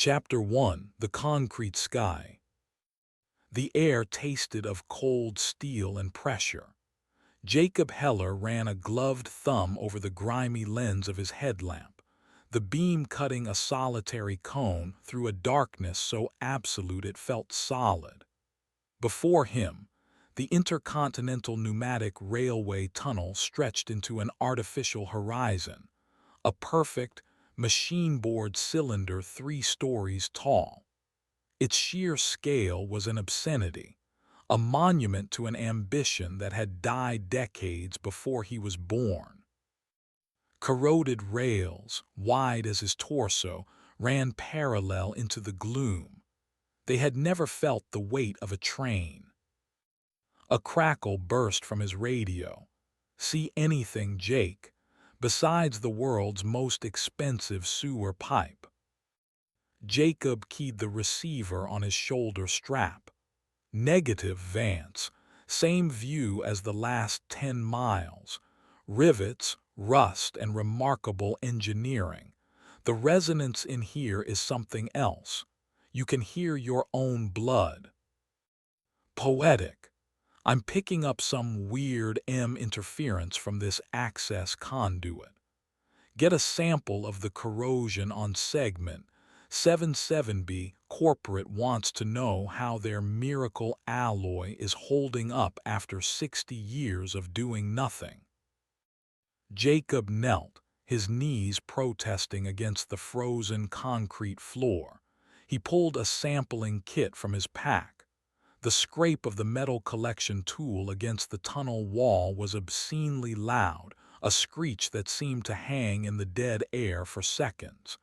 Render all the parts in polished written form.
Chapter 1: The Concrete Sky. The air tasted of cold steel and pressure. Jacob Heller ran a gloved thumb over the grimy lens of his headlamp, the beam cutting a solitary cone through a darkness so absolute it felt solid. Before him, the intercontinental pneumatic railway tunnel stretched into an artificial horizon, a perfect, machine-bored cylinder 3 stories tall. Its sheer scale was an obscenity, a monument to an ambition that had died decades before he was born. Corroded rails, wide as his torso, ran parallel into the gloom. They had never felt the weight of a train. A crackle burst from his radio. "See anything, Jake, besides the world's most expensive sewer pipe?" Jacob keyed the receiver on his shoulder strap. "Negative, Vance. Same view as the last 10 miles. Rivets, rust, and remarkable engineering. The resonance in here is something else. You can hear your own blood." "Poetic. I'm picking up some weird M interference from this access conduit. Get a sample of the corrosion on segment 77B. Corporate wants to know how their miracle alloy is holding up after 60 years of doing nothing." Jacob knelt, his knees protesting against the frozen concrete floor. He pulled a sampling kit from his pack. The scrape of the metal collection tool against the tunnel wall was obscenely loud, a screech that seemed to hang in the dead air for seconds.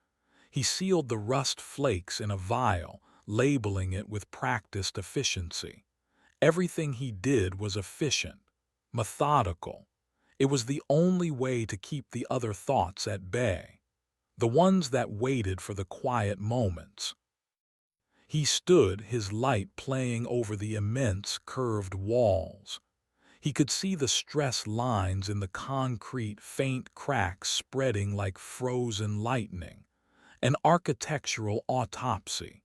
He sealed the rust flakes in a vial, labeling it with practiced efficiency. Everything he did was efficient, methodical. It was the only way to keep the other thoughts at bay, the ones that waited for the quiet moments. He stood, his light playing over the immense curved walls. He could see the stress lines in the concrete, faint cracks spreading like frozen lightning. An architectural autopsy.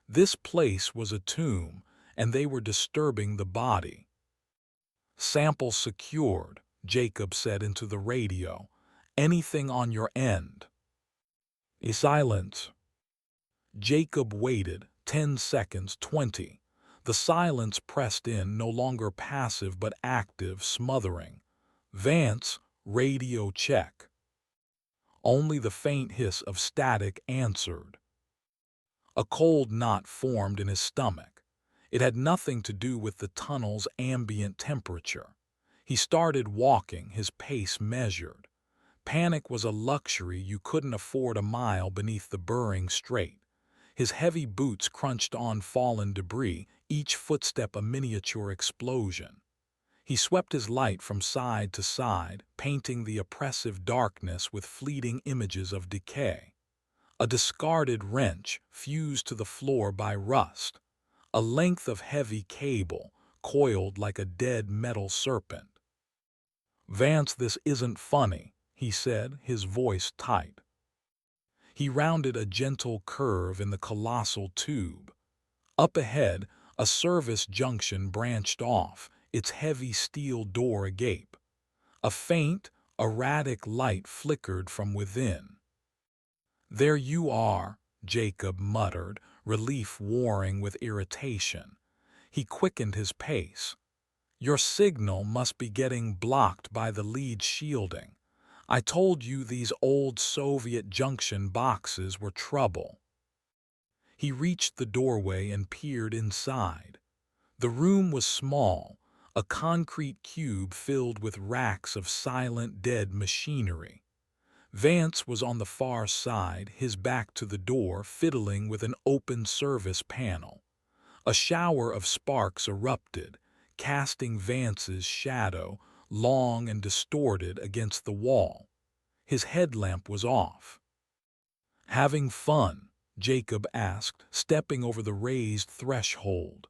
This place was a tomb, and they were disturbing the body. "Sample secured," Jacob said into the radio. "Anything on your end?" A silence. Jacob waited, 10 seconds, 20. The silence pressed in, no longer passive but active, smothering. "Vance, radio check." Only the faint hiss of static answered. A cold knot formed in his stomach. It had nothing to do with the tunnel's ambient temperature. He started walking, his pace measured. Panic was a luxury you couldn't afford a mile beneath the burring strait. His heavy boots crunched on fallen debris, each footstep a miniature explosion. He swept his light from side to side, painting the oppressive darkness with fleeting images of decay. A discarded wrench, fused to the floor by rust. A length of heavy cable, coiled like a dead metal serpent. "Vance, this isn't funny," he said, his voice tight. He rounded a gentle curve in the colossal tube. Up ahead, a service junction branched off, its heavy steel door agape. A faint, erratic light flickered from within. "There you are," Jacob muttered, relief warring with irritation. He quickened his pace. "Your signal must be getting blocked by the lead shielding. I told you these old Soviet junction boxes were trouble." He reached the doorway and peered inside. The room was small, a concrete cube filled with racks of silent, dead machinery. Vance was on the far side, his back to the door, fiddling with an open service panel. A shower of sparks erupted, casting Vance's shadow, long and distorted, against the wall. His headlamp was off. "Having fun?" Jacob asked, stepping over the raised threshold.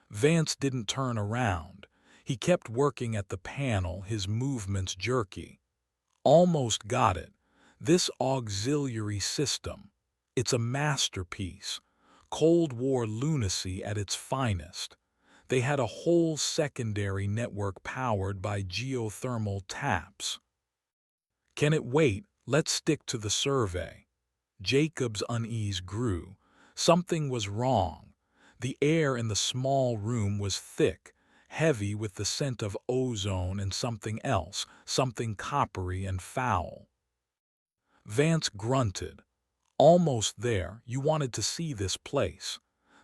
Vance didn't turn around. He kept working at the panel, his movements jerky. "Almost got it. This auxiliary system. It's a masterpiece, Cold War lunacy at its finest. They had a whole secondary network powered by geothermal taps. Can it wait? Let's stick to the survey. Jacob's unease grew. Something was wrong. The air in the small room was thick, heavy with the scent of ozone and something else, something coppery and foul. Vance grunted. Almost there, you wanted to see this place.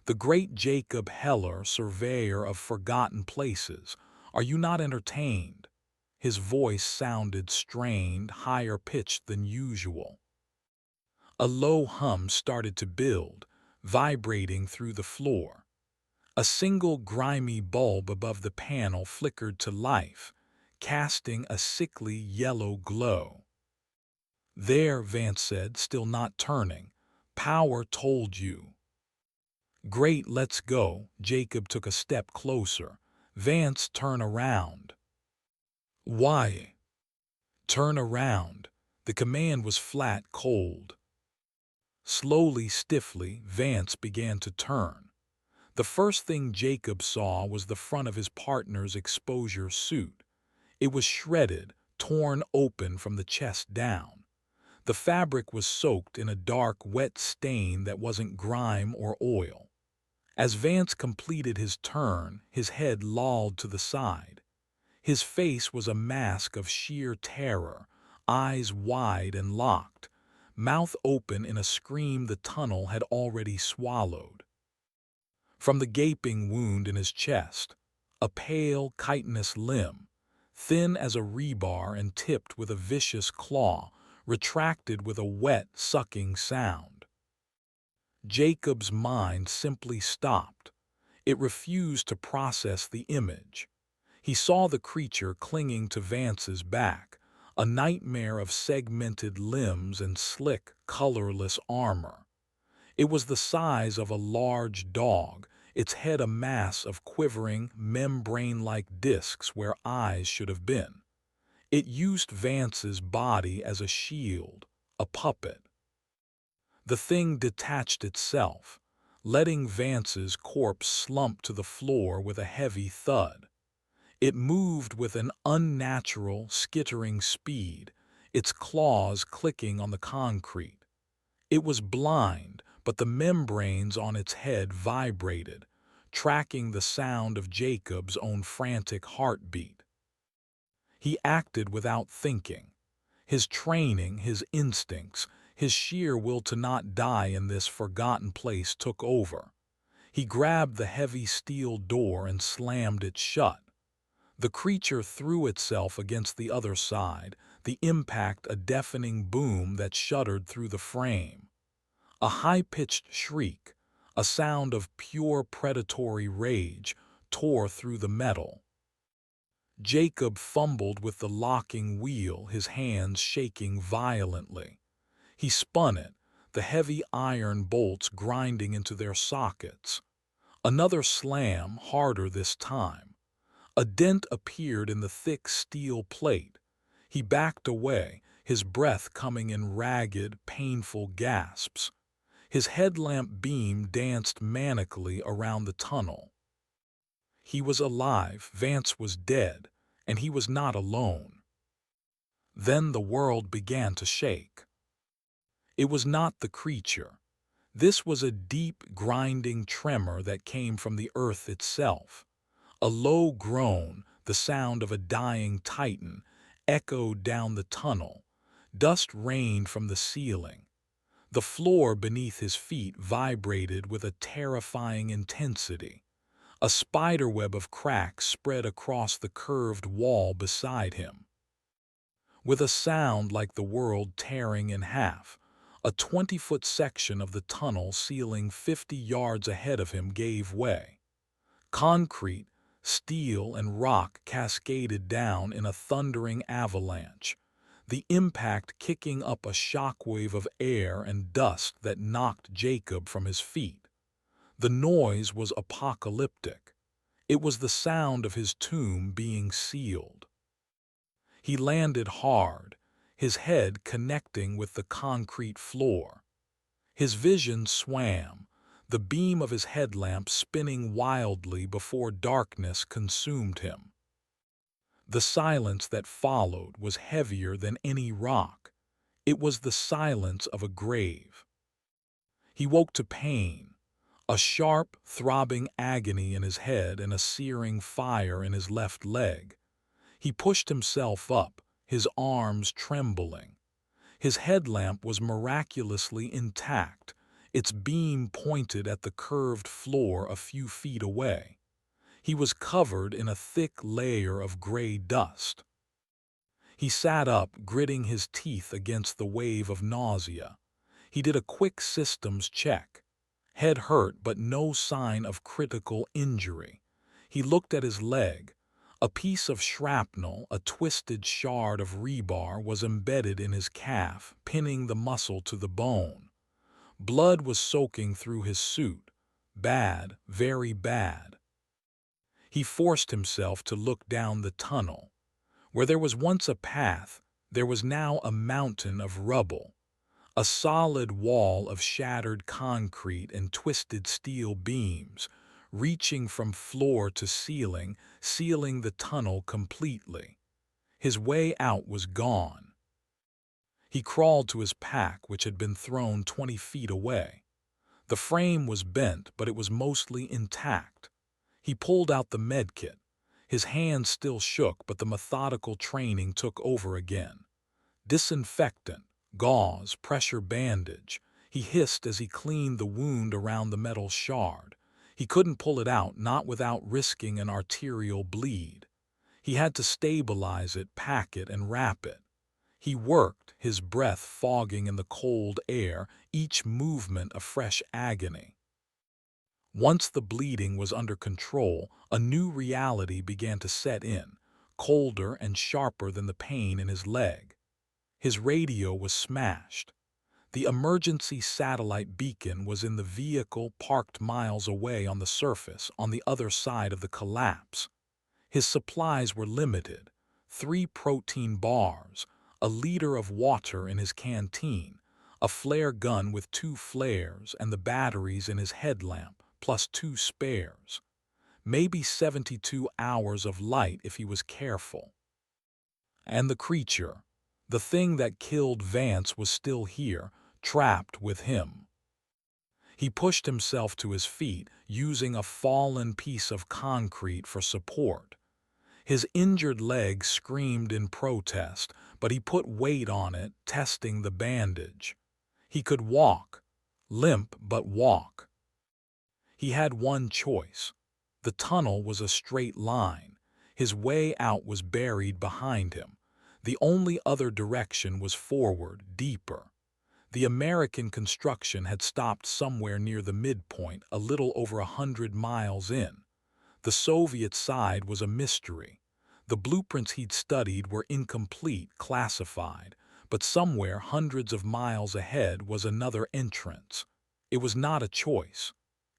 The great Jacob Heller, surveyor of forgotten places. Are you not entertained? His voice sounded strained, higher pitched than usual. A low hum started to build, vibrating through the floor. A single grimy bulb above the panel flickered to life, casting a sickly yellow glow. There, Vance said, still not turning. Power told you. Great, let's go. Jacob took a step closer. Vance, turn around. Why? Turn around. The command was flat, cold. Slowly, stiffly, Vance began to turn. The first thing Jacob saw was the front of his partner's exposure suit. It was shredded, torn open from the chest down. The fabric was soaked in a dark, wet stain that wasn't grime or oil. As Vance completed his turn, his head lolled to the side. His face was a mask of sheer terror, eyes wide and locked, mouth open in a scream the tunnel had already swallowed. From the gaping wound in his chest, a pale, chitinous limb, thin as a rebar and tipped with a vicious claw, retracted with a wet, sucking sound. Jacob's mind simply stopped. It refused to process the image. He saw the creature clinging to Vance's back, a nightmare of segmented limbs and slick, colorless armor. It was the size of a large dog, its head a mass of quivering, membrane-like discs where eyes should have been. It used Vance's body as a shield, a puppet. The thing detached itself, letting Vance's corpse slump to the floor with a heavy thud. It moved with an unnatural, skittering speed, its claws clicking on the concrete. It was blind, but the membranes on its head vibrated, tracking the sound of Jacob's own frantic heartbeat. He acted without thinking. His training, his instincts, his sheer will to not die in this forgotten place took over. He grabbed the heavy steel door and slammed it shut. The creature threw itself against the other side, the impact a deafening boom that shuddered through the frame. A high-pitched shriek, a sound of pure predatory rage, tore through the metal. Jacob fumbled with the locking wheel, his hands shaking violently. He spun it, the heavy iron bolts grinding into their sockets. Another slam, harder this time. A dent appeared in the thick steel plate. He backed away, his breath coming in ragged, painful gasps. His headlamp beam danced manically around the tunnel. He was alive, Vance was dead, and he was not alone. Then the world began to shake. It was not the creature. This was a deep, grinding tremor that came from the earth itself. A low groan, the sound of a dying titan, echoed down the tunnel. Dust rained from the ceiling. The floor beneath his feet vibrated with a terrifying intensity. A spiderweb of cracks spread across the curved wall beside him. With a sound like the world tearing in half, a 20-foot section of the tunnel ceiling 50 yards ahead of him gave way. Concrete, steel, and rock cascaded down in a thundering avalanche, the impact kicking up a shockwave of air and dust that knocked Jacob from his feet. The noise was apocalyptic. It was the sound of his tomb being sealed. He landed hard, his head connecting with the concrete floor. His vision swam, the beam of his headlamp spinning wildly before darkness consumed him. The silence that followed was heavier than any rock. It was the silence of a grave. He woke to pain, a sharp, throbbing agony in his head and a searing fire in his left leg. He pushed himself up, his arms trembling. His headlamp was miraculously intact, its beam pointed at the curved floor a few feet away. He was covered in a thick layer of gray dust. He sat up, gritting his teeth against the wave of nausea. He did a quick systems check. Head hurt, but no sign of critical injury. He looked at his leg. A piece of shrapnel, a twisted shard of rebar, was embedded in his calf, pinning the muscle to the bone. Blood was soaking through his suit. Bad, very bad. He forced himself to look down the tunnel. Where there was once a path, there was now a mountain of rubble. A solid wall of shattered concrete and twisted steel beams, reaching from floor to ceiling, sealing the tunnel completely. His way out was gone. He crawled to his pack, which had been thrown 20 feet away. The frame was bent, but it was mostly intact. He pulled out the medkit. His hands still shook, but the methodical training took over again. Disinfectant, gauze, pressure bandage. He hissed as he cleaned the wound around the metal shard. He couldn't pull it out, not without risking an arterial bleed. He had to stabilize it, pack it, and wrap it. He worked, his breath fogging in the cold air, each movement a fresh agony. Once the bleeding was under control, a new reality began to set in, colder and sharper than the pain in his leg. His radio was smashed. The emergency satellite beacon was in the vehicle parked miles away on the surface, on the other side of the collapse. His supplies were limited: 3 protein bars, a liter of water in his canteen, a flare gun with 2 flares, and the batteries in his headlamp, plus 2 spares. Maybe 72 hours of light if he was careful. And the creature, the thing that killed Vance, was still here, trapped with him. He pushed himself to his feet, using a fallen piece of concrete for support. His injured leg screamed in protest, but he put weight on it, testing the bandage. He could walk, limp but walk. He had one choice. The tunnel was a straight line. His way out was buried behind him. The only other direction was forward, deeper. The American construction had stopped somewhere near the midpoint, a little over 100 miles in. The Soviet side was a mystery. The blueprints he'd studied were incomplete, classified, but somewhere hundreds of miles ahead was another entrance. It was not a choice.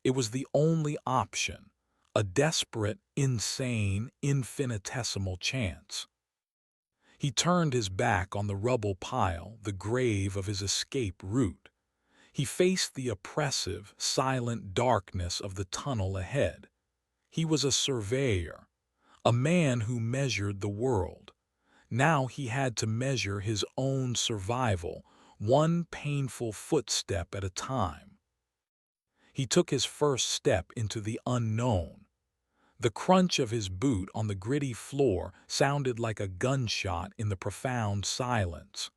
It was the only option, a desperate, insane, infinitesimal chance. He turned his back on the rubble pile, the grave of his escape route. He faced the oppressive, silent darkness of the tunnel ahead. He was a surveyor, a man who measured the world. Now he had to measure his own survival, one painful footstep at a time. He took his first step into the unknown. The crunch of his boot on the gritty floor sounded like a gunshot in the profound silence.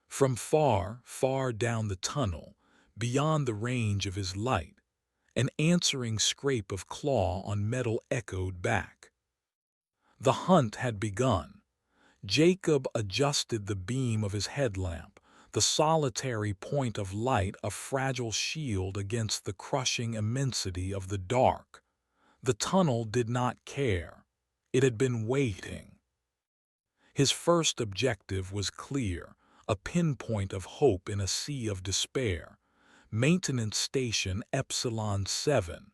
From far, far down the tunnel, beyond the range of his light, an answering scrape of claw on metal echoed back. The hunt had begun. Jacob adjusted the beam of his headlamp, the solitary point of light a fragile shield against the crushing immensity of the dark. The tunnel did not care. It had been waiting. His first objective was clear, a pinpoint of hope in a sea of despair. Maintenance Station Epsilon 7.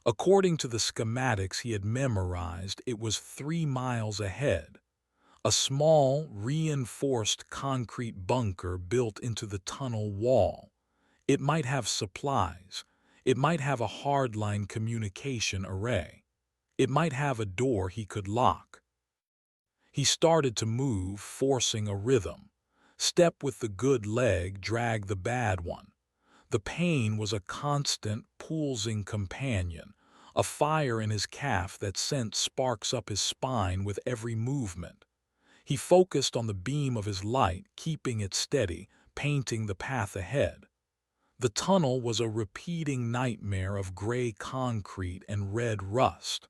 According to the schematics he had memorized, it was 3 miles ahead. A small, reinforced concrete bunker built into the tunnel wall. It might have supplies. It might have a hardline communication array. It might have a door he could lock. He started to move, forcing a rhythm. Step with the good leg, drag the bad one. The pain was a constant, pulsing companion, a fire in his calf that sent sparks up his spine with every movement. He focused on the beam of his light, keeping it steady, painting the path ahead. The tunnel was a repeating nightmare of gray concrete and red rust.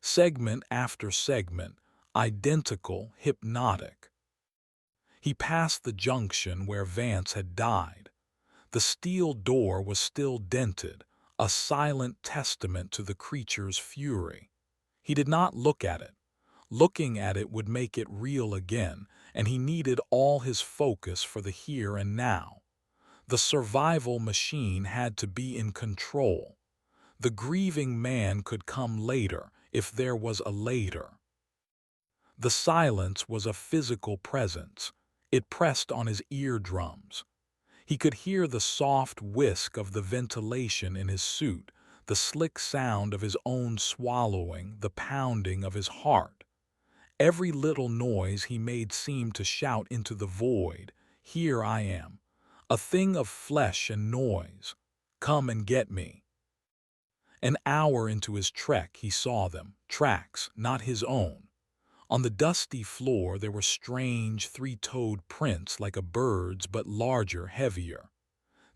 Segment after segment, identical, hypnotic. He passed the junction where Vance had died. The steel door was still dented, a silent testament to the creature's fury. He did not look at it. Looking at it would make it real again, and he needed all his focus for the here and now. The survival machine had to be in control. The grieving man could come later, if there was a later. The silence was a physical presence. It pressed on his eardrums. He could hear the soft whisk of the ventilation in his suit, the slick sound of his own swallowing, the pounding of his heart. Every little noise he made seemed to shout into the void, "Here I am, a thing of flesh and noise. Come and get me." An hour into his trek he saw them, tracks, not his own. On the dusty floor there were strange three-toed prints like a bird's but larger, heavier.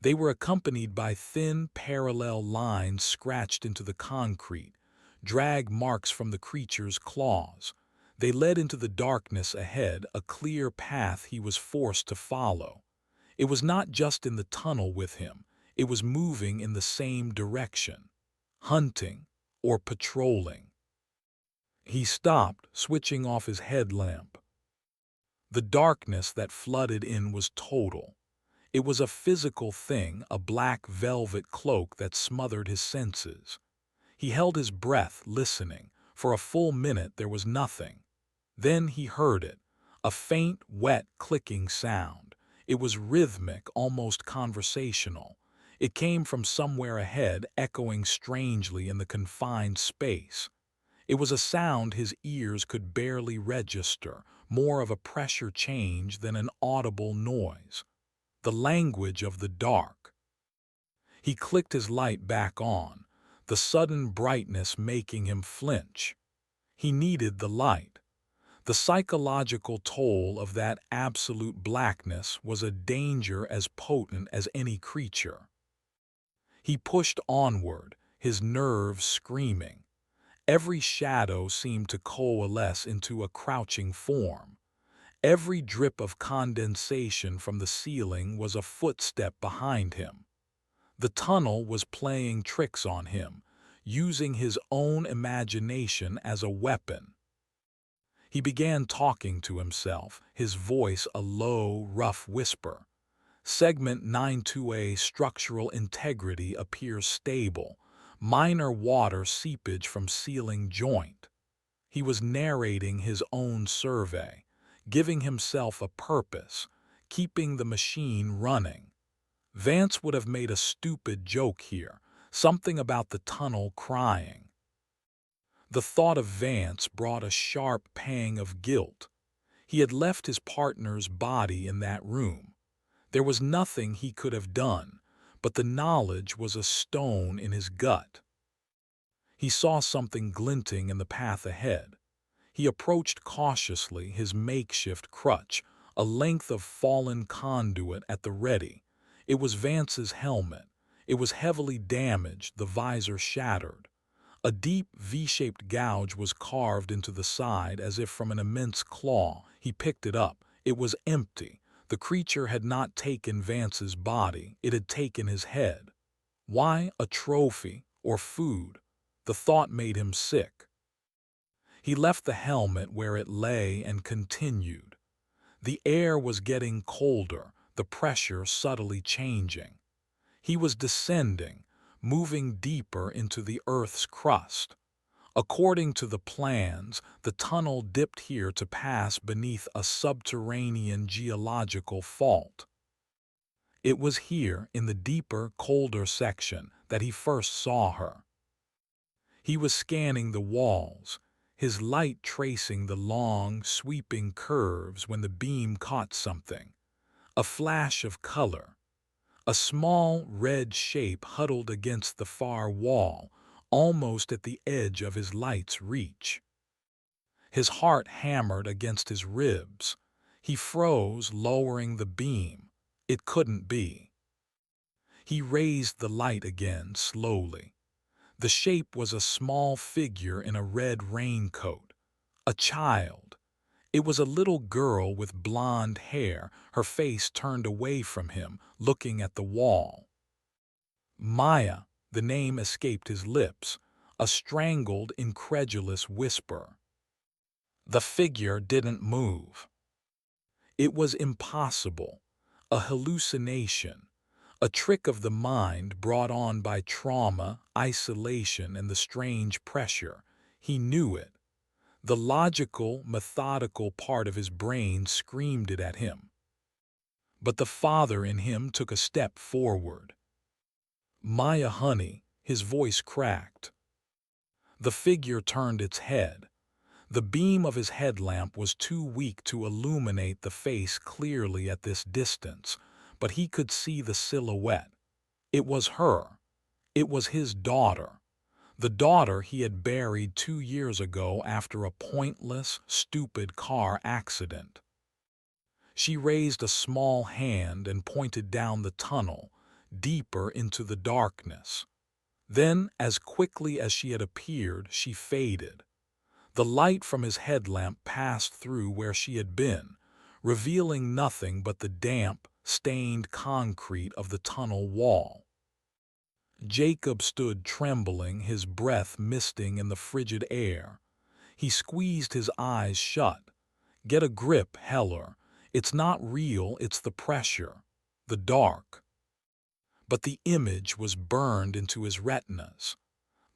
They were accompanied by thin, parallel lines scratched into the concrete, drag marks from the creature's claws. They led into the darkness ahead, a clear path he was forced to follow. It was not just in the tunnel with him, it was moving in the same direction. Hunting or patrolling. He stopped, switching off his headlamp. The darkness that flooded in was total. It was a physical thing, a black velvet cloak that smothered his senses. He held his breath, listening. For a full minute there was nothing. Then he heard it, a faint, wet, clicking sound. It was rhythmic, almost conversational. It came from somewhere ahead, echoing strangely in the confined space. It was a sound his ears could barely register, more of a pressure change than an audible noise. The language of the dark. He clicked his light back on, the sudden brightness making him flinch. He needed the light. The psychological toll of that absolute blackness was a danger as potent as any creature. He pushed onward, his nerves screaming. Every shadow seemed to coalesce into a crouching form. Every drip of condensation from the ceiling was a footstep behind him. The tunnel was playing tricks on him, using his own imagination as a weapon. He began talking to himself, his voice a low, rough whisper. Segment 92A structural integrity appears stable. Minor water seepage from ceiling joint. He was narrating his own survey, giving himself a purpose, keeping the machine running. Vance would have made a stupid joke here, something about the tunnel crying. The thought of Vance brought a sharp pang of guilt. He had left his partner's body in that room. There was nothing he could have done, but the knowledge was a stone in his gut. He saw something glinting in the path ahead. He approached cautiously, his makeshift crutch, a length of fallen conduit at the ready. It was Vance's helmet. It was heavily damaged, the visor shattered. A deep V-shaped gouge was carved into the side as if from an immense claw. He picked it up. It was empty. The creature had not taken Vance's body, it had taken his head. Why a trophy or food? The thought made him sick. He left the helmet where it lay and continued. The air was getting colder, the pressure subtly changing. He was descending, moving deeper into the Earth's crust. According to the plans, the tunnel dipped here to pass beneath a subterranean geological fault. It was here, in the deeper, colder section, that he first saw her. He was scanning the walls, his light tracing the long, sweeping curves when the beam caught something. A flash of color. A small, red shape huddled against the far wall, almost at the edge of his light's reach. His heart hammered against his ribs. He froze, lowering the beam. It couldn't be. He raised the light again, slowly. The shape was a small figure in a red raincoat. A child. It was a little girl with blonde hair, her face turned away from him, looking at the wall. Maya, the name escaped his lips, a strangled, incredulous whisper. The figure didn't move. It was impossible, a hallucination, a trick of the mind brought on by trauma, isolation, and the strange pressure. He knew it. The logical, methodical part of his brain screamed it at him. But the father in him took a step forward. "Maya, honey," his voice cracked. The figure turned its head. The beam of his headlamp was too weak to illuminate the face clearly at this distance, but he could see the silhouette. It was her. It was his daughter. The daughter he had buried 2 years ago after a pointless, stupid car accident. She raised a small hand and pointed down the tunnel, deeper into the darkness. Then, as quickly as she had appeared, she faded. The light from his headlamp passed through where she had been, revealing nothing but the damp, stained concrete of the tunnel wall. Jacob stood trembling, his breath misting in the frigid air. He squeezed his eyes shut. "Get a grip, Heller. It's not real, it's the pressure, the dark." But the image was burned into his retinas.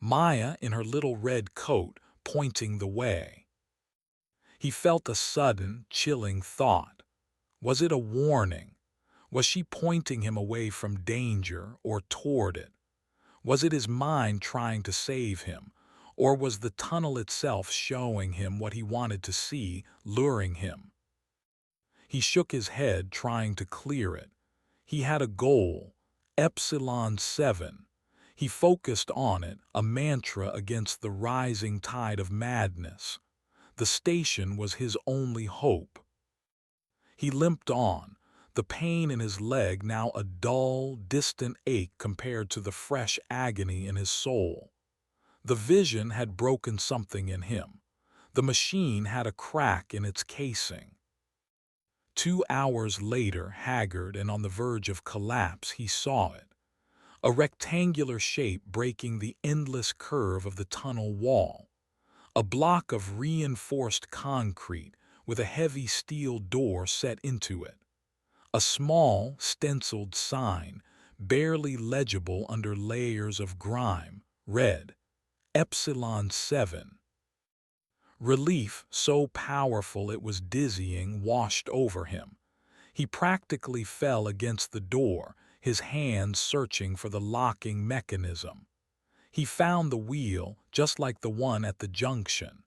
Maya in her little red coat, pointing the way. He felt a sudden, chilling thought. Was it a warning? Was she pointing him away from danger or toward it? Was it his mind trying to save him? Or was the tunnel itself showing him what he wanted to see, luring him? He shook his head, trying to clear it. He had a goal, Epsilon 7. He focused on it, a mantra against the rising tide of madness. The station was his only hope. He limped on, the pain in his leg now a dull, distant ache compared to the fresh agony in his soul. The vision had broken something in him. The machine had a crack in its casing. 2 hours later, haggard and on the verge of collapse, he saw it. A rectangular shape breaking the endless curve of the tunnel wall. A block of reinforced concrete with a heavy steel door set into it. A small, stenciled sign, barely legible under layers of grime, read, Epsilon 7. Relief, so powerful it was dizzying, washed over him. He practically fell against the door, his hands searching for the locking mechanism. He found the wheel, just like the one at the junction.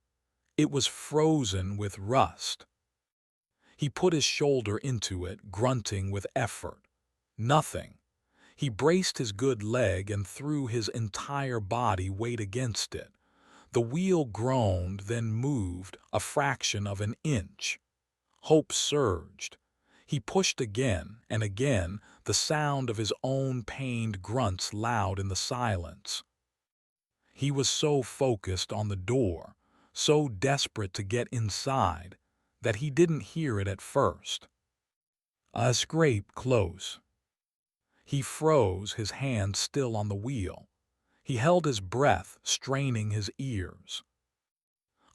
It was frozen with rust. He put his shoulder into it, grunting with effort. Nothing. He braced his good leg and threw his entire body weight against it. The wheel groaned, then moved a fraction of an inch. Hope surged. He pushed again, and again, the sound of his own pained grunts loud in the silence. He was so focused on the door, so desperate to get inside, that he didn't hear it at first. A scrape close. He froze, his hand still on the wheel. He held his breath, straining his ears.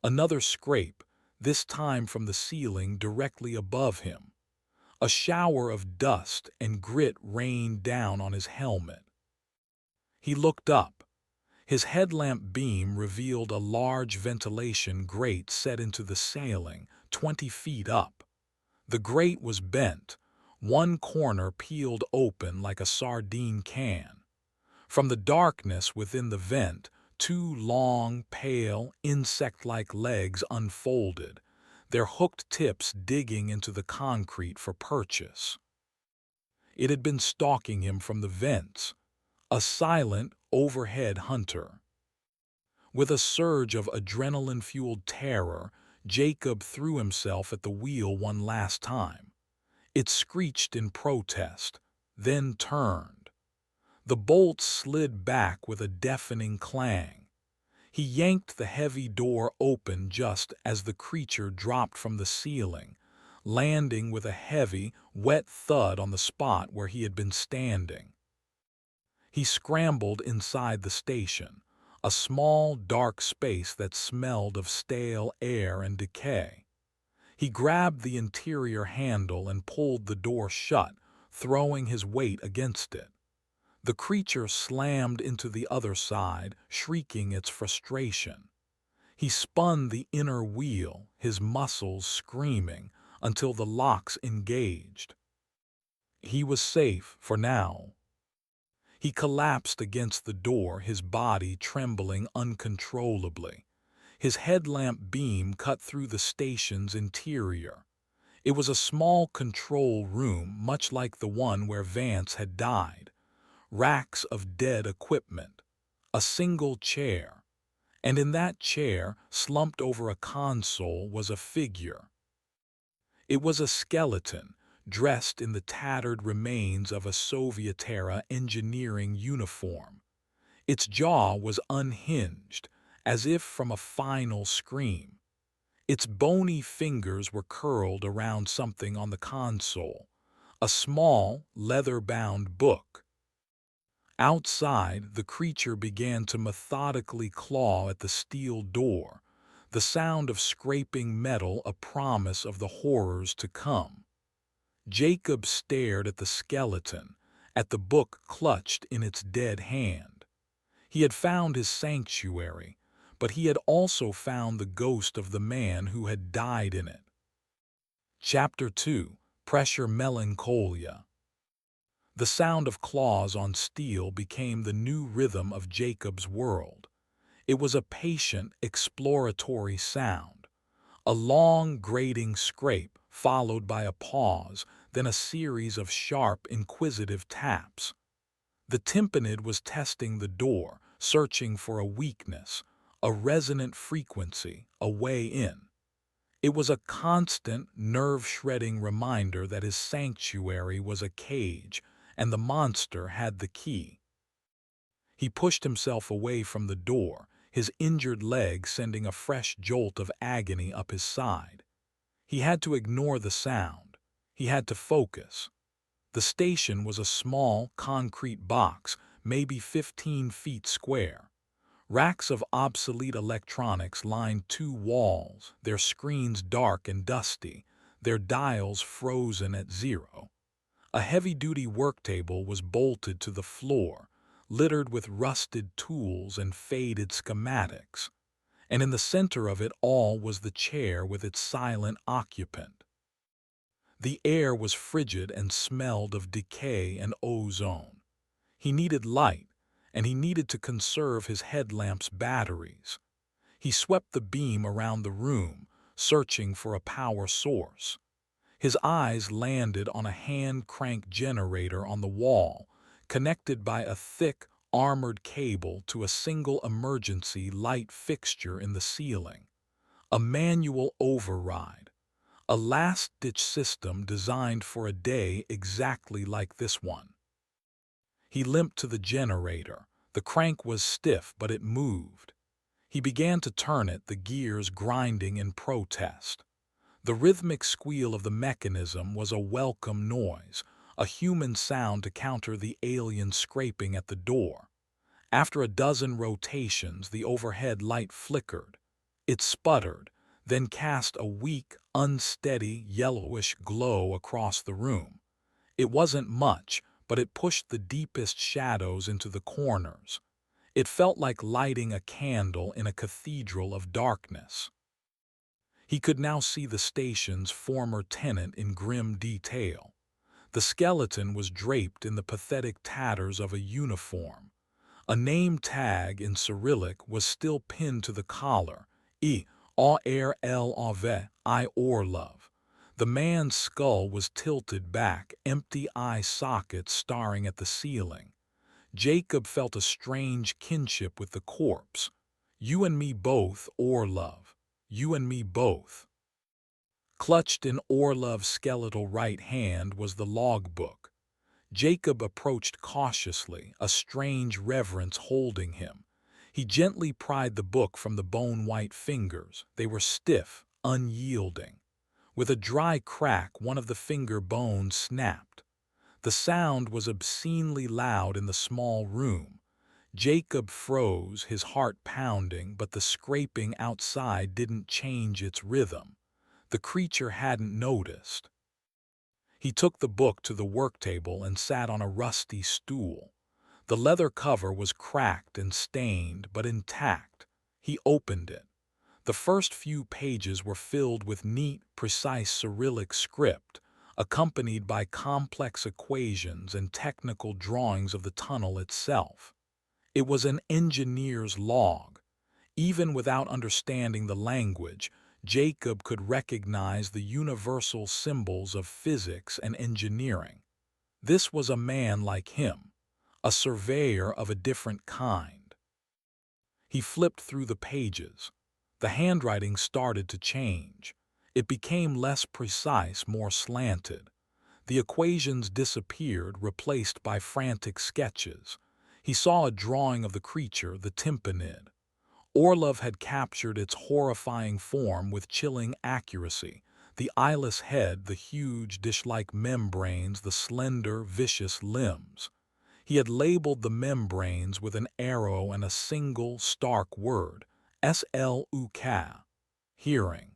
Another scrape, this time from the ceiling directly above him. A shower of dust and grit rained down on his helmet. He looked up. His headlamp beam revealed a large ventilation grate set into the ceiling, 20 feet up. The grate was bent, One corner peeled open like a sardine can. From the darkness within the vent, two long, pale, insect-like legs unfolded, their hooked tips digging into the concrete for purchase. It had been stalking him from the vents, a silent, overhead hunter. With a surge of adrenaline-fueled terror, Jacob threw himself at the wheel one last time. It screeched in protest, then turned. The bolts slid back with a deafening clang. He yanked the heavy door open just as the creature dropped from the ceiling, landing with a heavy, wet thud on the spot where he had been standing. He scrambled inside the station, a small, dark space that smelled of stale air and decay. He grabbed the interior handle and pulled the door shut, throwing his weight against it. The creature slammed into the other side, shrieking its frustration. He spun the inner wheel, his muscles screaming, until the locks engaged. He was safe for now. He collapsed against the door, his body trembling uncontrollably. His headlamp beam cut through the station's interior. It was a small control room, much like the one where Vance had died. Racks of dead equipment, a single chair, and in that chair, slumped over a console, was a figure. It was a skeleton, dressed in the tattered remains of a Soviet-era engineering uniform. Its jaw was unhinged, as if from a final scream. Its bony fingers were curled around something on the console, a small, leather-bound book. Outside, the creature began to methodically claw at the steel door, the sound of scraping metal a promise of the horrors to come. Jacob stared at the skeleton, at the book clutched in its dead hand. He had found his sanctuary, but he had also found the ghost of the man who had died in it. Chapter 2: Pressure Melancholia. The sound of claws on steel became the new rhythm of Jacob's world. It was a patient, exploratory sound. A long, grating scrape, followed by a pause, then a series of sharp, inquisitive taps. The tympanid was testing the door, searching for a weakness, a resonant frequency, a way in. It was a constant, nerve-shredding reminder that his sanctuary was a cage, and the monster had the key. He pushed himself away from the door, his injured leg sending a fresh jolt of agony up his side. He had to ignore the sound. He had to focus. The station was a small, concrete box, maybe 15 feet square. Racks of obsolete electronics lined two walls, their screens dark and dusty, their dials frozen at zero. A heavy-duty worktable was bolted to the floor, littered with rusted tools and faded schematics, and in the center of it all was the chair with its silent occupant. The air was frigid and smelled of decay and ozone. He needed light, and he needed to conserve his headlamp's batteries. He swept the beam around the room, searching for a power source. His eyes landed on a hand-crank generator on the wall, connected by a thick, armored cable to a single emergency light fixture in the ceiling. A manual override. A last-ditch system designed for a day exactly like this one. He limped to the generator. The crank was stiff, but it moved. He began to turn it, the gears grinding in protest. The rhythmic squeal of the mechanism was a welcome noise, a human sound to counter the alien scraping at the door. After a dozen rotations, the overhead light flickered. It sputtered, then cast a weak, unsteady, yellowish glow across the room. It wasn't much, but it pushed the deepest shadows into the corners. It felt like lighting a candle in a cathedral of darkness. He could now see the station's former tenant in grim detail. The skeleton was draped in the pathetic tatters of a uniform. A name tag in Cyrillic was still pinned to the collar, I Orlov. The man's skull was tilted back, empty eye sockets staring at the ceiling. Jacob felt a strange kinship with the corpse. You and me both, Orlov. You and me both. Clutched in Orlov's skeletal right hand was the logbook. Jacob approached cautiously, a strange reverence holding him. He gently pried the book from the bone-white fingers. They were stiff, unyielding. With a dry crack, one of the finger bones snapped. The sound was obscenely loud in the small room. Jacob froze, his heart pounding, but the scraping outside didn't change its rhythm. The creature hadn't noticed. He took the book to the work table and sat on a rusty stool. The leather cover was cracked and stained, but intact. He opened it. The first few pages were filled with neat, precise Cyrillic script, accompanied by complex equations and technical drawings of the tunnel itself. It was an engineer's log. Even without understanding the language, Jacob could recognize the universal symbols of physics and engineering. This was a man like him, a surveyor of a different kind. He flipped through the pages. The handwriting started to change. It became less precise, more slanted. The equations disappeared, replaced by frantic sketches. He saw a drawing of the creature, the tympanid. Orlov had captured its horrifying form with chilling accuracy. The eyeless head, the huge dish-like membranes, the slender, vicious limbs. He had labeled the membranes with an arrow and a single, stark word, sluk, hearing.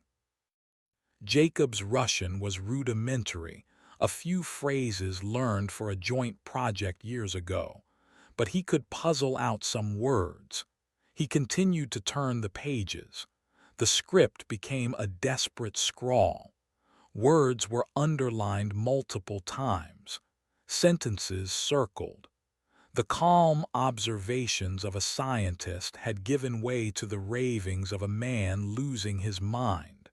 Jacob's Russian was rudimentary, a few phrases learned for a joint project years ago, but he could puzzle out some words. He continued to turn the pages. The script became a desperate scrawl. Words were underlined multiple times. Sentences circled. The calm observations of a scientist had given way to the ravings of a man losing his mind.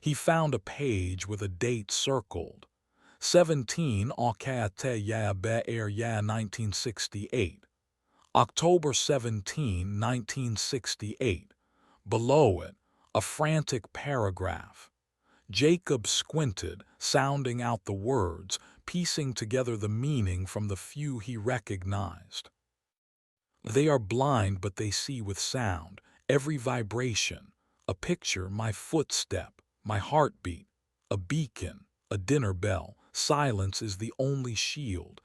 He found a page with a date circled. 17 1968. October 17, 1968. Below it, a frantic paragraph. Jacob squinted, sounding out the words, piecing together the meaning from the few he recognized. They are blind, but they see with sound, every vibration, a picture, my footstep, my heartbeat, a beacon, a dinner bell. Silence is the only shield.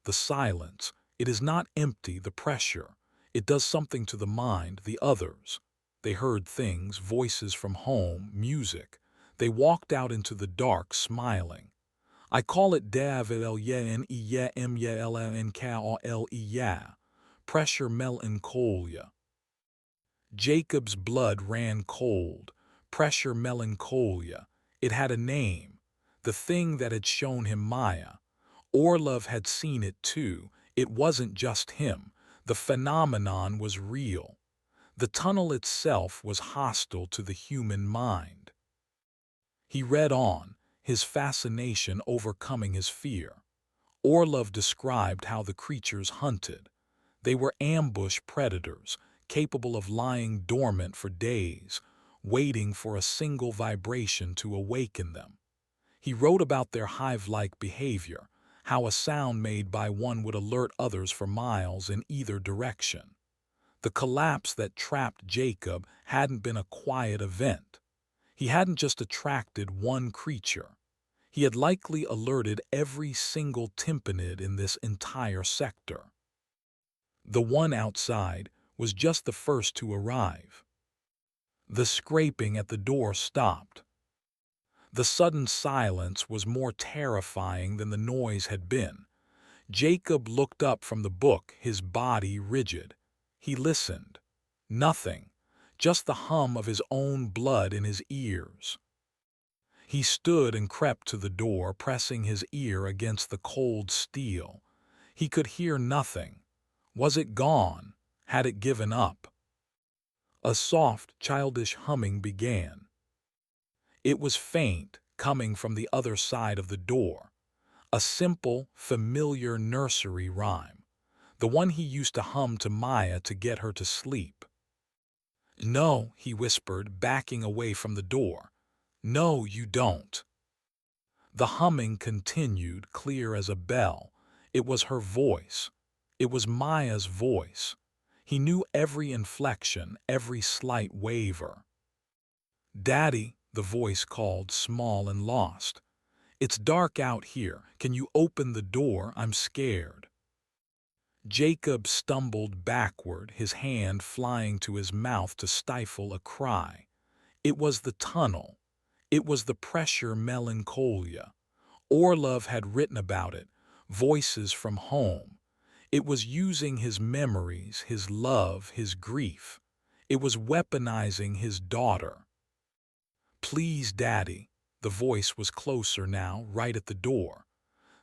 The silence. It is not empty, the pressure. It does something to the mind, the others. They heard things, voices from home, music. They walked out into the dark, smiling. I call it pressure melancholia. Jacob's blood ran cold. Pressure melancholia. It had a name. The thing that had shown him Maya. Orlov had seen it too. It wasn't just him. The phenomenon was real. The tunnel itself was hostile to the human mind. He read on, his fascination overcoming his fear. Orlov described how the creatures hunted. They were ambush predators, capable of lying dormant for days, waiting for a single vibration to awaken them. He wrote about their hive-like behavior, how a sound made by one would alert others for miles in either direction. The collapse that trapped Jacob hadn't been a quiet event. He hadn't just attracted one creature. He had likely alerted every single tympanid in this entire sector. The one outside was just the first to arrive. The scraping at the door stopped. The sudden silence was more terrifying than the noise had been. Jacob looked up from the book, his body rigid. He listened. Nothing, just the hum of his own blood in his ears. He stood and crept to the door, pressing his ear against the cold steel. He could hear nothing. Was it gone? Had it given up? A soft, childish humming began. It was faint, coming from the other side of the door. A simple, familiar nursery rhyme. The one he used to hum to Maya to get her to sleep. "No," he whispered, backing away from the door. "No, you don't." The humming continued, clear as a bell. It was her voice. It was Maya's voice. He knew every inflection, every slight waver. "Daddy," the voice called, small and lost. "It's dark out here. Can you open the door? I'm scared." Jacob stumbled backward, his hand flying to his mouth to stifle a cry. It was the tunnel. It was the pressure melancholia. Orlov had written about it, voices from home. It was using his memories, his love, his grief. It was weaponizing his daughter. "Please, Daddy." The voice was closer now, right at the door.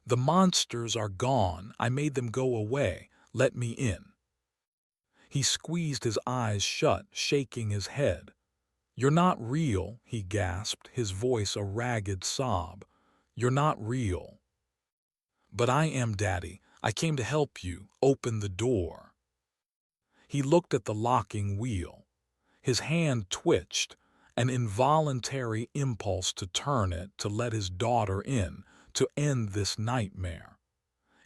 "The monsters are gone. I made them go away. Let me in." He squeezed his eyes shut, shaking his head. "You're not real," he gasped, his voice a ragged sob. "You're not real." "But I am, Daddy. I came to help you. Open the door." He looked at the locking wheel. His hand twitched, an involuntary impulse to turn it, to let his daughter in, to end this nightmare.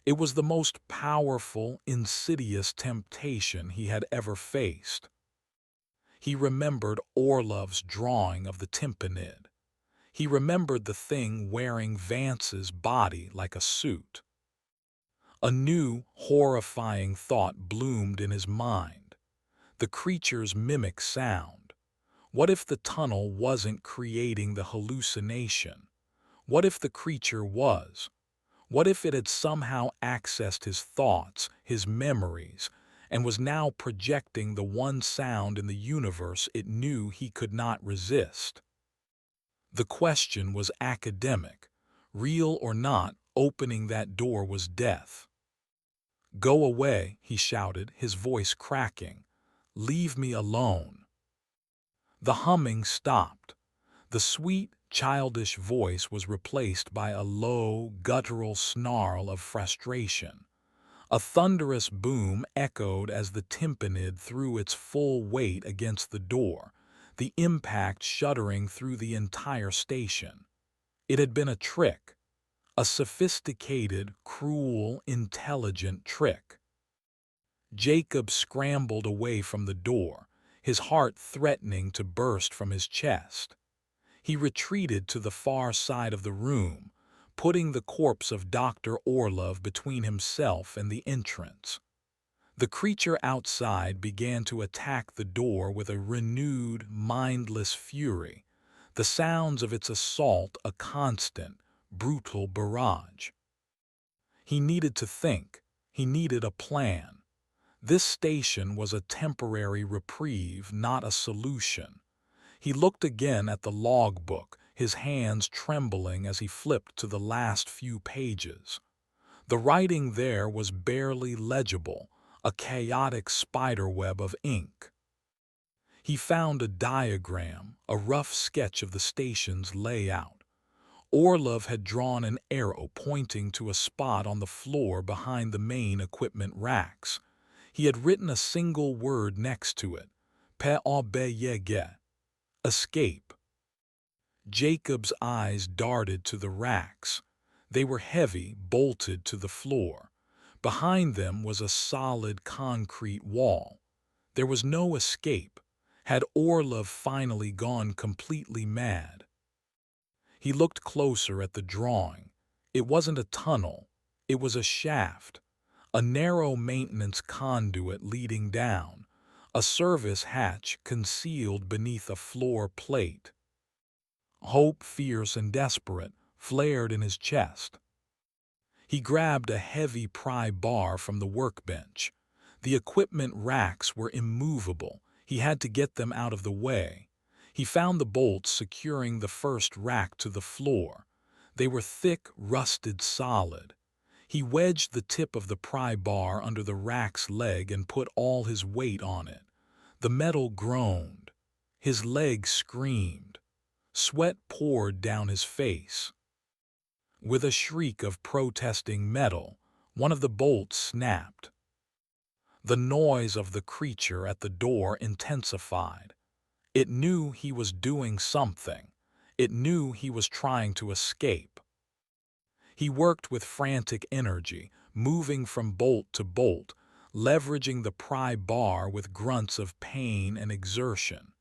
It was the most powerful, insidious temptation he had ever faced. He remembered Orlov's drawing of the tympanid. He remembered the thing wearing Vance's body like a suit. A new, horrifying thought bloomed in his mind. The creature's mimic sound. What if the tunnel wasn't creating the hallucination? What if the creature was? What if it had somehow accessed his thoughts, his memories, and was now projecting the one sound in the universe it knew he could not resist? The question was academic. Real or not, opening that door was death. "Go away," he shouted, his voice cracking. "Leave me alone." The humming stopped. The sweet, childish voice was replaced by a low, guttural snarl of frustration. A thunderous boom echoed as the tympanid threw its full weight against the door, the impact shuddering through the entire station. It had been a trick, a sophisticated, cruel, intelligent trick. Jacob scrambled away from the door, his heart threatening to burst from his chest. He retreated to the far side of the room, putting the corpse of Dr. Orlov between himself and the entrance. The creature outside began to attack the door with a renewed, mindless fury, the sounds of its assault a constant, brutal barrage. He needed to think. He needed a plan. This station was a temporary reprieve, not a solution. He looked again at the logbook, his hands trembling as he flipped to the last few pages. The writing there was barely legible, a chaotic spiderweb of ink. He found a diagram, a rough sketch of the station's layout. Orlov had drawn an arrow pointing to a spot on the floor behind the main equipment racks. He had written a single word next to it, "P-A-B-Y-G." Escape. Jacob's eyes darted to the racks. They were heavy, bolted to the floor. Behind them was a solid concrete wall. There was no escape. Had Orlov finally gone completely mad? He looked closer at the drawing. It wasn't a tunnel. It was a shaft. A narrow maintenance conduit leading down. A service hatch concealed beneath a floor plate. Hope, fierce and desperate, flared in his chest. He grabbed a heavy pry bar from the workbench. The equipment racks were immovable. He had to get them out of the way. He found the bolts securing the first rack to the floor. They were thick, rusted solid. He wedged the tip of the pry bar under the rack's leg and put all his weight on it. The metal groaned. His legs screamed. Sweat poured down his face. With a shriek of protesting metal, one of the bolts snapped. The noise of the creature at the door intensified. It knew he was doing something. It knew he was trying to escape. He worked with frantic energy, moving from bolt to bolt, leveraging the pry bar with grunts of pain and exertion.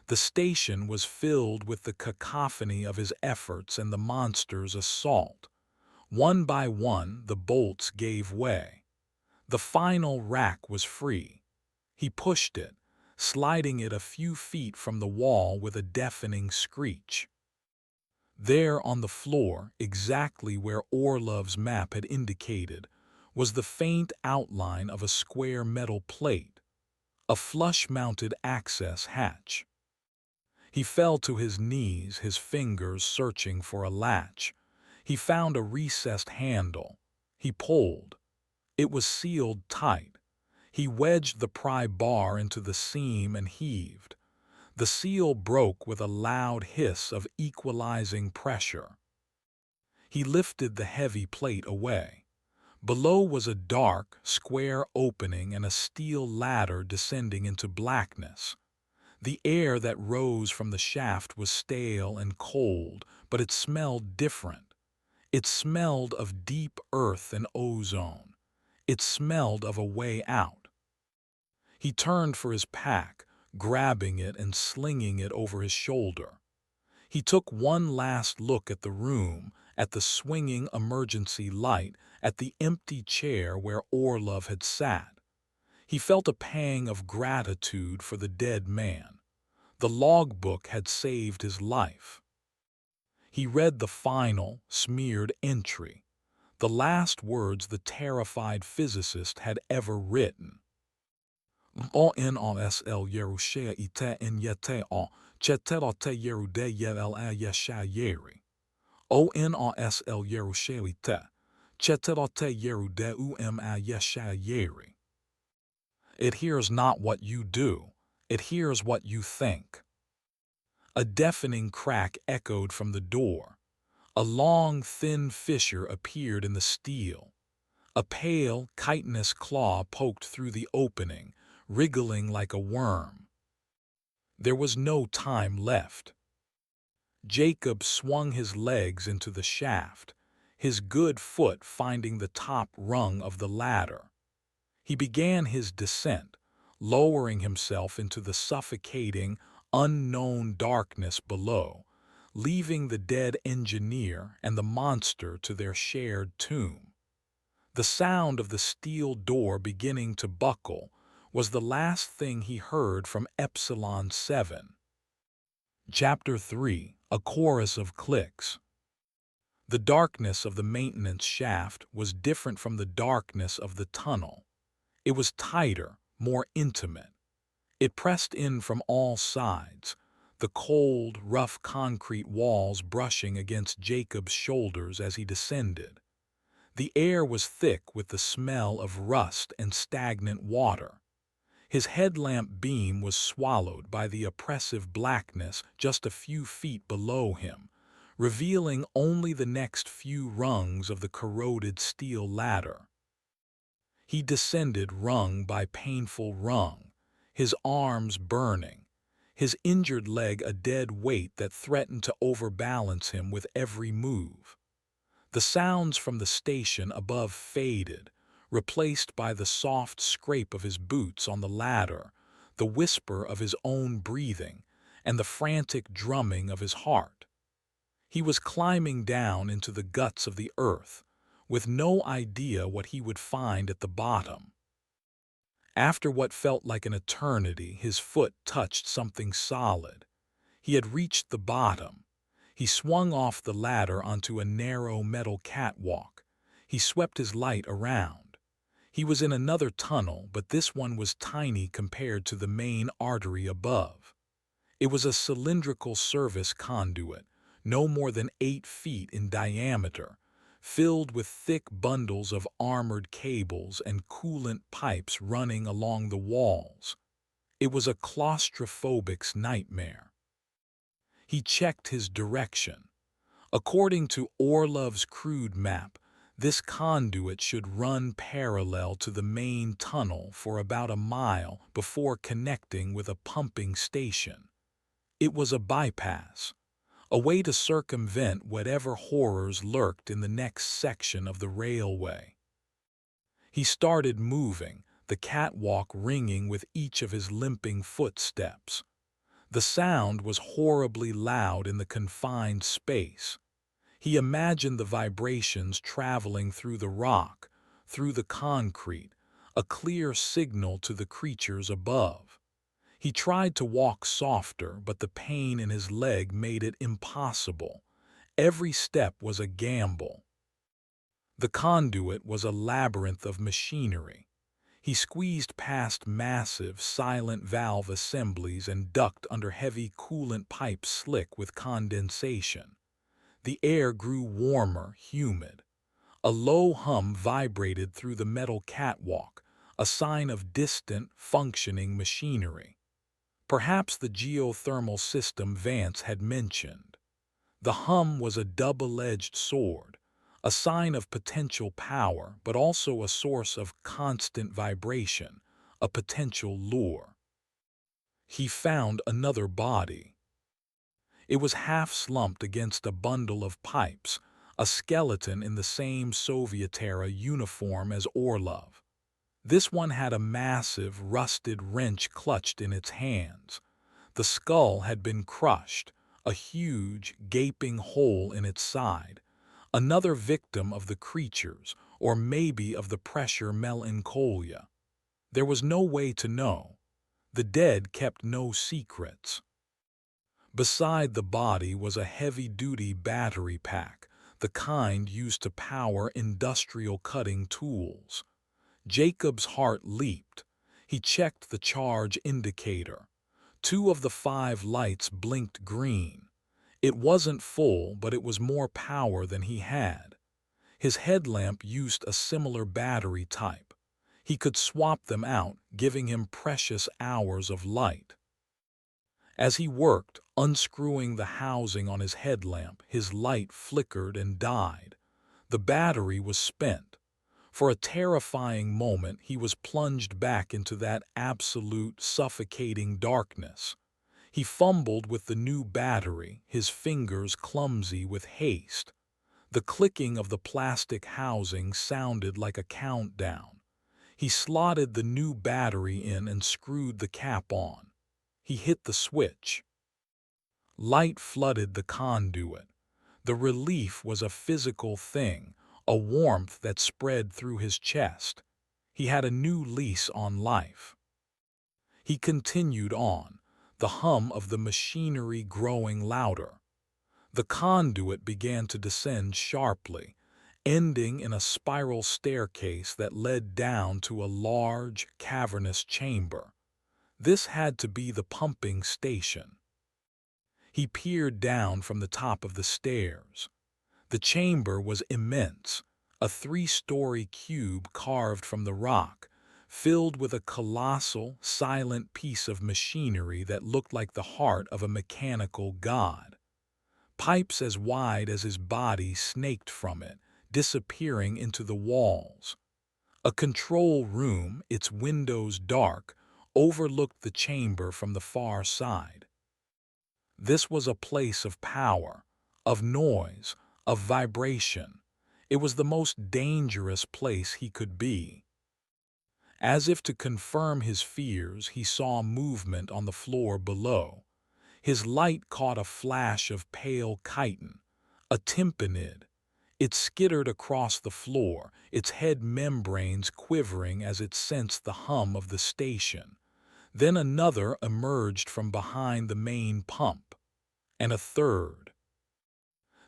The station was filled with the cacophony of his efforts and the monster's assault. One by one, the bolts gave way. The final rack was free. He pushed it, sliding it a few feet from the wall with a deafening screech. There on the floor, exactly where Orlov's map had indicated, was the faint outline of a square metal plate, a flush-mounted access hatch. He fell to his knees, his fingers searching for a latch. He found a recessed handle. He pulled. It was sealed tight. He wedged the pry bar into the seam and heaved. The seal broke with a loud hiss of equalizing pressure. He lifted the heavy plate away. Below was a dark, square opening and a steel ladder descending into blackness. The air that rose from the shaft was stale and cold, but it smelled different. It smelled of deep earth and ozone. It smelled of a way out. He turned for his pack, grabbing it and slinging it over his shoulder. He took one last look at the room, at the swinging emergency light, at the empty chair where Orlov had sat. He felt a pang of gratitude for the dead man. The logbook had saved his life. He read the final, smeared entry, the last words the terrified physicist had ever written. ONRSL Yerushea ite in yete o, cheterote yerude yela yeshayeri. ONRSL Yerushea ite, cheterote yerude yeshayeri. It hears not what you do, it hears what you think. A deafening crack echoed from the door. A long, thin fissure appeared in the steel. A pale, chitinous claw poked through the opening, wriggling like a worm. There was no time left. Jacob swung his legs into the shaft, his good foot finding the top rung of the ladder. He began his descent, lowering himself into the suffocating, unknown darkness below, leaving the dead engineer and the monster to their shared tomb. The sound of the steel door beginning to buckle was the last thing he heard from Epsilon 7. Chapter 3: A Chorus of Clicks. The darkness of the maintenance shaft was different from the darkness of the tunnel. It was tighter, more intimate. It pressed in from all sides, the cold, rough concrete walls brushing against Jacob's shoulders as he descended. The air was thick with the smell of rust and stagnant water. His headlamp beam was swallowed by the oppressive blackness just a few feet below him, revealing only the next few rungs of the corroded steel ladder. He descended rung by painful rung, his arms burning, his injured leg a dead weight that threatened to overbalance him with every move. The sounds from the station above faded, replaced by the soft scrape of his boots on the ladder, the whisper of his own breathing, and the frantic drumming of his heart. He was climbing down into the guts of the earth, with no idea what he would find at the bottom. After what felt like an eternity, his foot touched something solid. He had reached the bottom. He swung off the ladder onto a narrow metal catwalk. He swept his light around. He was in another tunnel, but this one was tiny compared to the main artery above. It was a cylindrical service conduit, no more than 8 feet in diameter, filled with thick bundles of armored cables and coolant pipes running along the walls. It was a claustrophobic's nightmare. He checked his direction. According to Orlov's crude map, this conduit should run parallel to the main tunnel for about a mile before connecting with a pumping station. It was a bypass, a way to circumvent whatever horrors lurked in the next section of the railway. He started moving, the catwalk ringing with each of his limping footsteps. The sound was horribly loud in the confined space. He imagined the vibrations traveling through the rock, through the concrete, a clear signal to the creatures above. He tried to walk softer, but the pain in his leg made it impossible. Every step was a gamble. The conduit was a labyrinth of machinery. He squeezed past massive, silent valve assemblies and ducked under heavy coolant pipes slick with condensation. The air grew warmer, humid. A low hum vibrated through the metal catwalk, a sign of distant, functioning machinery. Perhaps the geothermal system Vance had mentioned. The hum was a double-edged sword, a sign of potential power, but also a source of constant vibration, a potential lure. He found another body. It was half-slumped against a bundle of pipes, a skeleton in the same Soviet-era uniform as Orlov. This one had a massive, rusted wrench clutched in its hands. The skull had been crushed, a huge, gaping hole in its side. Another victim of the creatures, or maybe of the pressure melancholia. There was no way to know. The dead kept no secrets. Beside the body was a heavy-duty battery pack, the kind used to power industrial cutting tools. Jacob's heart leaped. He checked the charge indicator. 2 of the 5 lights blinked green. It wasn't full, but it was more power than he had. His headlamp used a similar battery type. He could swap them out, giving him precious hours of light. As he worked, unscrewing the housing on his headlamp, his light flickered and died. The battery was spent. For a terrifying moment, he was plunged back into that absolute, suffocating darkness. He fumbled with the new battery, his fingers clumsy with haste. The clicking of the plastic housing sounded like a countdown. He slotted the new battery in and screwed the cap on. He hit the switch. Light flooded the conduit. The relief was a physical thing, a warmth that spread through his chest. He had a new lease on life. He continued on, the hum of the machinery growing louder. The conduit began to descend sharply, ending in a spiral staircase that led down to a large, cavernous chamber. This had to be the pumping station. He peered down from the top of the stairs. The chamber was immense, a 3-story cube carved from the rock, filled with a colossal, silent piece of machinery that looked like the heart of a mechanical god. Pipes as wide as his body snaked from it, disappearing into the walls. A control room, its windows dark, overlooked the chamber from the far side. This was a place of power, of noise, of vibration. It was the most dangerous place he could be. As if to confirm his fears, he saw movement on the floor below. His light caught a flash of pale chitin, a tympanid. It skittered across the floor, its head membranes quivering as it sensed the hum of the station. Then another emerged from behind the main pump, and a third.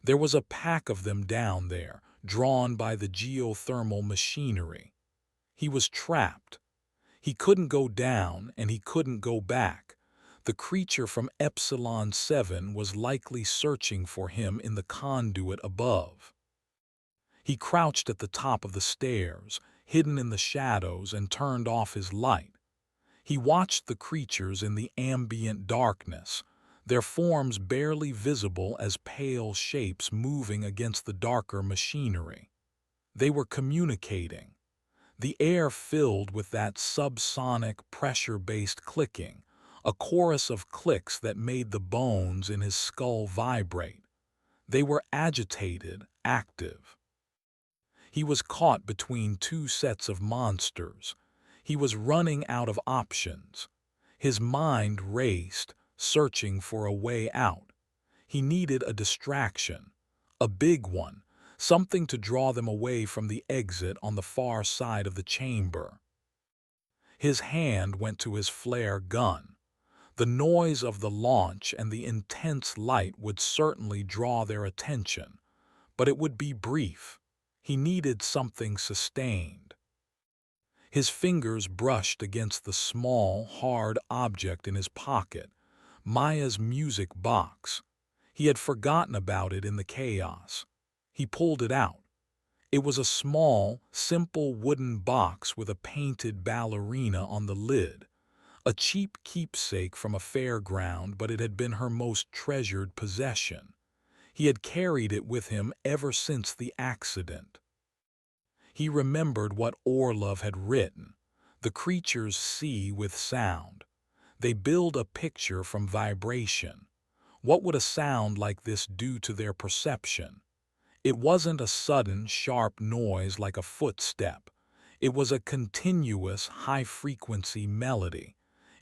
There was a pack of them down there, drawn by the geothermal machinery. He was trapped. He couldn't go down and he couldn't go back. The creature from Epsilon 7 was likely searching for him in the conduit above. He crouched at the top of the stairs, hidden in the shadows, and turned off his light. He watched the creatures in the ambient darkness, their forms barely visible as pale shapes moving against the darker machinery. They were communicating. The air filled with that subsonic, pressure-based clicking, a chorus of clicks that made the bones in his skull vibrate. They were agitated, active. He was caught between two sets of monsters. He was running out of options. His mind raced, searching for a way out. He needed a distraction, a big one, something to draw them away from the exit on the far side of the chamber. His hand went to his flare gun. The noise of the launch and the intense light would certainly draw their attention, but it would be brief. He needed something sustained. His fingers brushed against the small, hard object in his pocket, Maya's music box. He had forgotten about it in the chaos. He pulled it out. It was a small, simple wooden box with a painted ballerina on the lid. A cheap keepsake from a fairground, but it had been her most treasured possession. He had carried it with him ever since the accident. He remembered what Orlov had written. The creatures see with sound. They build a picture from vibration. What would a sound like this do to their perception? It wasn't a sudden, sharp noise like a footstep. It was a continuous, high-frequency melody.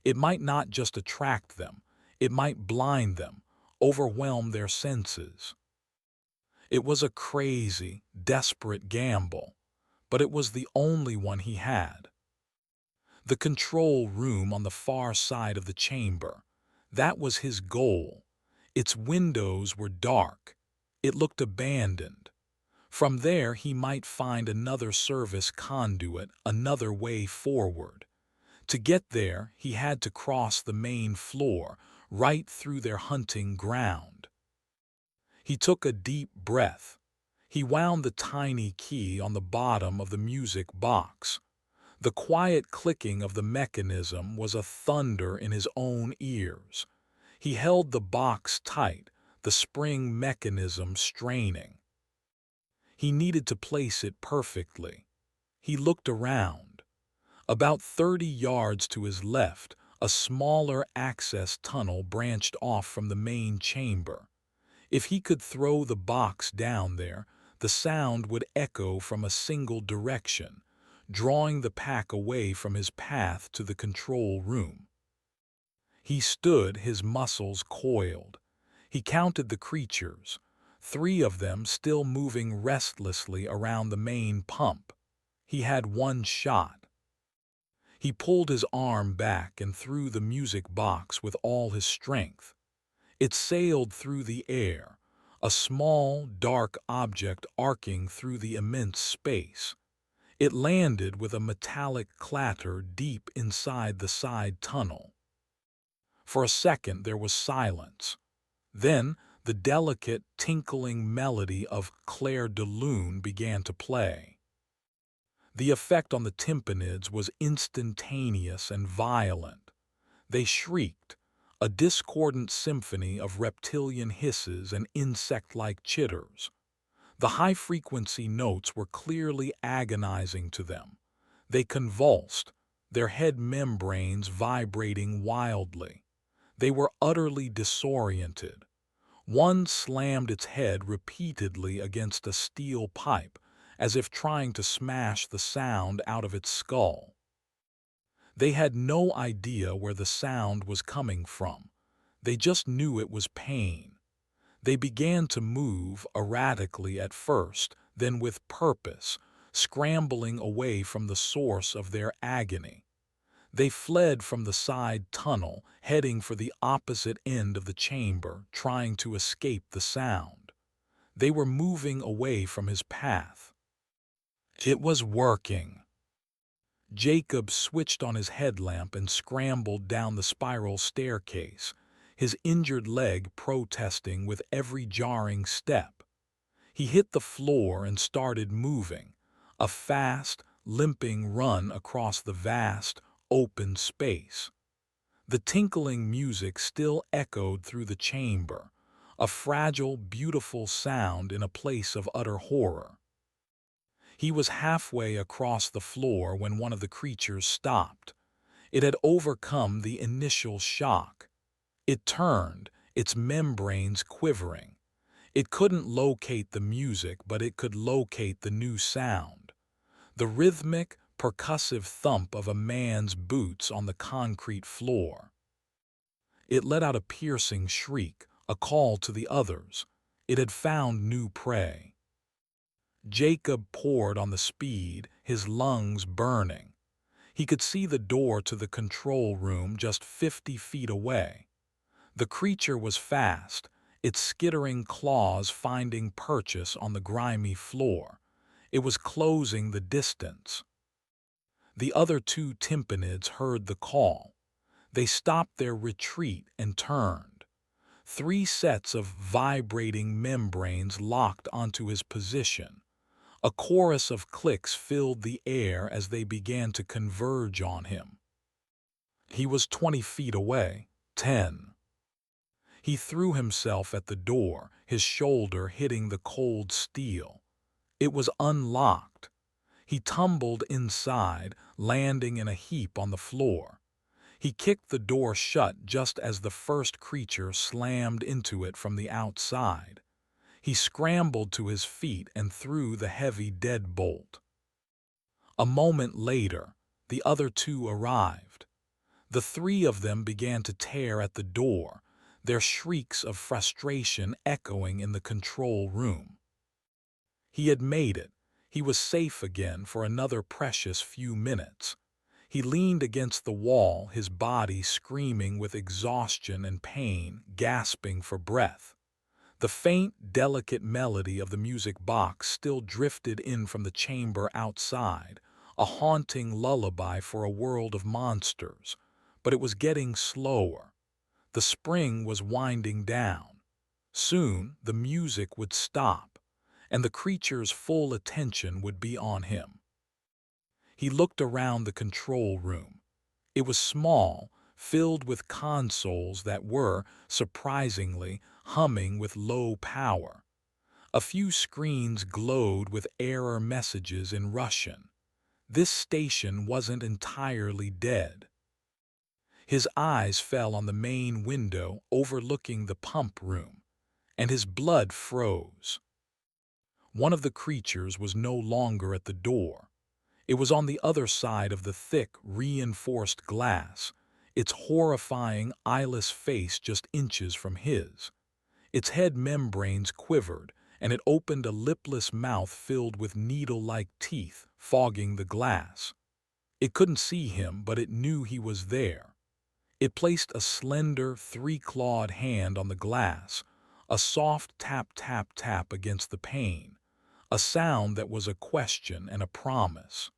It might not just attract them. It might blind them, overwhelm their senses. It was a crazy, desperate gamble, but it was the only one he had. The control room on the far side of the chamber. That was his goal. Its windows were dark. It looked abandoned. From there he might find another service conduit, another way forward. To get there, he had to cross the main floor, right through their hunting ground. He took a deep breath. He wound the tiny key on the bottom of the music box. The quiet clicking of the mechanism was a thunder in his own ears. He held the box tight, the spring mechanism straining. He needed to place it perfectly. He looked around. About 30 yards to his left, a smaller access tunnel branched off from the main chamber. If he could throw the box down there, the sound would echo from a single direction, drawing the pack away from his path to the control room. He stood, his muscles coiled. He counted the creatures, 3 of them still moving restlessly around the main pump. He had 1 shot. He pulled his arm back and threw the music box with all his strength. It sailed through the air, a small, dark object arcing through the immense space. It landed with a metallic clatter deep inside the side tunnel. For a second there was silence. Then the delicate, tinkling melody of Clair de Lune began to play. The effect on the tympanids was instantaneous and violent. They shrieked, a discordant symphony of reptilian hisses and insect-like chitters. The high-frequency notes were clearly agonizing to them. They convulsed, their head membranes vibrating wildly. They were utterly disoriented. One slammed its head repeatedly against a steel pipe, as if trying to smash the sound out of its skull. They had no idea where the sound was coming from. They just knew it was pain. They began to move erratically at first, then with purpose, scrambling away from the source of their agony. They fled from the side tunnel, heading for the opposite end of the chamber, trying to escape the sound. They were moving away from his path. It was working. Jacob switched on his headlamp and scrambled down the spiral staircase, his injured leg protesting with every jarring step. He hit the floor and started moving, a fast, limping run across the vast, open space. The tinkling music still echoed through the chamber, a fragile, beautiful sound in a place of utter horror. He was halfway across the floor when one of the creatures stopped. It had overcome the initial shock. It turned, its membranes quivering. It couldn't locate the music, but it could locate the new sound. The rhythmic, percussive thump of a man's boots on the concrete floor. It let out a piercing shriek, a call to the others. It had found new prey. Jacob poured on the speed, his lungs burning. He could see the door to the control room just 50 feet away. The creature was fast, its skittering claws finding purchase on the grimy floor. It was closing the distance. The other two tympanids heard the call. They stopped their retreat and turned. 3 sets of vibrating membranes locked onto his position. A chorus of clicks filled the air as they began to converge on him. He was 20 feet away, 10. He threw himself at the door, his shoulder hitting the cold steel. It was unlocked. He tumbled inside, landing in a heap on the floor. He kicked the door shut just as the first creature slammed into it from the outside. He scrambled to his feet and threw the heavy deadbolt. A moment later, the other two arrived. The 3 of them began to tear at the door, their shrieks of frustration echoing in the control room. He had made it. He was safe again for another precious few minutes. He leaned against the wall, his body screaming with exhaustion and pain, gasping for breath. The faint, delicate melody of the music box still drifted in from the chamber outside, a haunting lullaby for a world of monsters. But it was getting slower. The spring was winding down. Soon, the music would stop, and the creature's full attention would be on him. He looked around the control room. It was small, filled with consoles that were, surprisingly, humming with low power. A few screens glowed with error messages in Russian. This station wasn't entirely dead. His eyes fell on the main window overlooking the pump room, and his blood froze. One of the creatures was no longer at the door. It was on the other side of the thick, reinforced glass, its horrifying, eyeless face just inches from his. Its head membranes quivered, and it opened a lipless mouth filled with needle-like teeth, fogging the glass. It couldn't see him, but it knew he was there. It placed a slender, 3-clawed hand on the glass, a soft tap-tap-tap against the pane, a sound that was a question and a promise.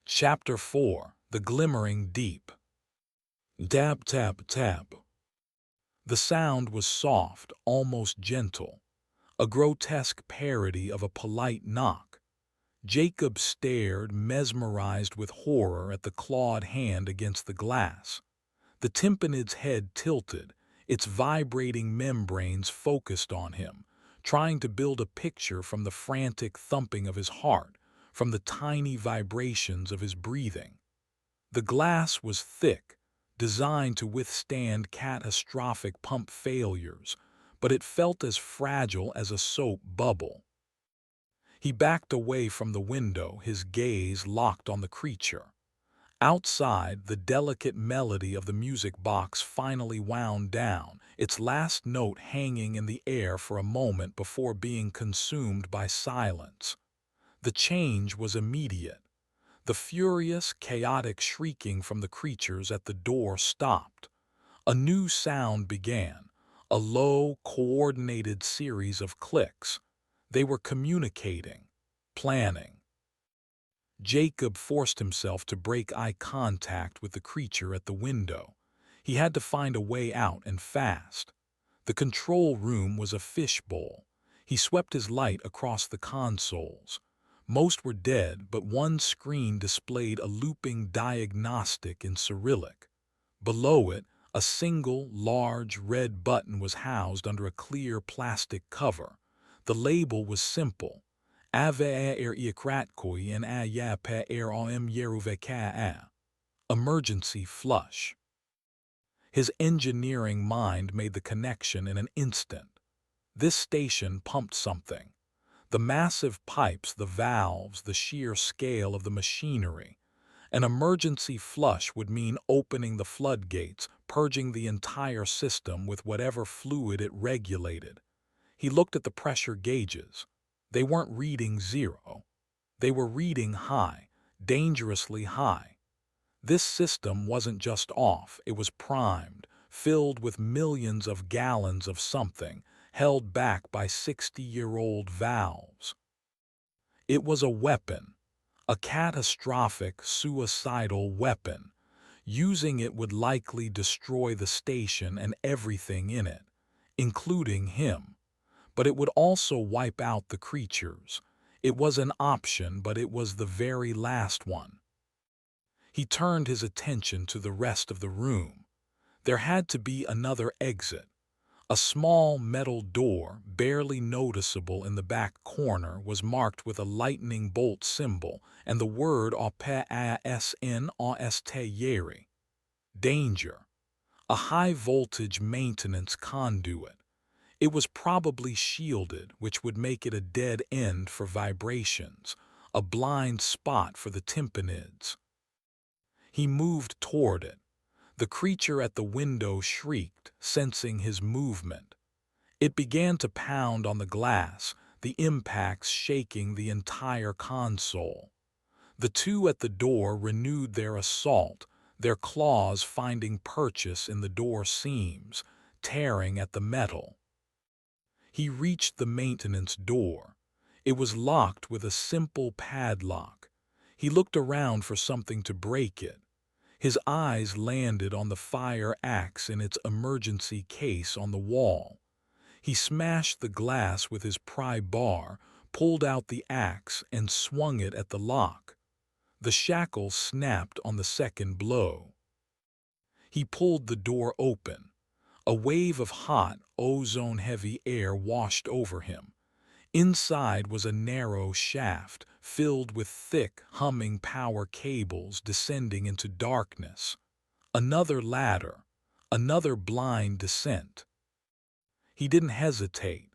Chapter 4. The Glimmering Deep. Tap, tap, tap. The sound was soft, almost gentle, a grotesque parody of a polite knock. Jacob stared, mesmerized with horror, at the clawed hand against the glass. The tympanid's head tilted, its vibrating membranes focused on him, trying to build a picture from the frantic thumping of his heart, from the tiny vibrations of his breathing. The glass was thick, designed to withstand catastrophic pump failures, but it felt as fragile as a soap bubble. He backed away from the window, his gaze locked on the creature. Outside, the delicate melody of the music box finally wound down, its last note hanging in the air for a moment before being consumed by silence. The change was immediate. The furious, chaotic shrieking from the creatures at the door stopped. A new sound began, a low, coordinated series of clicks. They were communicating, planning. Jacob forced himself to break eye contact with the creature at the window. He had to find a way out, and fast. The control room was a fishbowl. He swept his light across the consoles. Most were dead, but one screen displayed a looping diagnostic in Cyrillic. Below it, a single, large, red button was housed under a clear plastic cover. The label was simple: Ave ikratkoi and ayape om yeruveka. Emergency flush. His engineering mind made the connection in an instant. This station pumped something. The massive pipes, the valves, the sheer scale of the machinery. An emergency flush would mean opening the floodgates, purging the entire system with whatever fluid it regulated. He looked at the pressure gauges. They weren't reading zero. They were reading high, dangerously high. This system wasn't just off, it was primed, filled with millions of gallons of something, held back by 60-year-old valves. It was a weapon, a catastrophic, suicidal weapon. Using it would likely destroy the station and everything in it, including him. But it would also wipe out the creatures. It was an option, but it was the very last one. He turned his attention to the rest of the room. There had to be another exit. A small metal door, barely noticeable in the back corner, was marked with a lightning bolt symbol and the word OPASNOSTERI. Danger. A high-voltage maintenance conduit. It was probably shielded, which would make it a dead end for vibrations, a blind spot for the tympanids. He moved toward it. The creature at the window shrieked, sensing his movement. It began to pound on the glass, the impacts shaking the entire console. The two at the door renewed their assault, their claws finding purchase in the door seams, tearing at the metal. He reached the maintenance door. It was locked with a simple padlock. He looked around for something to break it. His eyes landed on the fire axe in its emergency case on the wall. He smashed the glass with his pry bar, pulled out the axe, and swung it at the lock. The shackle snapped on the second blow. He pulled the door open. A wave of hot, ozone-heavy air washed over him. Inside was a narrow shaft, filled with thick, humming power cables descending into darkness. Another ladder, another blind descent. He didn't hesitate.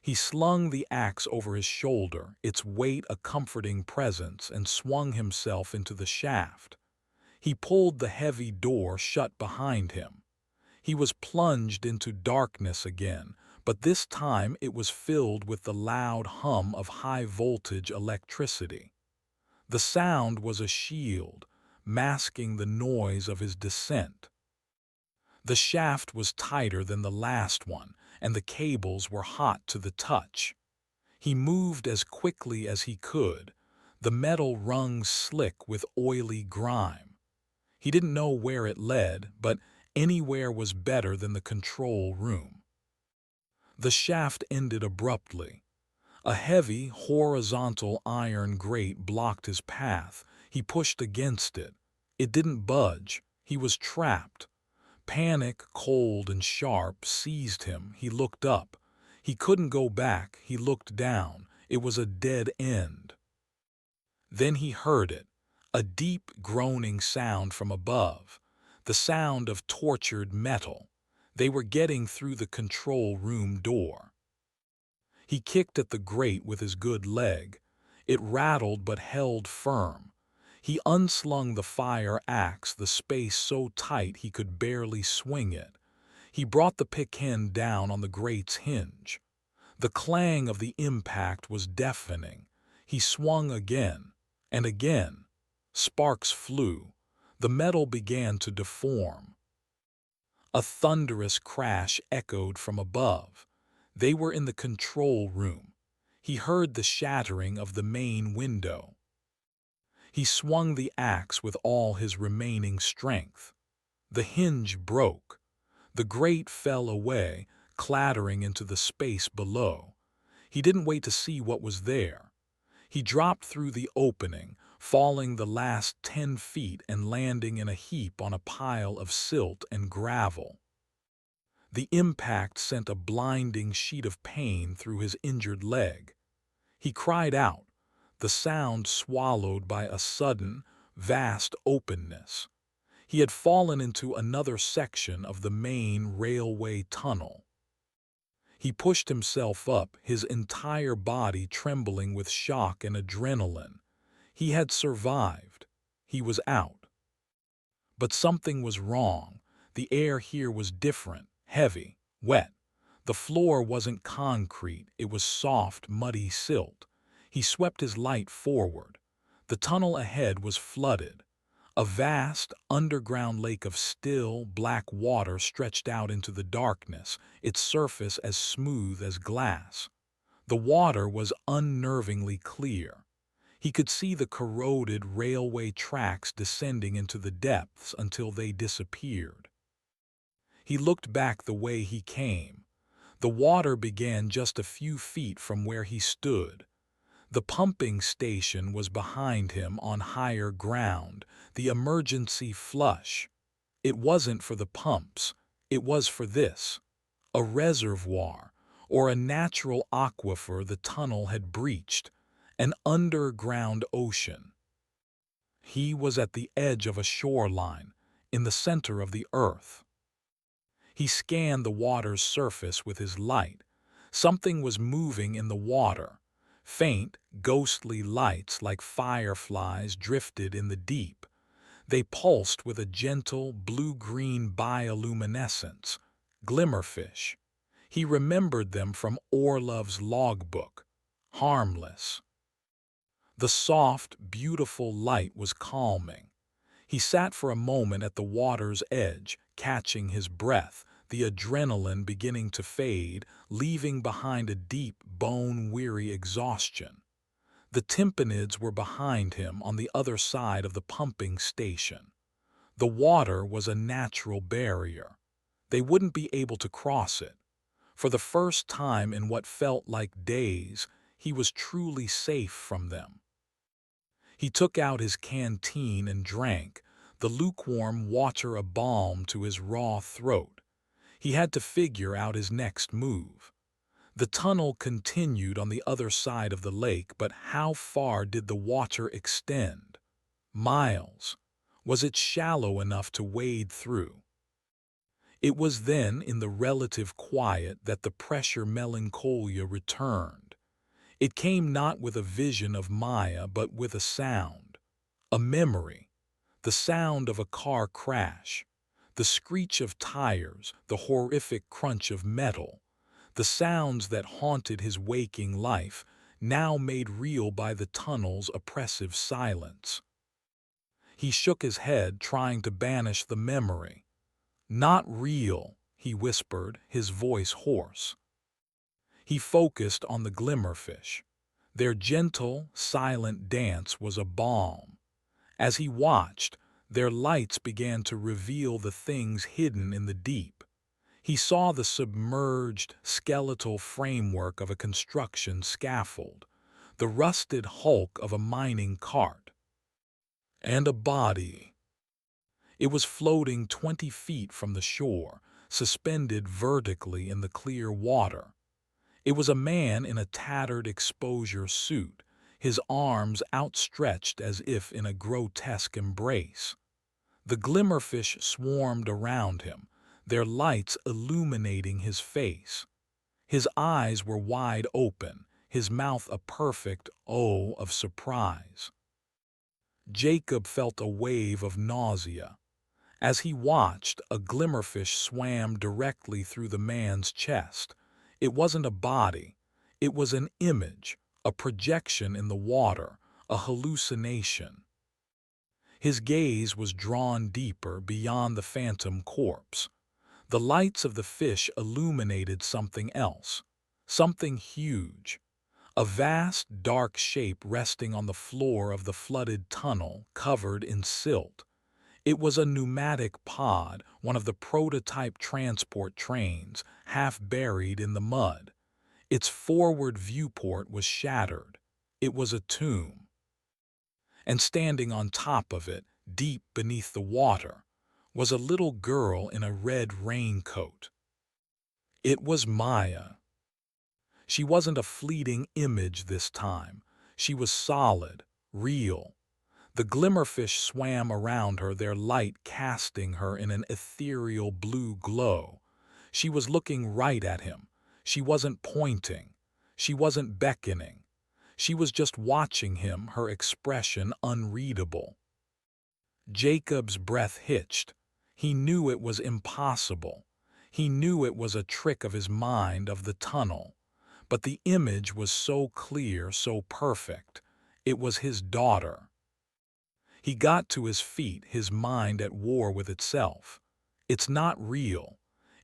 He slung the axe over his shoulder, its weight a comforting presence, and swung himself into the shaft. He pulled the heavy door shut behind him. He was plunged into darkness again, but this time it was filled with the loud hum of high-voltage electricity. The sound was a shield, masking the noise of his descent. The shaft was tighter than the last one, and the cables were hot to the touch. He moved as quickly as he could, the metal rungs slick with oily grime. He didn't know where it led, but anywhere was better than the control room. The shaft ended abruptly. A heavy, horizontal iron grate blocked his path. He pushed against it. It didn't budge. He was trapped. Panic, cold and sharp, seized him. He looked up. He couldn't go back. He looked down. It was a dead end. Then he heard it, a deep, groaning sound from above, the sound of tortured metal. They were getting through the control room door. He kicked at the grate with his good leg. It rattled but held firm. He unslung the fire axe, the space so tight he could barely swing it. He brought the pick-end down on the grate's hinge. The clang of the impact was deafening. He swung again, and again. Sparks flew. The metal began to deform. A thunderous crash echoed from above. They were in the control room. He heard the shattering of the main window. He swung the axe with all his remaining strength. The hinge broke. The grate fell away, clattering into the space below. He didn't wait to see what was there. He dropped through the opening, falling the last 10 feet and landing in a heap on a pile of silt and gravel. The impact sent a blinding sheet of pain through his injured leg. He cried out, the sound swallowed by a sudden, vast openness. He had fallen into another section of the main railway tunnel. He pushed himself up, his entire body trembling with shock and adrenaline. He had survived. He was out. But something was wrong. The air here was different, heavy, wet. The floor wasn't concrete, it was soft, muddy silt. He swept his light forward. The tunnel ahead was flooded. A vast, underground lake of still, black water stretched out into the darkness, its surface as smooth as glass. The water was unnervingly clear. He could see the corroded railway tracks descending into the depths until they disappeared. He looked back the way he came. The water began just a few feet from where he stood. The pumping station was behind him on higher ground, the emergency flush. It wasn't for the pumps, it was for this. A reservoir, or a natural aquifer the tunnel had breached, an underground ocean. He was at the edge of a shoreline, in the center of the earth. He scanned the water's surface with his light. Something was moving in the water. Faint, ghostly lights like fireflies drifted in the deep. They pulsed with a gentle, blue-green bioluminescence. Glimmerfish. He remembered them from Orlov's logbook. Harmless. The soft, beautiful light was calming. He sat for a moment at the water's edge, catching his breath, the adrenaline beginning to fade, leaving behind a deep, bone-weary exhaustion. The tympanids were behind him on the other side of the pumping station. The water was a natural barrier. They wouldn't be able to cross it. For the first time in what felt like days, he was truly safe from them. He took out his canteen and drank, the lukewarm water a balm to his raw throat. He had to figure out his next move. The tunnel continued on the other side of the lake, but how far did the water extend? Miles. Was it shallow enough to wade through? It was then, in the relative quiet, that the pressure melancholia returned. It came not with a vision of Maya, but with a sound, a memory, the sound of a car crash, the screech of tires, the horrific crunch of metal, the sounds that haunted his waking life, now made real by the tunnel's oppressive silence. He shook his head, trying to banish the memory. "Not real," he whispered, his voice hoarse. He focused on the glimmerfish. Their gentle, silent dance was a balm. As he watched, their lights began to reveal the things hidden in the deep. He saw the submerged, skeletal framework of a construction scaffold, the rusted hulk of a mining cart, and a body. It was floating 20 feet from the shore, suspended vertically in the clear water. It was a man in a tattered exposure suit, his arms outstretched as if in a grotesque embrace. The glimmerfish swarmed around him, their lights illuminating his face. His eyes were wide open, his mouth a perfect O of surprise. Jacob felt a wave of nausea. As he watched, a glimmerfish swam directly through the man's chest. It wasn't a body. It was an image, a projection in the water, a hallucination. His gaze was drawn deeper beyond the phantom corpse. The lights of the fish illuminated something else, something huge, A vast, dark shape resting on the floor of the flooded tunnel covered in silt. It was a pneumatic pod, one of the prototype transport trains, half buried in the mud. Its forward viewport was shattered. It was a tomb. And standing on top of it, deep beneath the water, was a little girl in a red raincoat. It was Maya. She wasn't a fleeting image this time. She was solid, real. The glimmerfish swam around her, their light casting her in an ethereal blue glow. She was looking right at him. She wasn't pointing. She wasn't beckoning. She was just watching him, her expression unreadable. Jacob's breath hitched. He knew it was impossible. He knew it was a trick of his mind, of the tunnel. But the image was so clear, so perfect. It was his daughter. He got to his feet, his mind at war with itself. It's not real.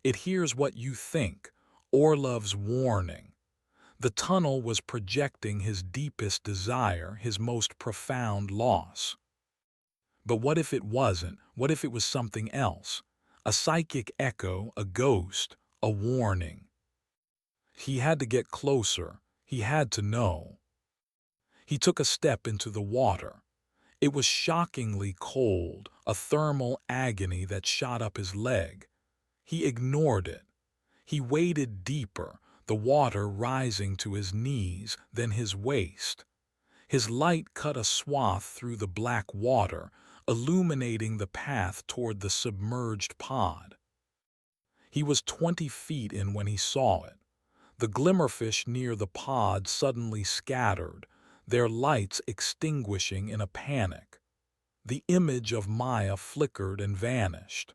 It hears what you think. Orlov's warning. The tunnel was projecting his deepest desire, his most profound loss. But what if it wasn't? What if it was something else? A psychic echo, a ghost, a warning. He had to get closer. He had to know. He took a step into the water. It was shockingly cold, a thermal agony that shot up his leg. He ignored it. He waded deeper, the water rising to his knees, then his waist. His light cut a swath through the black water, illuminating the path toward the submerged pod. He was 20 feet in when he saw it. The glimmerfish near the pod suddenly scattered, their lights extinguishing in a panic. The image of Maya flickered and vanished.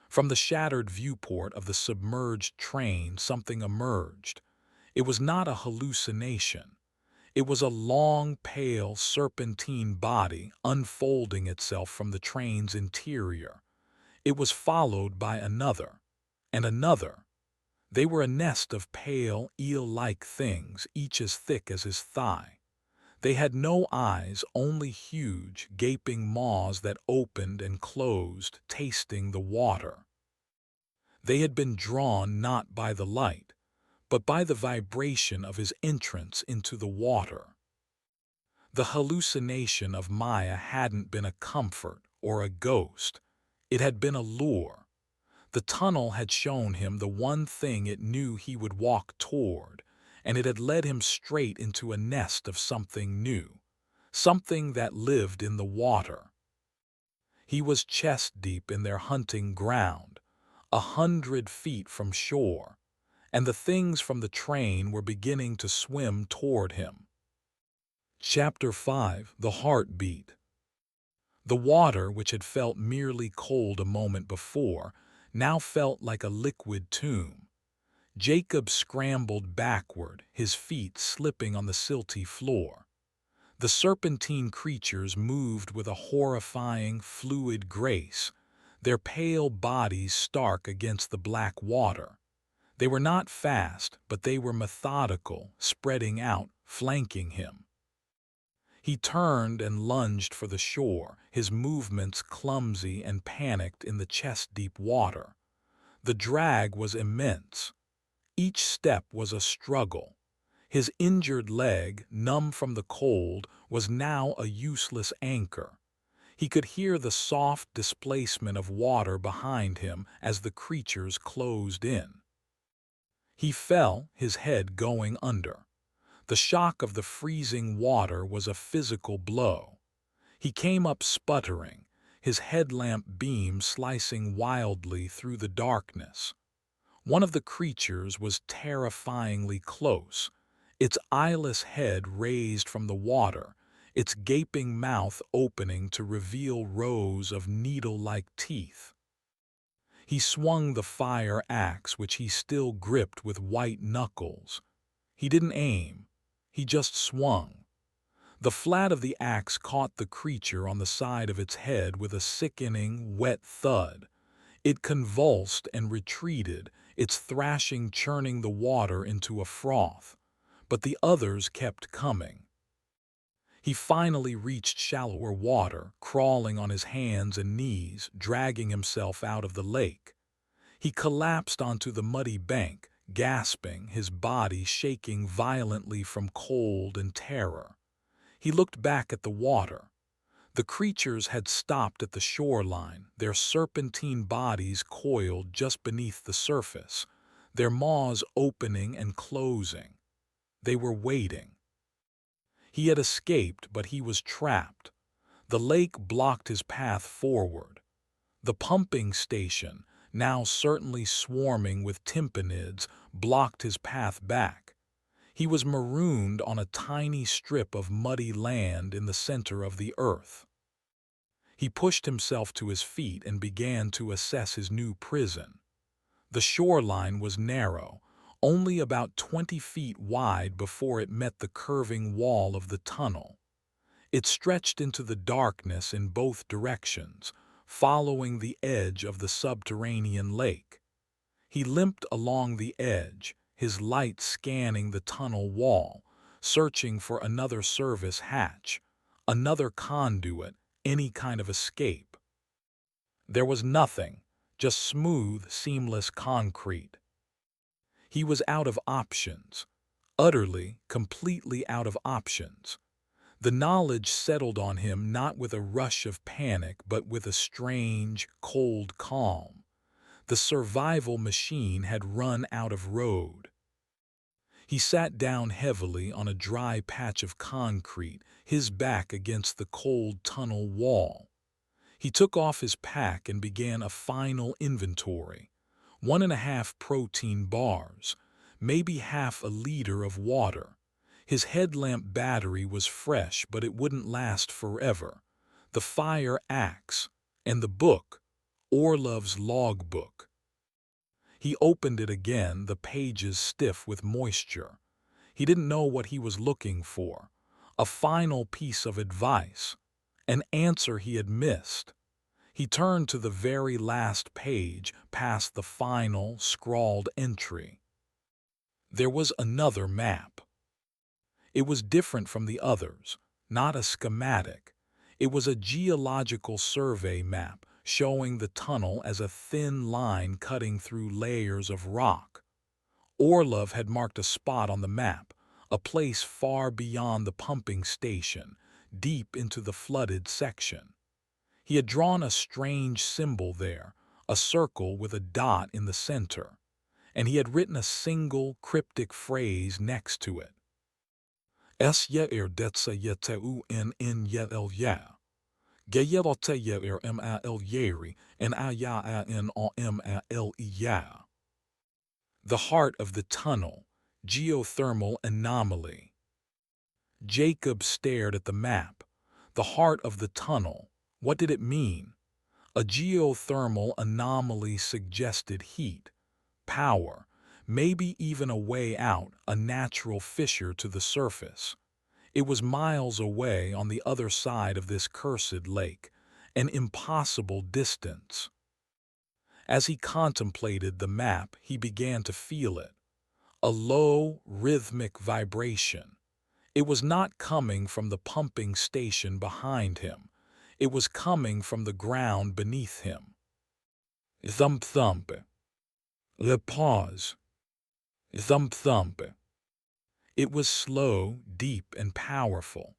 From the shattered viewport of the submerged train, something emerged. It was not a hallucination. It was a long, pale, serpentine body unfolding itself from the train's interior. It was followed by another, and another. They were a nest of pale, eel-like things, each as thick as his thigh. They had no eyes, only huge, gaping maws that opened and closed, tasting the water. They had been drawn not by the light, but by the vibration of his entrance into the water. The hallucination of Maya hadn't been a comfort or a ghost. It had been a lure. The tunnel had shown him the one thing it knew he would walk toward, and it had led him straight into a nest of something new, something that lived in the water. He was chest-deep in their hunting ground, 100 feet from shore, and the things from the train were beginning to swim toward him. Chapter 5: The Heartbeat. The water, which had felt merely cold a moment before, now felt like a liquid tomb. Jacob scrambled backward, his feet slipping on the silty floor. The serpentine creatures moved with a horrifying, fluid grace, their pale bodies stark against the black water. They were not fast, but they were methodical, spreading out, flanking him. He turned and lunged for the shore, his movements clumsy and panicked in the chest-deep water. The drag was immense. Each step was a struggle. His injured leg, numb from the cold, was now a useless anchor. He could hear the soft displacement of water behind him as the creatures closed in. He fell, his head going under. The shock of the freezing water was a physical blow. He came up sputtering, his headlamp beam slicing wildly through the darkness. One of the creatures was terrifyingly close, its eyeless head raised from the water, its gaping mouth opening to reveal rows of needle-like teeth. He swung the fire axe, which he still gripped with white knuckles. He didn't aim. He just swung. The flat of the axe caught the creature on the side of its head with a sickening, wet thud. It convulsed and retreated, its thrashing churning the water into a froth. but the others kept coming. He finally reached shallower water, crawling on his hands and knees, dragging himself out of the lake. He collapsed onto the muddy bank, gasping, his body shaking violently from cold and terror. He looked back at the water. The creatures had stopped at the shoreline, their serpentine bodies coiled just beneath the surface, their maws opening and closing. They were waiting. He had escaped, but he was trapped. The lake blocked his path forward. The pumping station, now certainly swarming with tympanids, blocked his path back. He was marooned on a tiny strip of muddy land in the center of the earth. He pushed himself to his feet and began to assess his new prison. The shoreline was narrow, only about 20 feet wide before it met the curving wall of the tunnel. It stretched into the darkness in both directions, following the edge of the subterranean lake. He limped along the edge, his light scanning the tunnel wall, searching for another service hatch, another conduit, any kind of escape. There was nothing, just smooth, seamless concrete. He was out of options, utterly, completely out of options. The knowledge settled on him not with a rush of panic, but with a strange, cold calm. The survival machine had run out of road. He sat down heavily on a dry patch of concrete, his back against the cold tunnel wall. He took off his pack and began a final inventory. 1.5 protein bars, maybe half a liter of water. His headlamp battery was fresh, but it wouldn't last forever. The fire axe, and the book, Orlov's logbook. He opened it again, the pages stiff with moisture. He didn't know what he was looking for. A final piece of advice. An answer he had missed. He turned to the very last page, past the final, scrawled entry. There was another map. It was different from the others, not a schematic. It was a geological survey map, showing the tunnel as a thin line cutting through layers of rock. Orlov had marked a spot on the map, a place far beyond the pumping station, deep into the flooded section. He had drawn a strange symbol there, a circle with a dot in the center, and he had written a single cryptic phrase next to it. Esye detsa yeteu en yel ya. Geyelote yer mal yeri en aya en mal ya. The heart of the tunnel, geothermal anomaly. Jacob stared at the map. The heart of the tunnel. What did it mean? A geothermal anomaly suggested heat, power, maybe even a way out, a natural fissure to the surface. It was miles away on the other side of this cursed lake, an impossible distance. As he contemplated the map, he began to feel it. A low, rhythmic vibration. It was not coming from the pumping station behind him. It was coming from the ground beneath him. Thump thump. The pause. Thump thump. It was slow, deep, and powerful.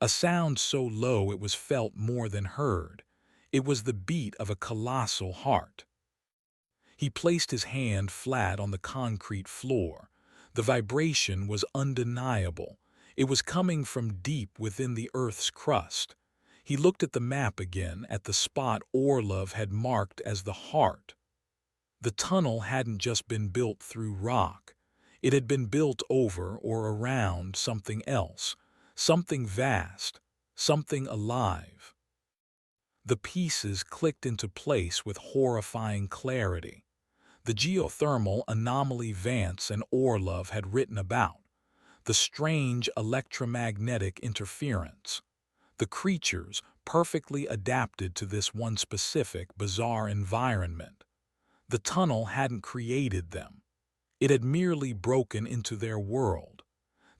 A sound so low it was felt more than heard. It was the beat of a colossal heart. He placed his hand flat on the concrete floor. The vibration was undeniable. It was coming from deep within the Earth's crust. He looked at the map again, at the spot Orlov had marked as the heart. The tunnel hadn't just been built through rock. It had been built over or around something else, something vast, something alive. The pieces clicked into place with horrifying clarity. The geothermal anomaly Vance and Orlov had written about, the strange electromagnetic interference. The creatures, perfectly adapted to this one specific, bizarre environment. The tunnel hadn't created them. It had merely broken into their world.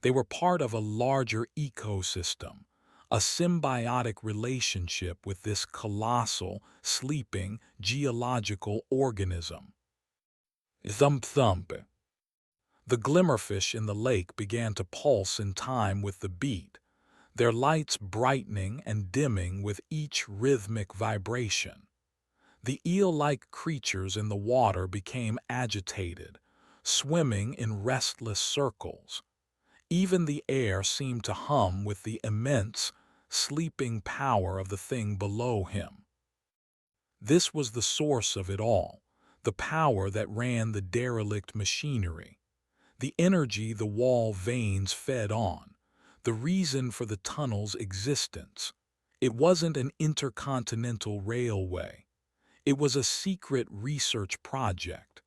They were part of a larger ecosystem, a symbiotic relationship with this colossal, sleeping, geological organism. Thump thump. The glimmerfish in the lake began to pulse in time with the beat, their lights brightening and dimming with each rhythmic vibration. The eel-like creatures in the water became agitated, swimming in restless circles. Even the air seemed to hum with the immense, sleeping power of the thing below him. This was the source of it all, the power that ran the derelict machinery, the energy the wall veins fed on, the reason for the tunnel's existence. It wasn't an intercontinental railway. It was a secret research project,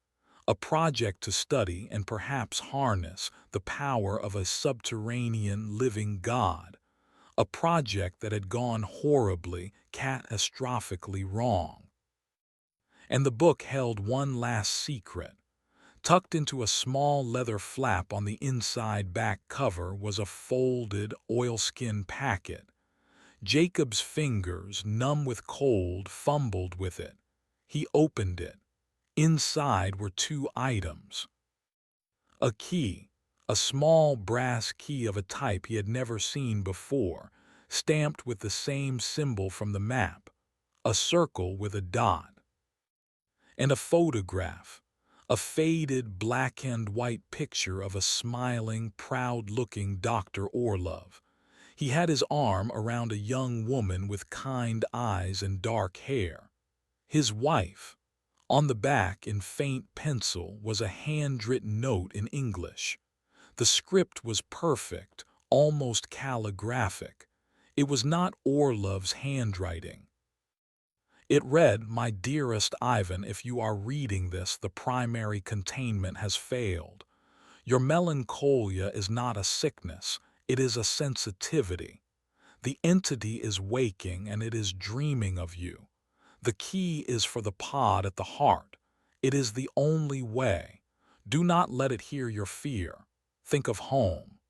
a project to study and perhaps harness the power of a subterranean living god, a project that had gone horribly, catastrophically wrong. And the book held one last secret. Tucked into a small leather flap on the inside back cover was a folded oilskin packet. Jacob's fingers, numb with cold, fumbled with it. He opened it. Inside were two items. A key, a small brass key of a type he had never seen before, stamped with the same symbol from the map, a circle with a dot. And a photograph, a faded black-and-white picture of a smiling, proud-looking Dr. Orlov. He had his arm around a young woman with kind eyes and dark hair. His wife. On the back, in faint pencil, was a handwritten note in English. The script was perfect, almost calligraphic. It was not Orlov's handwriting. It read, "My dearest Ivan, if you are reading this, the primary containment has failed. Your melancholia is not a sickness, it is a sensitivity. The entity is waking and it is dreaming of you. The key is for the pod at the heart. It is the only way. Do not let it hear your fear. Think of home."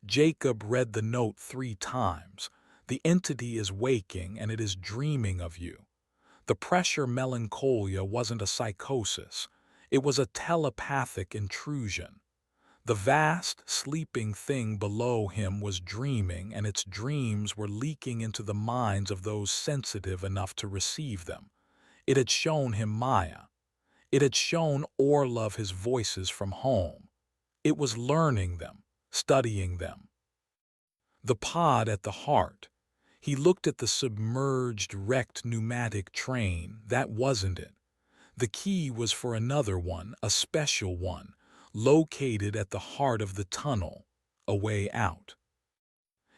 Jacob read the note 3 times. The entity is waking and it is dreaming of you. The pressure melancholia wasn't a psychosis. It was a telepathic intrusion. The vast, sleeping thing below him was dreaming, and its dreams were leaking into the minds of those sensitive enough to receive them. It had shown him Maya. It had shown Orlov his voices from home. It was learning them, studying them. The pod at the heart. He looked at the submerged, wrecked pneumatic train. That wasn't it. The key was for another one, a special one, located at the heart of the tunnel, a way out.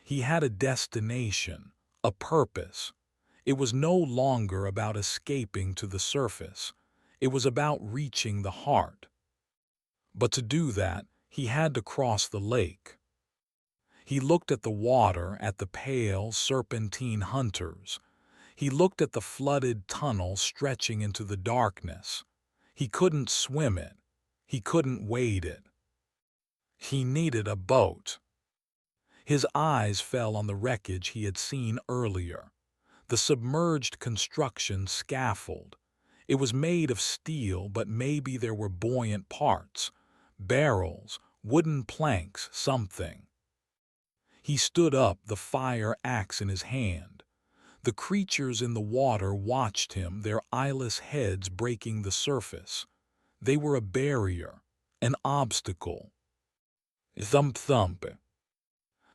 He had a destination, a purpose. It was no longer about escaping to the surface. It was about reaching the heart. But to do that, he had to cross the lake. He looked at the water, at the pale, serpentine hunters. He looked at the flooded tunnel stretching into the darkness. He couldn't swim it. He couldn't wade it. He needed a boat. His eyes fell on the wreckage he had seen earlier. The submerged construction scaffold. It was made of steel, but maybe there were buoyant parts. Barrels, wooden planks, something. He stood up, the fire axe in his hand. The creatures in the water watched him, their eyeless heads breaking the surface. They were a barrier, an obstacle. Thump thump.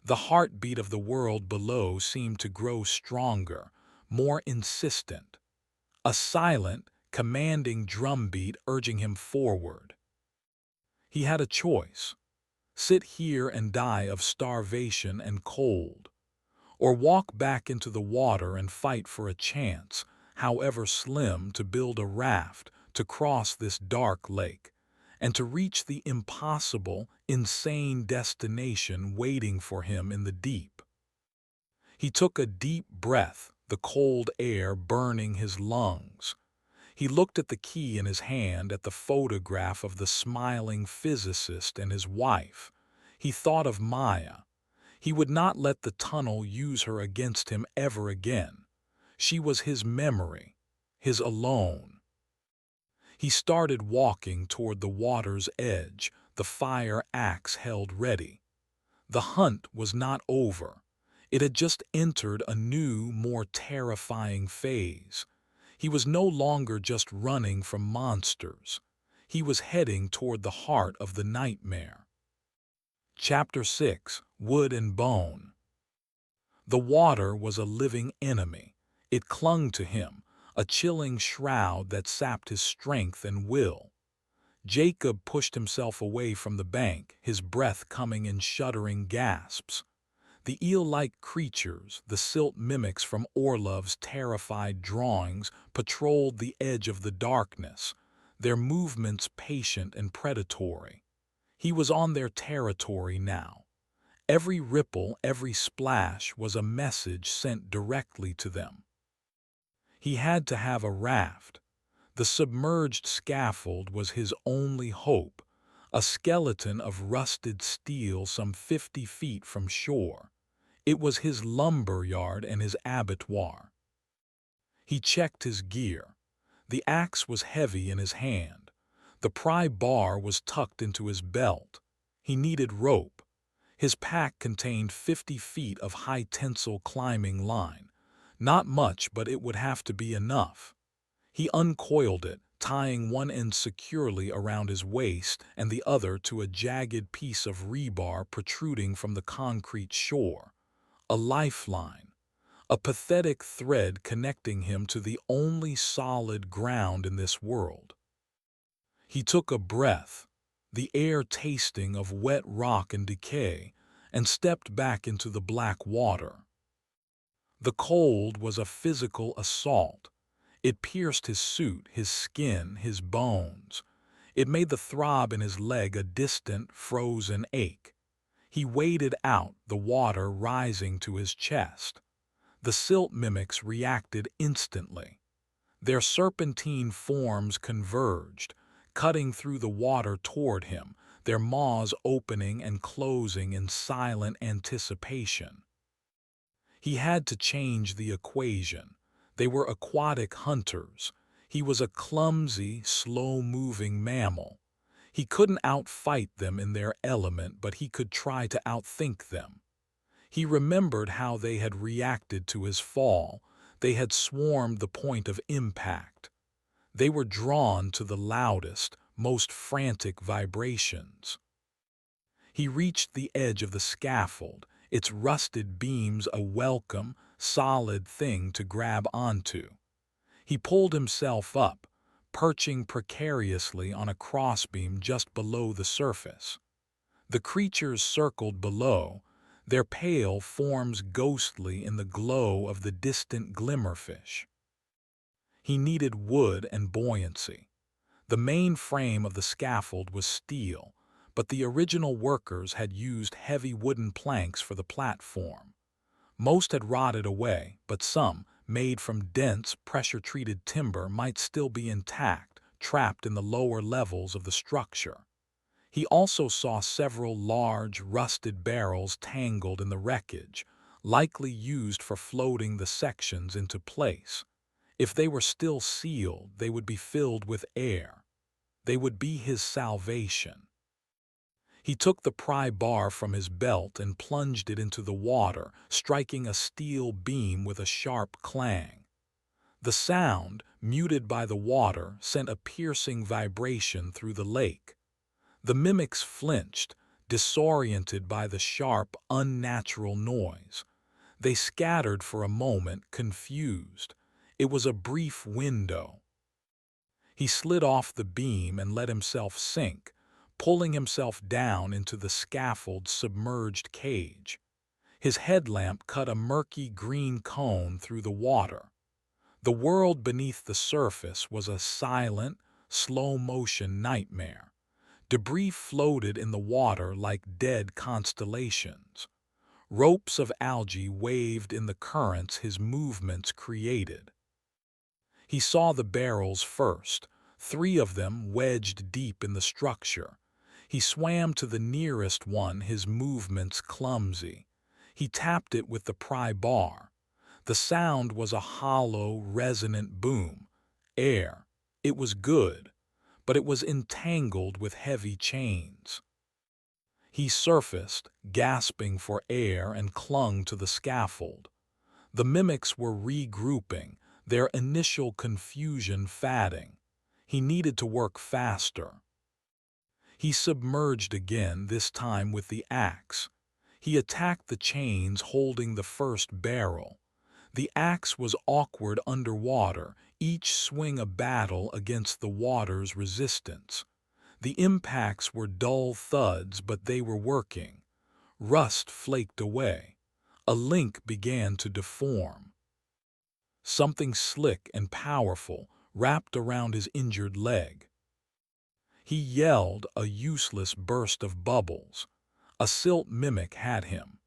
The heartbeat of the world below seemed to grow stronger, more insistent. A silent, commanding drumbeat urging him forward. He had a choice. Sit here and die of starvation and cold, or walk back into the water and fight for a chance, however slim, to build a raft, to cross this dark lake, and to reach the impossible, insane destination waiting for him in the deep. He took a deep breath, the cold air burning his lungs. He looked at the key in his hand, at the photograph of the smiling physicist and his wife. He thought of Maya. He would not let the tunnel use her against him ever again. She was his memory, his alone. He started walking toward the water's edge, the fire axe held ready. The hunt was not over. It had just entered a new, more terrifying phase. He was no longer just running from monsters. He was heading toward the heart of the nightmare. Chapter 6: Wood and Bone. The water was a living enemy. It clung to him, a chilling shroud that sapped his strength and will. Jacob pushed himself away from the bank, his breath coming in shuddering gasps. The eel-like creatures, the silt mimics from Orlov's terrified drawings, patrolled the edge of the darkness, their movements patient and predatory. He was on their territory now. Every ripple, every splash was a message sent directly to them. He had to have a raft. The submerged scaffold was his only hope, a skeleton of rusted steel some 50 feet from shore. It was his lumber yard and his abattoir. He checked his gear. The axe was heavy in his hand. The pry bar was tucked into his belt. He needed rope. His pack contained 50 feet of high-tensile climbing line. Not much, but it would have to be enough. He uncoiled it, tying one end securely around his waist and the other to a jagged piece of rebar protruding from the concrete shore. A lifeline, a pathetic thread connecting him to the only solid ground in this world. He took a breath, the air tasting of wet rock and decay, and stepped back into the black water. The cold was a physical assault. It pierced his suit, his skin, his bones. It made the throb in his leg a distant, frozen ache. He waded out, the water rising to his chest. The silt mimics reacted instantly. Their serpentine forms converged, cutting through the water toward him, their maws opening and closing in silent anticipation. He had to change the equation. They were aquatic hunters. He was a clumsy, slow-moving mammal. He couldn't outfight them in their element, but he could try to outthink them. He remembered how they had reacted to his fall. They had swarmed the point of impact. They were drawn to the loudest, most frantic vibrations. He reached the edge of the scaffold, its rusted beams a welcome, solid thing to grab onto. He pulled himself up, perching precariously on a crossbeam just below the surface. The creatures circled below, their pale forms ghostly in the glow of the distant glimmerfish. He needed wood and buoyancy. The main frame of the scaffold was steel, but the original workers had used heavy wooden planks for the platform. Most had rotted away, but some, made from dense, pressure-treated timber, might still be intact, trapped in the lower levels of the structure. He also saw several large, rusted barrels tangled in the wreckage, likely used for floating the sections into place. If they were still sealed, they would be filled with air. They would be his salvation. He took the pry bar from his belt and plunged it into the water, striking a steel beam with a sharp clang. The sound, muted by the water, sent a piercing vibration through the lake. The mimics flinched, disoriented by the sharp, unnatural noise. They scattered for a moment, confused. It was a brief window. He slid off the beam and let himself sink, pulling himself down into the scaffold's submerged cage. His headlamp cut a murky green cone through the water. The world beneath the surface was a silent, slow-motion nightmare. Debris floated in the water like dead constellations. Ropes of algae waved in the currents his movements created. He saw the barrels first, 3 of them wedged deep in the structure. He swam to the nearest one, his movements clumsy. He tapped it with the pry bar. The sound was a hollow, resonant boom. Air. It was good, but it was entangled with heavy chains. He surfaced, gasping for air, and clung to the scaffold. The mimics were regrouping, their initial confusion fading. He needed to work faster. He submerged again, this time with the axe. He attacked the chains holding the first barrel. The axe was awkward underwater, each swing a battle against the water's resistance. The impacts were dull thuds, but they were working. Rust flaked away. A link began to deform. Something slick and powerful wrapped around his injured leg. He yelled, a useless burst of bubbles. A silt mimic had him.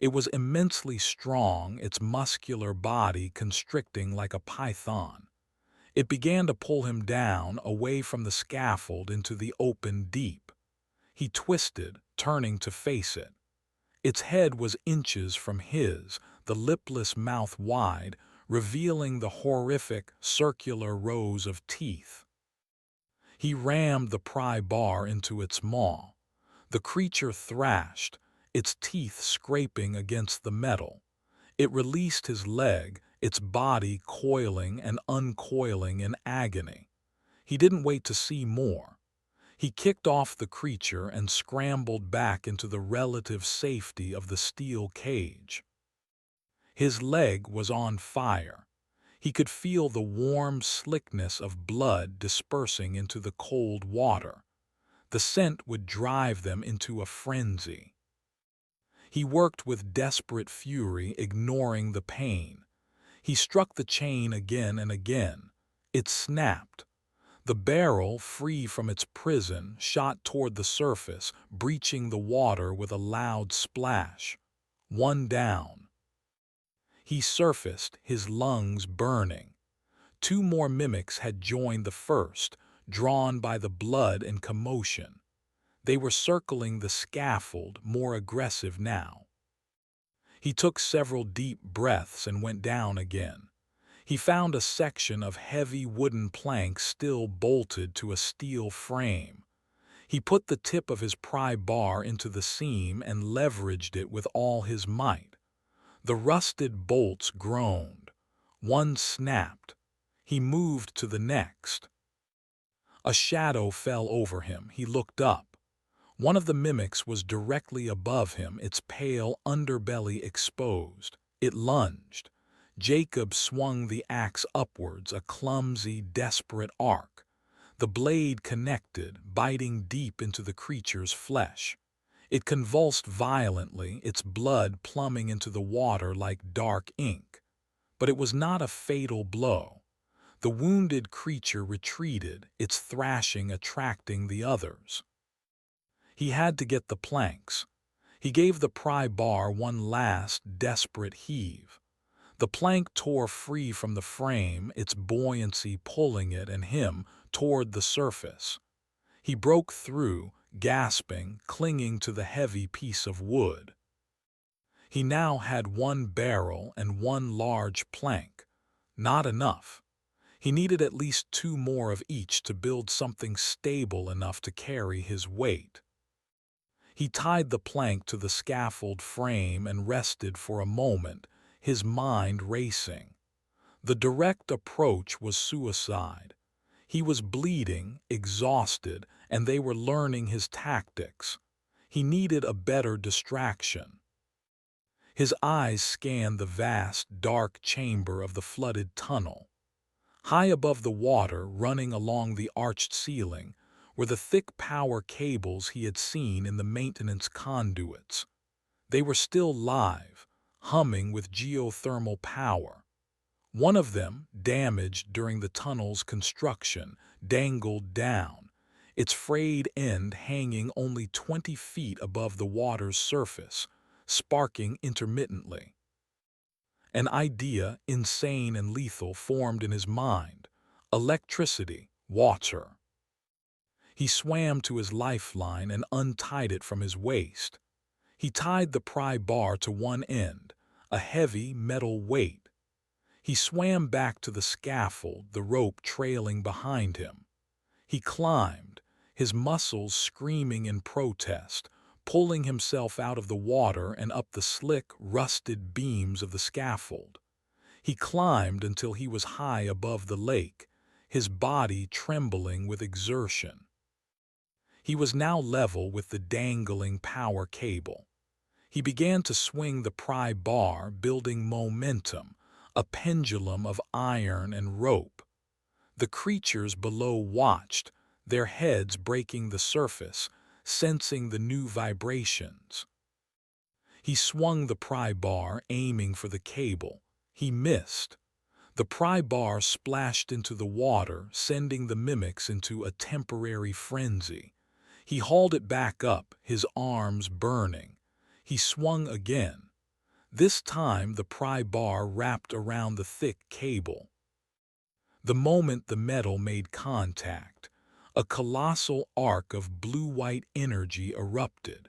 It was immensely strong, its muscular body constricting like a python. It began to pull him down, away from the scaffold into the open deep. He twisted, turning to face it. Its head was inches from his, the lipless mouth wide, revealing the horrific, circular rows of teeth. He rammed the pry bar into its maw. The creature thrashed, its teeth scraping against the metal. It released his leg, its body coiling and uncoiling in agony. He didn't wait to see more. He kicked off the creature and scrambled back into the relative safety of the steel cage. His leg was on fire. He could feel the warm slickness of blood dispersing into the cold water. The scent would drive them into a frenzy. He worked with desperate fury, ignoring the pain. He struck the chain again and again. It snapped. The barrel, free from its prison, shot toward the surface, breaching the water with a loud splash. One down. He surfaced, his lungs burning. Two more mimics had joined the first, drawn by the blood and commotion. They were circling the scaffold, more aggressive now. He took several deep breaths and went down again. He found a section of heavy wooden planks still bolted to a steel frame. He put the tip of his pry bar into the seam and leveraged it with all his might. The rusted bolts groaned. One snapped. He moved to the next. A shadow fell over him. He looked up. One of the mimics was directly above him, its pale underbelly exposed. It lunged. Jacob swung the axe upwards, a clumsy, desperate arc. The blade connected, biting deep into the creature's flesh. It convulsed violently, its blood plumbing into the water like dark ink. But it was not a fatal blow. The wounded creature retreated, its thrashing attracting the others. He had to get the planks. He gave the pry bar one last, desperate heave. The plank tore free from the frame, its buoyancy pulling it and him toward the surface. He broke through, gasping, clinging to the heavy piece of wood. He now had one barrel and one large plank. Not enough. He needed at least two more of each to build something stable enough to carry his weight. He tied the plank to the scaffold frame and rested for a moment, his mind racing. The direct approach was suicide. He was bleeding, exhausted, and they were learning his tactics. He needed a better distraction. His eyes scanned the vast, dark chamber of the flooded tunnel. High above the water, running along the arched ceiling, were the thick power cables he had seen in the maintenance conduits. They were still live, humming with geothermal power. One of them, damaged during the tunnel's construction, dangled down, its frayed end hanging only 20 feet above the water's surface, sparking intermittently. An idea, insane and lethal, formed in his mind. Electricity, water. He swam to his lifeline and untied it from his waist. He tied the pry bar to one end, a heavy metal weight. He swam back to the scaffold, the rope trailing behind him. He climbed, his muscles screaming in protest, pulling himself out of the water and up the slick, rusted beams of the scaffold. He climbed until he was high above the lake, his body trembling with exertion. He was now level with the dangling power cable. He began to swing the pry bar, building momentum, a pendulum of iron and rope. The creatures below watched, their heads breaking the surface, sensing the new vibrations. He swung the pry bar, aiming for the cable. He missed. The pry bar splashed into the water, sending the mimics into a temporary frenzy. He hauled it back up, his arms burning. He swung again. This time the pry bar wrapped around the thick cable. The moment the metal made contact, a colossal arc of blue-white energy erupted.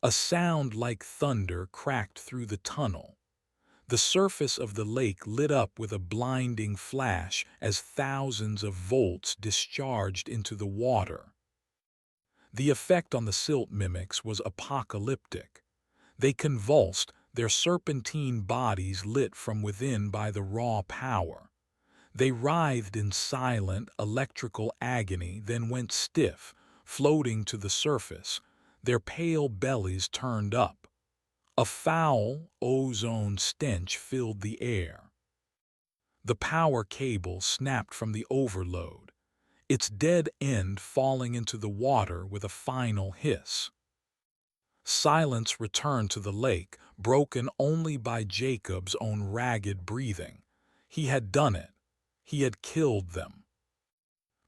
A sound like thunder cracked through the tunnel. The surface of the lake lit up with a blinding flash as thousands of volts discharged into the water. The effect on the silt mimics was apocalyptic. They convulsed, their serpentine bodies lit from within by the raw power. They writhed in silent, electrical agony, then went stiff, floating to the surface, their pale bellies turned up. A foul, ozone stench filled the air. The power cable snapped from the overload, its dead end falling into the water with a final hiss. Silence returned to the lake, broken only by Jacob's own ragged breathing. He had done it. He had killed them.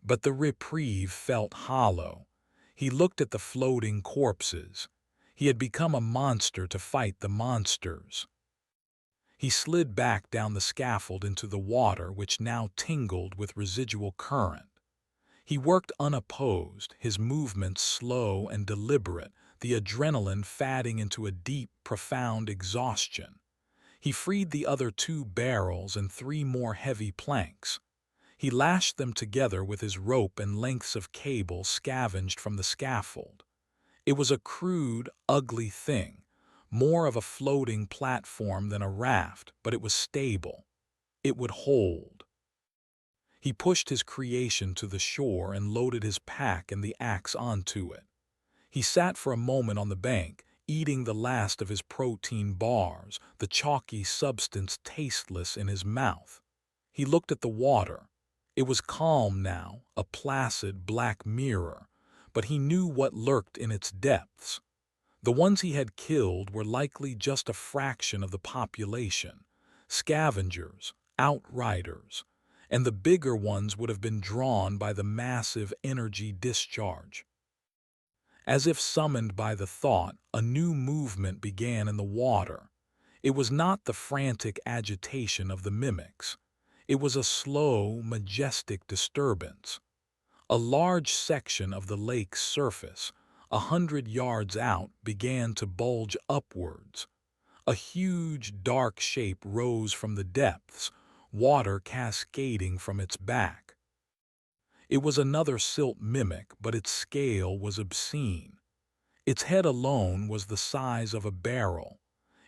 But the reprieve felt hollow. He looked at the floating corpses. He had become a monster to fight the monsters. He slid back down the scaffold into the water, which now tingled with residual current. He worked unopposed, his movements slow and deliberate, the adrenaline fading into a deep, profound exhaustion. He freed the other 2 barrels and 3 more heavy planks. He lashed them together with his rope and lengths of cable scavenged from the scaffold. It was a crude, ugly thing, more of a floating platform than a raft, but it was stable. It would hold. He pushed his creation to the shore and loaded his pack and the axe onto it. He sat for a moment on the bank, eating the last of his protein bars, the chalky substance tasteless in his mouth. He looked at the water. It was calm now, a placid black mirror, but he knew what lurked in its depths. The ones he had killed were likely just a fraction of the population, scavengers, outriders, and the bigger ones would have been drawn by the massive energy discharge. As if summoned by the thought, a new movement began in the water. It was not the frantic agitation of the mimics. It was a slow, majestic disturbance. A large section of the lake's surface, 100 yards out, began to bulge upwards. A huge, dark shape rose from the depths, water cascading from its back. It was another silt mimic, but its scale was obscene. Its head alone was the size of a barrel.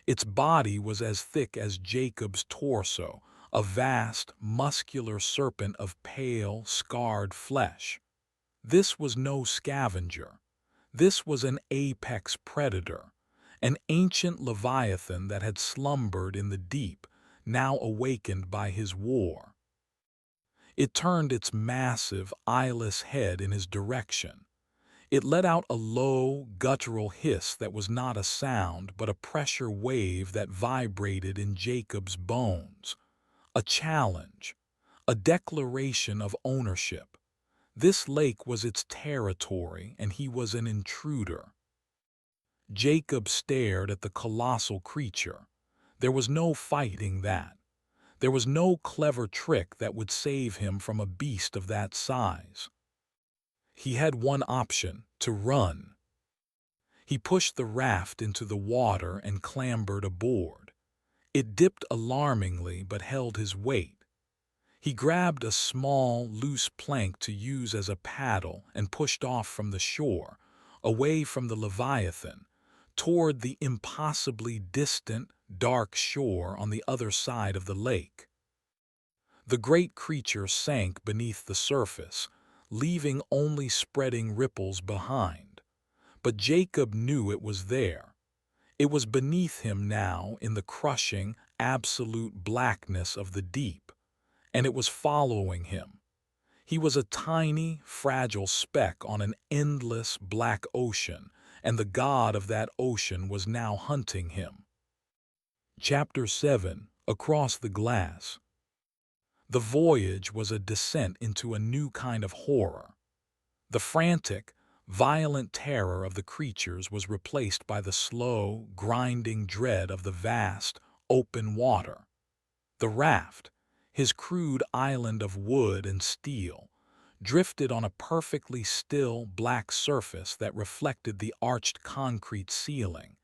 Its body was as thick as Jacob's torso, a vast, muscular serpent of pale, scarred flesh. This was no scavenger. This was an apex predator, an ancient leviathan that had slumbered in the deep, now awakened by his war. It turned its massive, eyeless head in his direction. It let out a low, guttural hiss that was not a sound but a pressure wave that vibrated in Jacob's bones. A challenge, a declaration of ownership. This lake was its territory, and he was an intruder. Jacob stared at the colossal creature. There was no fighting that. There was no clever trick that would save him from a beast of that size. He had one option: to run. He pushed the raft into the water and clambered aboard. It dipped alarmingly but held his weight. He grabbed a small, loose plank to use as a paddle and pushed off from the shore, away from the Leviathan, toward the impossibly distant, dark shore on the other side of the lake. The great creature sank beneath the surface, leaving only spreading ripples behind. But Jacob knew it was there. It was beneath him now in the crushing, absolute blackness of the deep, and it was following him. He was a tiny, fragile speck on an endless black ocean, and the god of that ocean was now hunting him. Chapter 7: Across the Glass. The voyage was a descent into a new kind of horror. The frantic, violent terror of the creatures was replaced by the slow, grinding dread of the vast, open water. The raft, his crude island of wood and steel, drifted on a perfectly still black surface that reflected the arched concrete ceiling,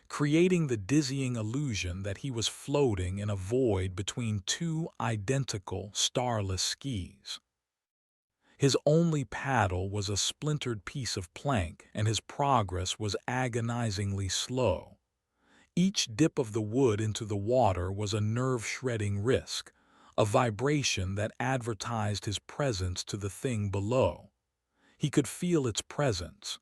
creating the dizzying illusion that he was floating in a void between two identical starless skis. His only paddle was a splintered piece of plank, and his progress was agonizingly slow. Each dip of the wood into the water was a nerve-shredding risk, a vibration that advertised his presence to the thing below. He could feel its presence.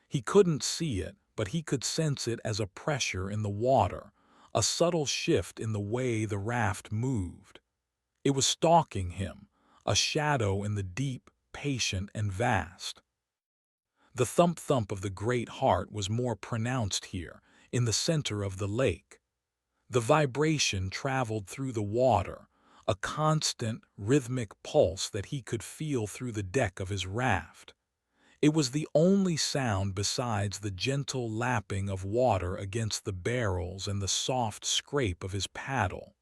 He couldn't see it, but he could sense it as a pressure in the water, a subtle shift in the way the raft moved. It was stalking him, a shadow in the deep, patient and vast. The thump-thump of the great heart was more pronounced here, in the center of the lake. The vibration traveled through the water, a constant, rhythmic pulse that he could feel through the deck of his raft. It was the only sound besides the gentle lapping of water against the barrels and the soft scrape of his paddle.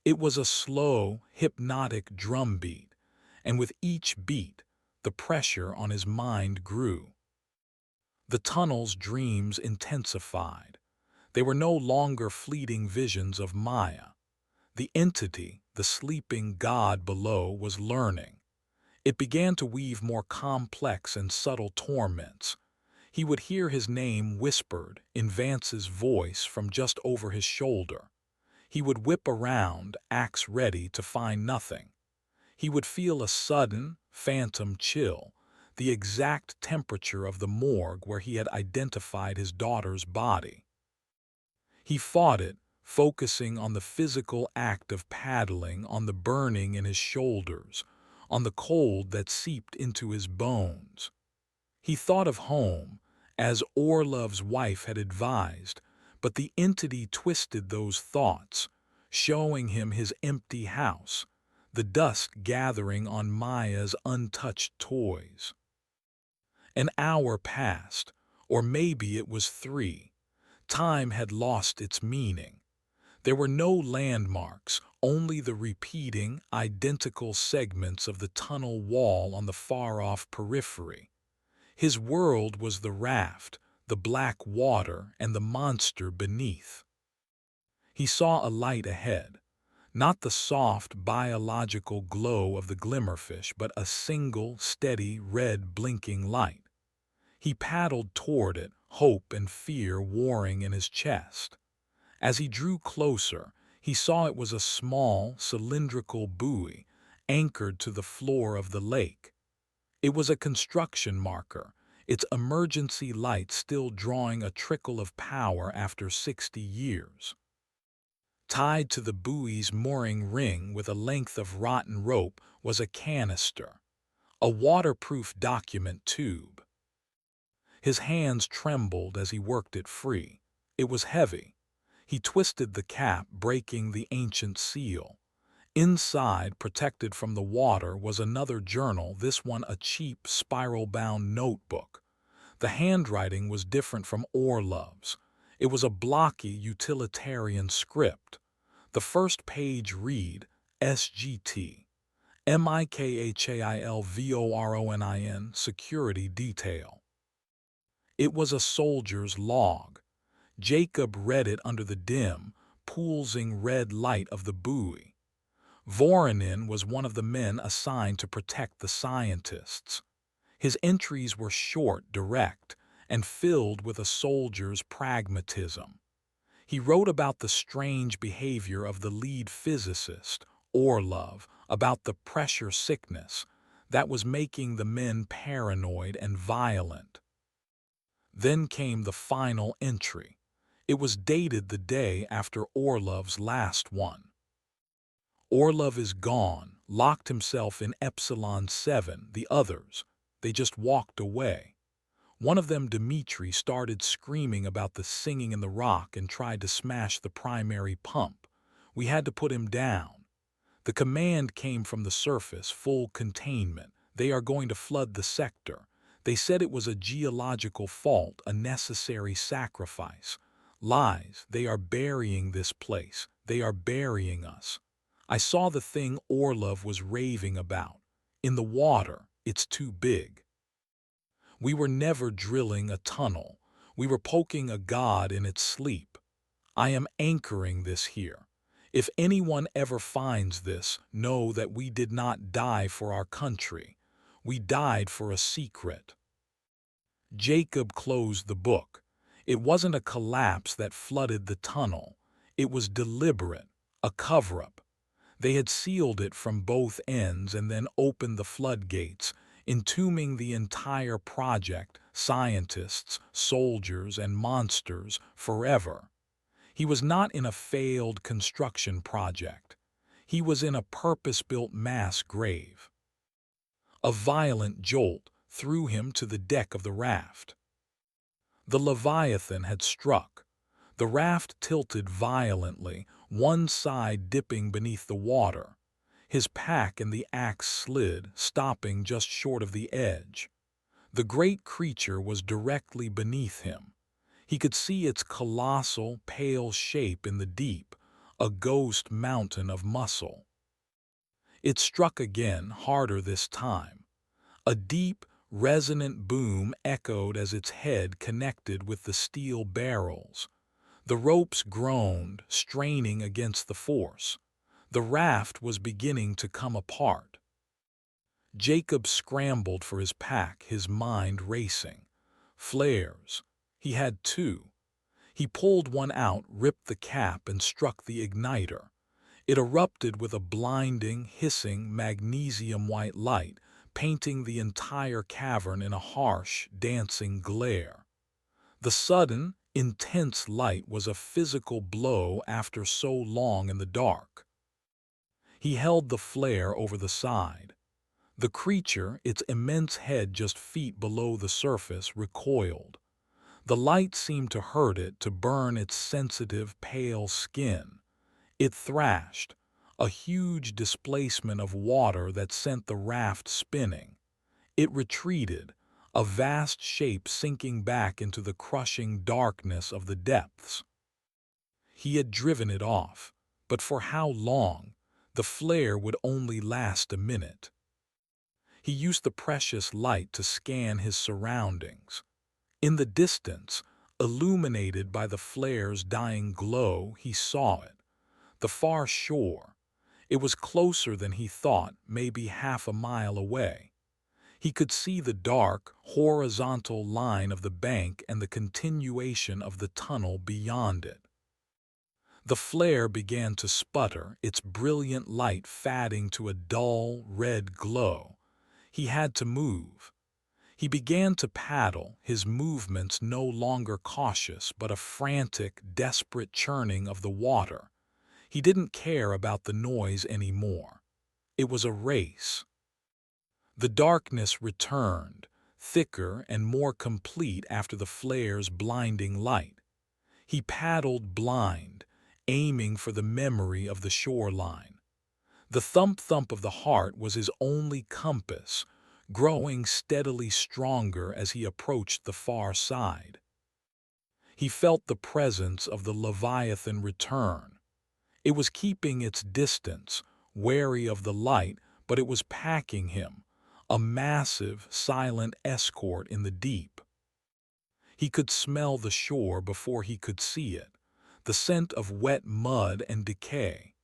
It was a slow, hypnotic drumbeat, and with each beat, the pressure on his mind grew. The tunnel's dreams intensified. They were no longer fleeting visions of Maya. The entity, the sleeping god below, was learning. It began to weave more complex and subtle torments. He would hear his name whispered in Vance's voice from just over his shoulder. He would whip around, axe ready, to find nothing. He would feel a sudden, phantom chill, the exact temperature of the morgue where he had identified his daughter's body. He fought it, focusing on the physical act of paddling, on the burning in his shoulders, on the cold that seeped into his bones. He thought of home, as Orlov's wife had advised, but the entity twisted those thoughts, showing him his empty house, the dust gathering on Maya's untouched toys. An hour passed, or maybe it was 3. Time had lost its meaning. There were no landmarks, only the repeating, identical segments of the tunnel wall on the far-off periphery. His world was the raft, the black water, and the monster beneath. He saw a light ahead, not the soft, biological glow of the glimmerfish, but a single, steady, red, blinking light. He paddled toward it, hope and fear warring in his chest. As he drew closer, he saw it was a small, cylindrical buoy anchored to the floor of the lake. It was a construction marker, its emergency light still drawing a trickle of power after 60 years. Tied to the buoy's mooring ring with a length of rotten rope was a canister, a waterproof document tube. His hands trembled as he worked it free. It was heavy. He twisted the cap, breaking the ancient seal. Inside, protected from the water, was another journal, this one a cheap, spiral-bound notebook. The handwriting was different from Orlov's. It was a blocky, utilitarian script. The first page read, SGT, Mikhailvoron security detail. It was a soldier's log. Jacob read it under the dim, pulsing red light of the buoy. Voronin was one of the men assigned to protect the scientists. His entries were short, direct, and filled with a soldier's pragmatism. He wrote about the strange behavior of the lead physicist, Orlov, about the pressure sickness that was making the men paranoid and violent. Then came the final entry. It was dated the day after Orlov's last one. Orlov is gone, locked himself in Epsilon 7, the others. They just walked away. One of them, Dmitri, started screaming about the singing in the rock and tried to smash the primary pump. We had to put him down. The command came from the surface, full containment. They are going to flood the sector. They said it was a geological fault, a necessary sacrifice. Lies, they are burying this place. They are burying us. I saw the thing Orlov was raving about. In the water, it's too big. We were never drilling a tunnel. We were poking a god in its sleep. I am anchoring this here. If anyone ever finds this, know that we did not die for our country. We died for a secret. Jacob closed the book. It wasn't a collapse that flooded the tunnel. It was deliberate, a cover-up. They had sealed it from both ends and then opened the floodgates, entombing the entire project, scientists, soldiers, and monsters, forever. He was not in a failed construction project. He was in a purpose-built mass grave. A violent jolt threw him to the deck of the raft. The Leviathan had struck. The raft tilted violently, one side dipping beneath the water. His pack and the axe slid, stopping just short of the edge. The great creature was directly beneath him. He could see its colossal, pale shape in the deep, a ghost mountain of muscle. It struck again, harder this time. A deep, resonant boom echoed as its head connected with the steel barrels. The ropes groaned, straining against the force. The raft was beginning to come apart. Jacob scrambled for his pack, his mind racing. Flares. He had two. He pulled one out, ripped the cap, and struck the igniter. It erupted with a blinding, hissing, magnesium-white light, painting the entire cavern in a harsh, dancing glare. The sudden, intense light was a physical blow after so long in the dark. He held the flare over the side. The creature, its immense head just feet below the surface, recoiled. The light seemed to hurt it, to burn its sensitive, pale skin. It thrashed, a huge displacement of water that sent the raft spinning. It retreated, a vast shape sinking back into the crushing darkness of the depths. He had driven it off, but for how long? The flare would only last a minute. He used the precious light to scan his surroundings. In the distance, illuminated by the flare's dying glow, he saw it. The far shore. It was closer than he thought, maybe half a mile away. He could see the dark, horizontal line of the bank and the continuation of the tunnel beyond it. The flare began to sputter, its brilliant light fading to a dull, red glow. He had to move. He began to paddle, his movements no longer cautious but a frantic, desperate churning of the water. He didn't care about the noise anymore. It was a race. The darkness returned, thicker and more complete after the flare's blinding light. He paddled blind, aiming for the memory of the shoreline. The thump-thump of the heart was his only compass, growing steadily stronger as he approached the far side. He felt the presence of the Leviathan return. It was keeping its distance, wary of the light, but it was packing him, a massive, silent escort in the deep. He could smell the shore before he could see it, the scent of wet mud and decay.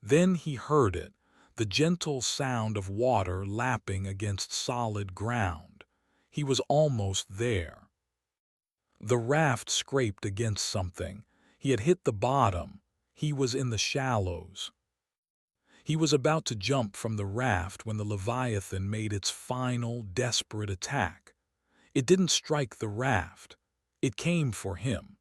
Then he heard it, the gentle sound of water lapping against solid ground. He was almost there. The raft scraped against something. He had hit the bottom. He was in the shallows. He was about to jump from the raft when the Leviathan made its final, desperate attack. It didn't strike the raft. It came for him.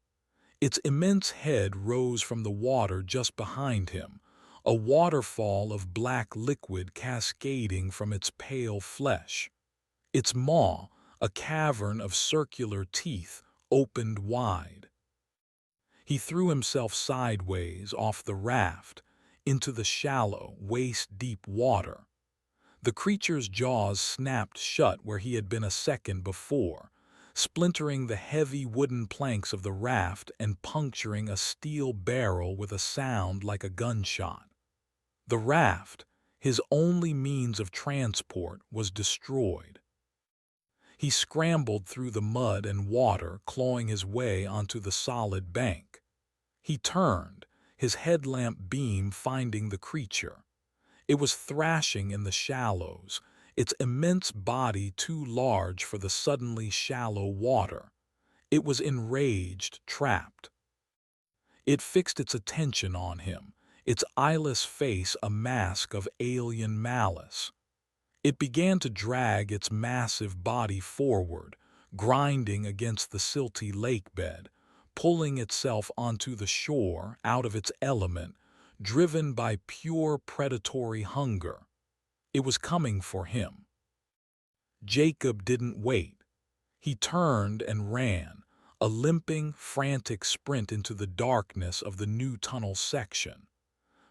Its immense head rose from the water just behind him, a waterfall of black liquid cascading from its pale flesh. Its maw, a cavern of circular teeth, opened wide. He threw himself sideways off the raft into the shallow, waist-deep water. The creature's jaws snapped shut where he had been a second before, splintering the heavy wooden planks of the raft and puncturing a steel barrel with a sound like a gunshot. The raft, his only means of transport, was destroyed. He scrambled through the mud and water, clawing his way onto the solid bank. He turned, his headlamp beam finding the creature. It was thrashing in the shallows, its immense body too large for the suddenly shallow water. It was enraged, trapped. It fixed its attention on him, its eyeless face a mask of alien malice. It began to drag its massive body forward, grinding against the silty lake bed, pulling itself onto the shore out of its element, driven by pure predatory hunger. It was coming for him. Jacob didn't wait. He turned and ran, a limping, frantic sprint into the darkness of the new tunnel section.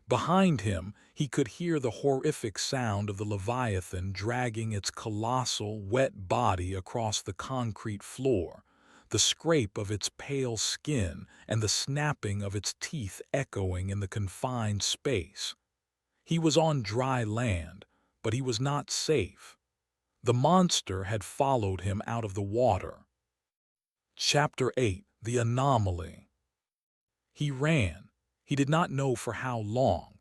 Behind him, he could hear the horrific sound of the Leviathan dragging its colossal, wet body across the concrete floor, the scrape of its pale skin and the snapping of its teeth echoing in the confined space. He was on dry land, but he was not safe. The monster had followed him out of the water. Chapter 8: The Anomaly. He ran. He did not know for how long.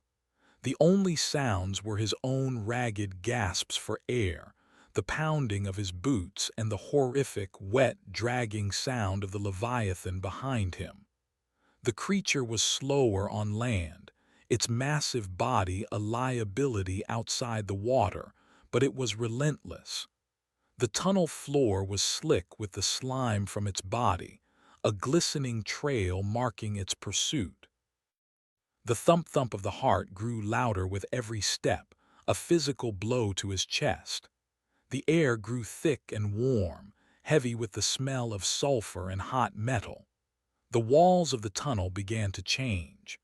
The only sounds were his own ragged gasps for air, the pounding of his boots, and the horrific, wet, dragging sound of the Leviathan behind him. The creature was slower on land, its massive body a liability outside the water, but it was relentless. The tunnel floor was slick with the slime from its body, a glistening trail marking its pursuit. The thump-thump of the heart grew louder with every step, a physical blow to his chest. The air grew thick and warm, heavy with the smell of sulfur and hot metal. The walls of the tunnel began to change.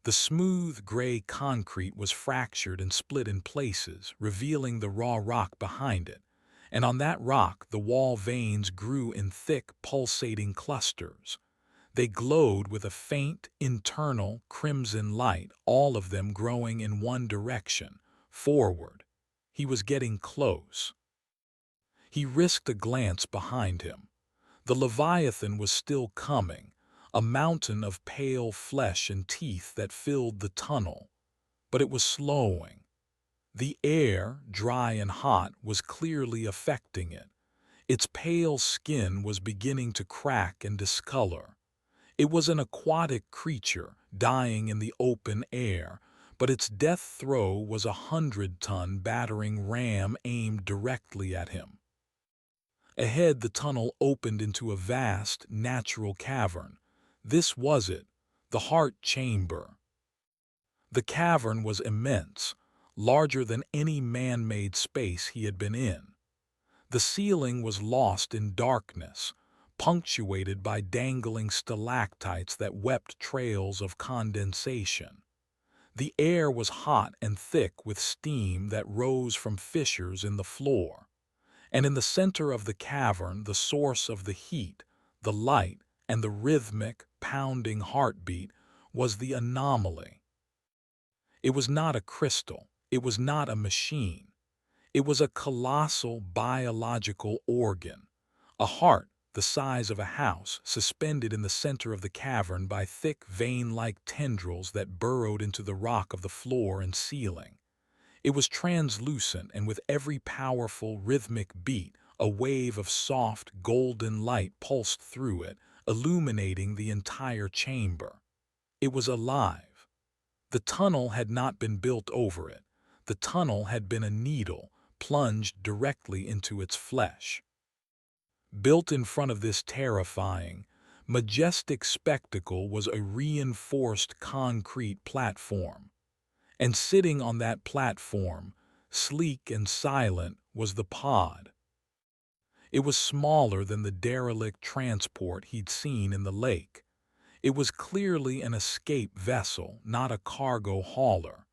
The smooth, gray concrete was fractured and split in places, revealing the raw rock behind it, and on that rock the wall veins grew in thick, pulsating clusters. They glowed with a faint, internal, crimson light, all of them growing in one direction, forward. He was getting close. He risked a glance behind him. The Leviathan was still coming, a mountain of pale flesh and teeth that filled the tunnel. But it was slowing. The air, dry and hot, was clearly affecting it. Its pale skin was beginning to crack and discolor. It was an aquatic creature, dying in the open air, but its death throw was a 100-ton battering ram aimed directly at him. Ahead, the tunnel opened into a vast, natural cavern. This was it, the heart chamber. The cavern was immense, larger than any man-made space he had been in. The ceiling was lost in darkness, punctuated by dangling stalactites that wept trails of condensation. The air was hot and thick with steam that rose from fissures in the floor. And in the center of the cavern, the source of the heat, the light, and the rhythmic, pounding heartbeat was the anomaly. It was not a crystal. It was not a machine. It was a colossal biological organ, a heart the size of a house, suspended in the center of the cavern by thick vein-like tendrils that burrowed into the rock of the floor and ceiling. It was translucent, and with every powerful, rhythmic beat, a wave of soft, golden light pulsed through it, illuminating the entire chamber. It was alive. The tunnel had not been built over it. The tunnel had been a needle, plunged directly into its flesh. Built in front of this terrifying, majestic spectacle was a reinforced concrete platform. And sitting on that platform, sleek and silent, was the pod. It was smaller than the derelict transport he'd seen in the lake. It was clearly an escape vessel, not a cargo hauler.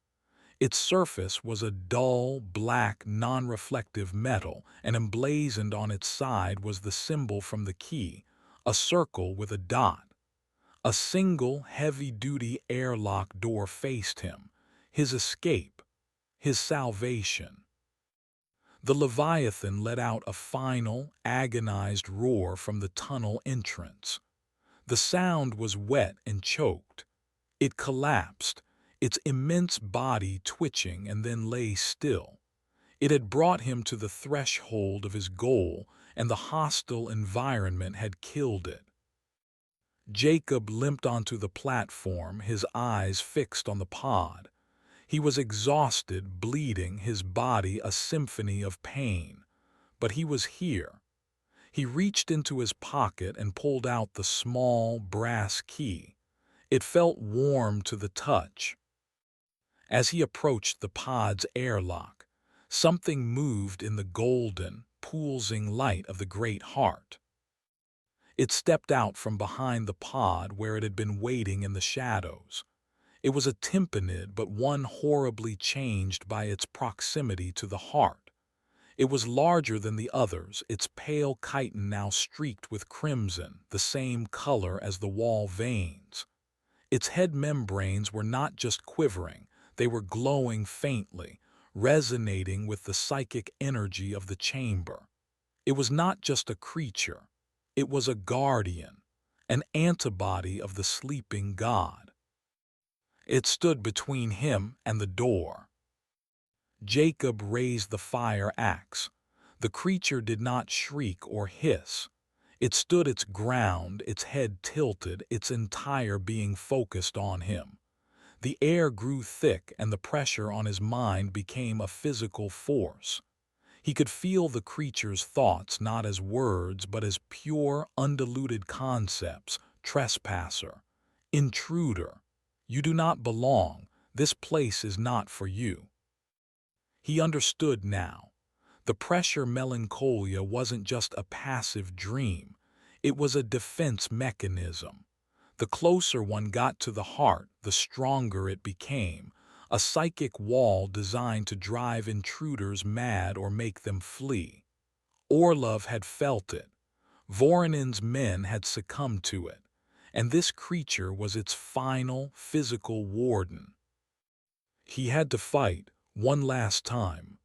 Its surface was a dull, black, non-reflective metal, and emblazoned on its side was the symbol from the key, a circle with a dot. A single, heavy-duty airlock door faced him, his escape, his salvation. The Leviathan let out a final, agonized roar from the tunnel entrance. The sound was wet and choked. It collapsed, its immense body twitching, and then lay still. It had brought him to the threshold of his goal, and the hostile environment had killed it. Jacob limped onto the platform, his eyes fixed on the pod. He was exhausted, bleeding, his body a symphony of pain. But he was here. He reached into his pocket and pulled out the small, brass key. It felt warm to the touch. As he approached the pod's airlock, something moved in the golden, pulsing light of the great heart. It stepped out from behind the pod where it had been waiting in the shadows. It was a tympanid, but one horribly changed by its proximity to the heart. It was larger than the others, its pale chitin now streaked with crimson, the same color as the wall veins. Its head membranes were not just quivering, they were glowing faintly, resonating with the psychic energy of the chamber. It was not just a creature, it was a guardian, an antibody of the sleeping god. It stood between him and the door. Jacob raised the fire axe. The creature did not shriek or hiss. It stood its ground, its head tilted, its entire being focused on him. The air grew thick, and the pressure on his mind became a physical force. He could feel the creature's thoughts not as words but as pure, undiluted concepts: trespasser, intruder. You do not belong. This place is not for you. He understood now. The pressure melancholia wasn't just a passive dream. It was a defense mechanism. The closer one got to the heart, the stronger it became, a psychic wall designed to drive intruders mad or make them flee. Orlov had felt it. Voronin's men had succumbed to it, and this creature was its final, physical warden. He had to fight one last time.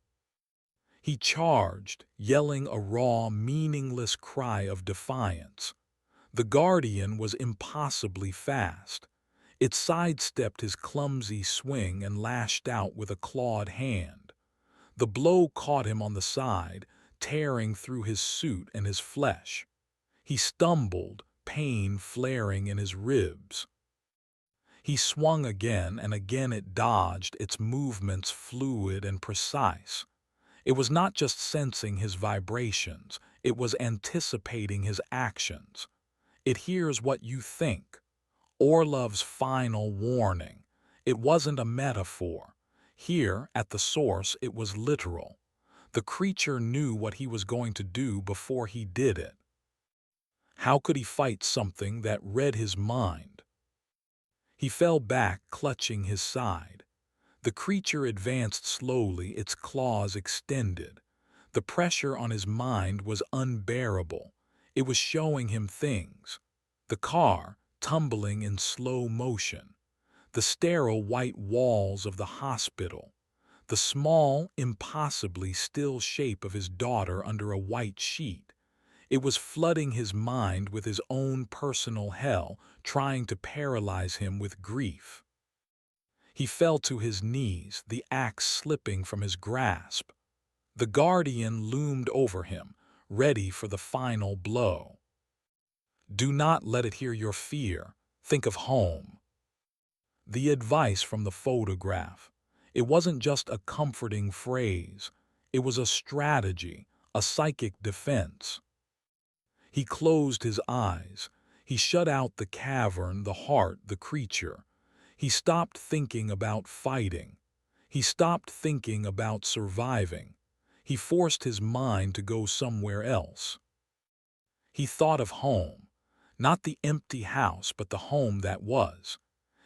He charged, yelling a raw, meaningless cry of defiance. The Guardian was impossibly fast. It sidestepped his clumsy swing and lashed out with a clawed hand. The blow caught him on the side, tearing through his suit and his flesh. He stumbled, pain flaring in his ribs. He swung again, and again it dodged, its movements fluid and precise. It was not just sensing his vibrations, it was anticipating his actions. It hears what you think. Orlov's final warning. It wasn't a metaphor. Here, at the source, it was literal. The creature knew what he was going to do before he did it. How could he fight something that read his mind? He fell back, clutching his side. The creature advanced slowly, its claws extended. The pressure on his mind was unbearable. It was showing him things. The car, tumbling in slow motion. The sterile white walls of the hospital. the small, impossibly still shape of his daughter under a white sheet. It was flooding his mind with his own personal hell, trying to paralyze him with grief. He fell to his knees, the axe slipping from his grasp. The guardian loomed over him, ready for the final blow. Do not let it hear your fear. Think of home. The advice from the photograph. It wasn't just a comforting phrase. It was a strategy, a psychic defense. He closed his eyes. He shut out the cavern, the heart, the creature. He stopped thinking about fighting. He stopped thinking about surviving. He forced his mind to go somewhere else. He thought of home, not the empty house, but the home that was.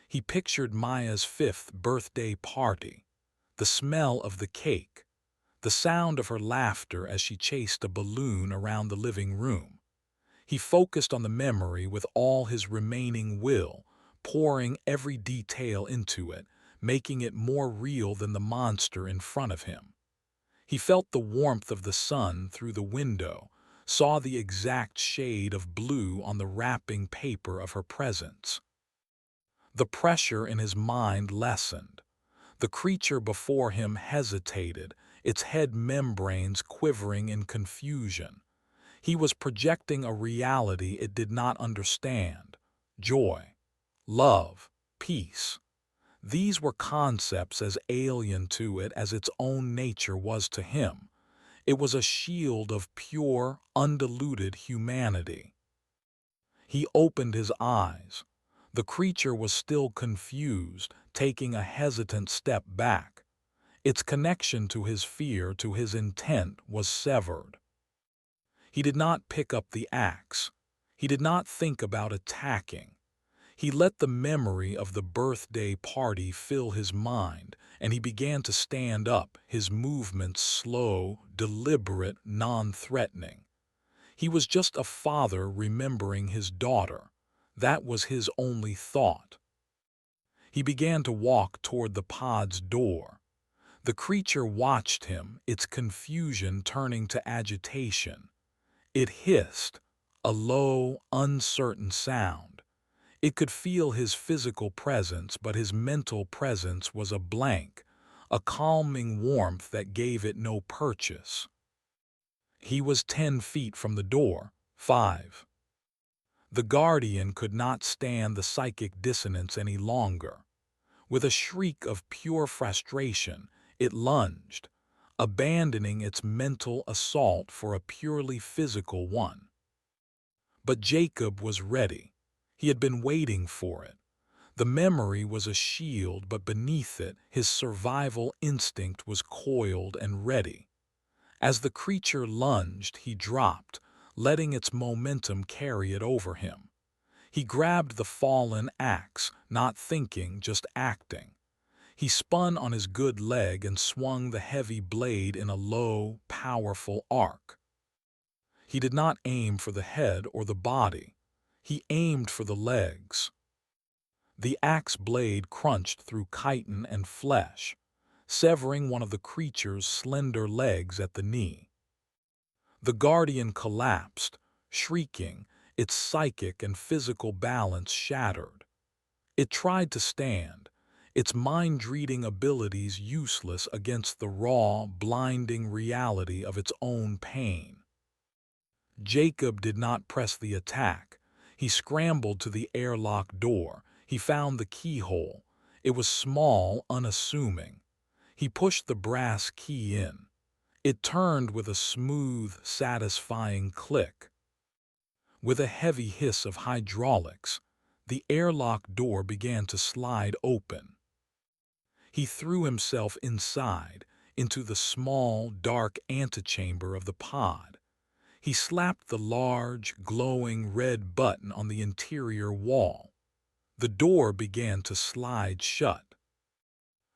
He pictured Maya's 5th birthday party, the smell of the cake, the sound of her laughter as she chased a balloon around the living room. He focused on the memory with all his remaining will, pouring every detail into it, making it more real than the monster in front of him. He felt the warmth of the sun through the window, saw the exact shade of blue on the wrapping paper of her presence. The pressure in his mind lessened. The creature before him hesitated, its head membranes quivering in confusion. He was projecting a reality it did not understand. Joy, love, peace. These were concepts as alien to it as its own nature was to him. It was a shield of pure, undiluted humanity. He opened his eyes. The creature was still confused, taking a hesitant step back. Its connection to his fear, to his intent, was severed. He did not pick up the axe. He did not think about attacking. He let the memory of the birthday party fill his mind, and he began to stand up, his movements slow, deliberate, non-threatening. He was just a father remembering his daughter. That was his only thought. He began to walk toward the pod's door. The creature watched him, its confusion turning to agitation. It hissed, a low, uncertain sound. It could feel his physical presence, but his mental presence was a blank, a calming warmth that gave it no purchase. He was 10 feet from the door, 5. The guardian could not stand the psychic dissonance any longer. With a shriek of pure frustration, it lunged, abandoning its mental assault for a purely physical one. But Jacob was ready. He had been waiting for it. The memory was a shield, but beneath it, his survival instinct was coiled and ready. As the creature lunged, he dropped, letting its momentum carry it over him. He grabbed the fallen axe, not thinking, just acting. He spun on his good leg and swung the heavy blade in a low, powerful arc. He did not aim for the head or the body. He aimed for the legs. The axe blade crunched through chitin and flesh, severing one of the creature's slender legs at the knee. The guardian collapsed, shrieking, its psychic and physical balance shattered. It tried to stand, its mind-reading abilities useless against the raw, blinding reality of its own pain. Jacob did not press the attack. He scrambled to the airlock door. He found the keyhole. It was small, unassuming. He pushed the brass key in. It turned with a smooth, satisfying click. With a heavy hiss of hydraulics, the airlock door began to slide open. He threw himself inside, into the small, dark antechamber of the pod. He slapped the large, glowing red button on the interior wall. The door began to slide shut.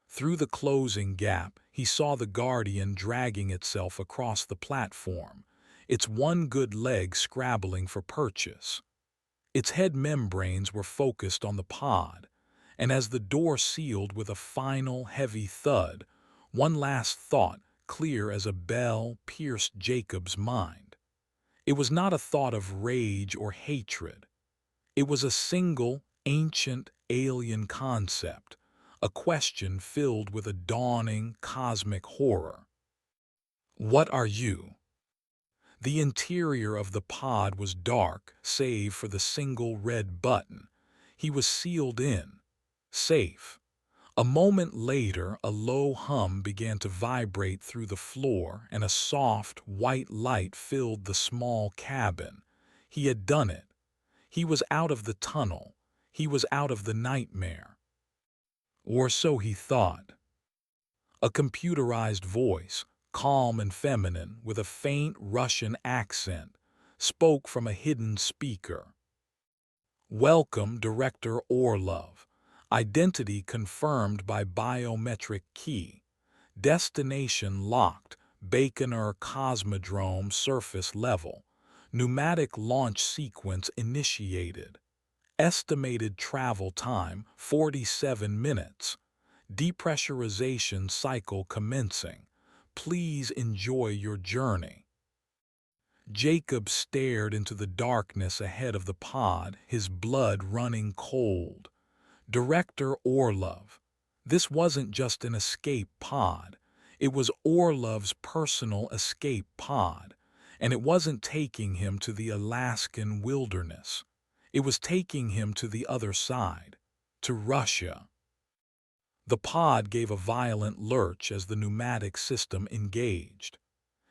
Through the closing gap, he saw the guardian dragging itself across the platform, its one good leg scrabbling for purchase. Its head membranes were focused on the pod, and as the door sealed with a final heavy thud, One last thought, clear as a bell, pierced Jacob's mind. It was not a thought of rage or hatred. It was a single, ancient, alien concept, a question filled with a dawning, cosmic horror. What are you? The interior of the pod was dark, save for the single red button. He was sealed in, safe. A moment later, a low hum began to vibrate through the floor, and a soft, white light filled the small cabin. He had done it. He was out of the tunnel. He was out of the nightmare. Or so he thought. A computerized voice, calm and feminine, with a faint Russian accent, spoke from a hidden speaker. Welcome, Director Orlov. Identity confirmed by biometric key. Destination locked, Baikonur Cosmodrome surface level. Pneumatic launch sequence initiated. Estimated travel time 47 minutes. Depressurization cycle commencing. Please enjoy your journey. Jacob stared into the darkness ahead of the pod, his blood running cold. Director Orlov. This wasn't just an escape pod. It was Orlov's personal escape pod, and it wasn't taking him to the Alaskan wilderness. It was taking him to the other side, to Russia. The pod gave a violent lurch as the pneumatic system engaged.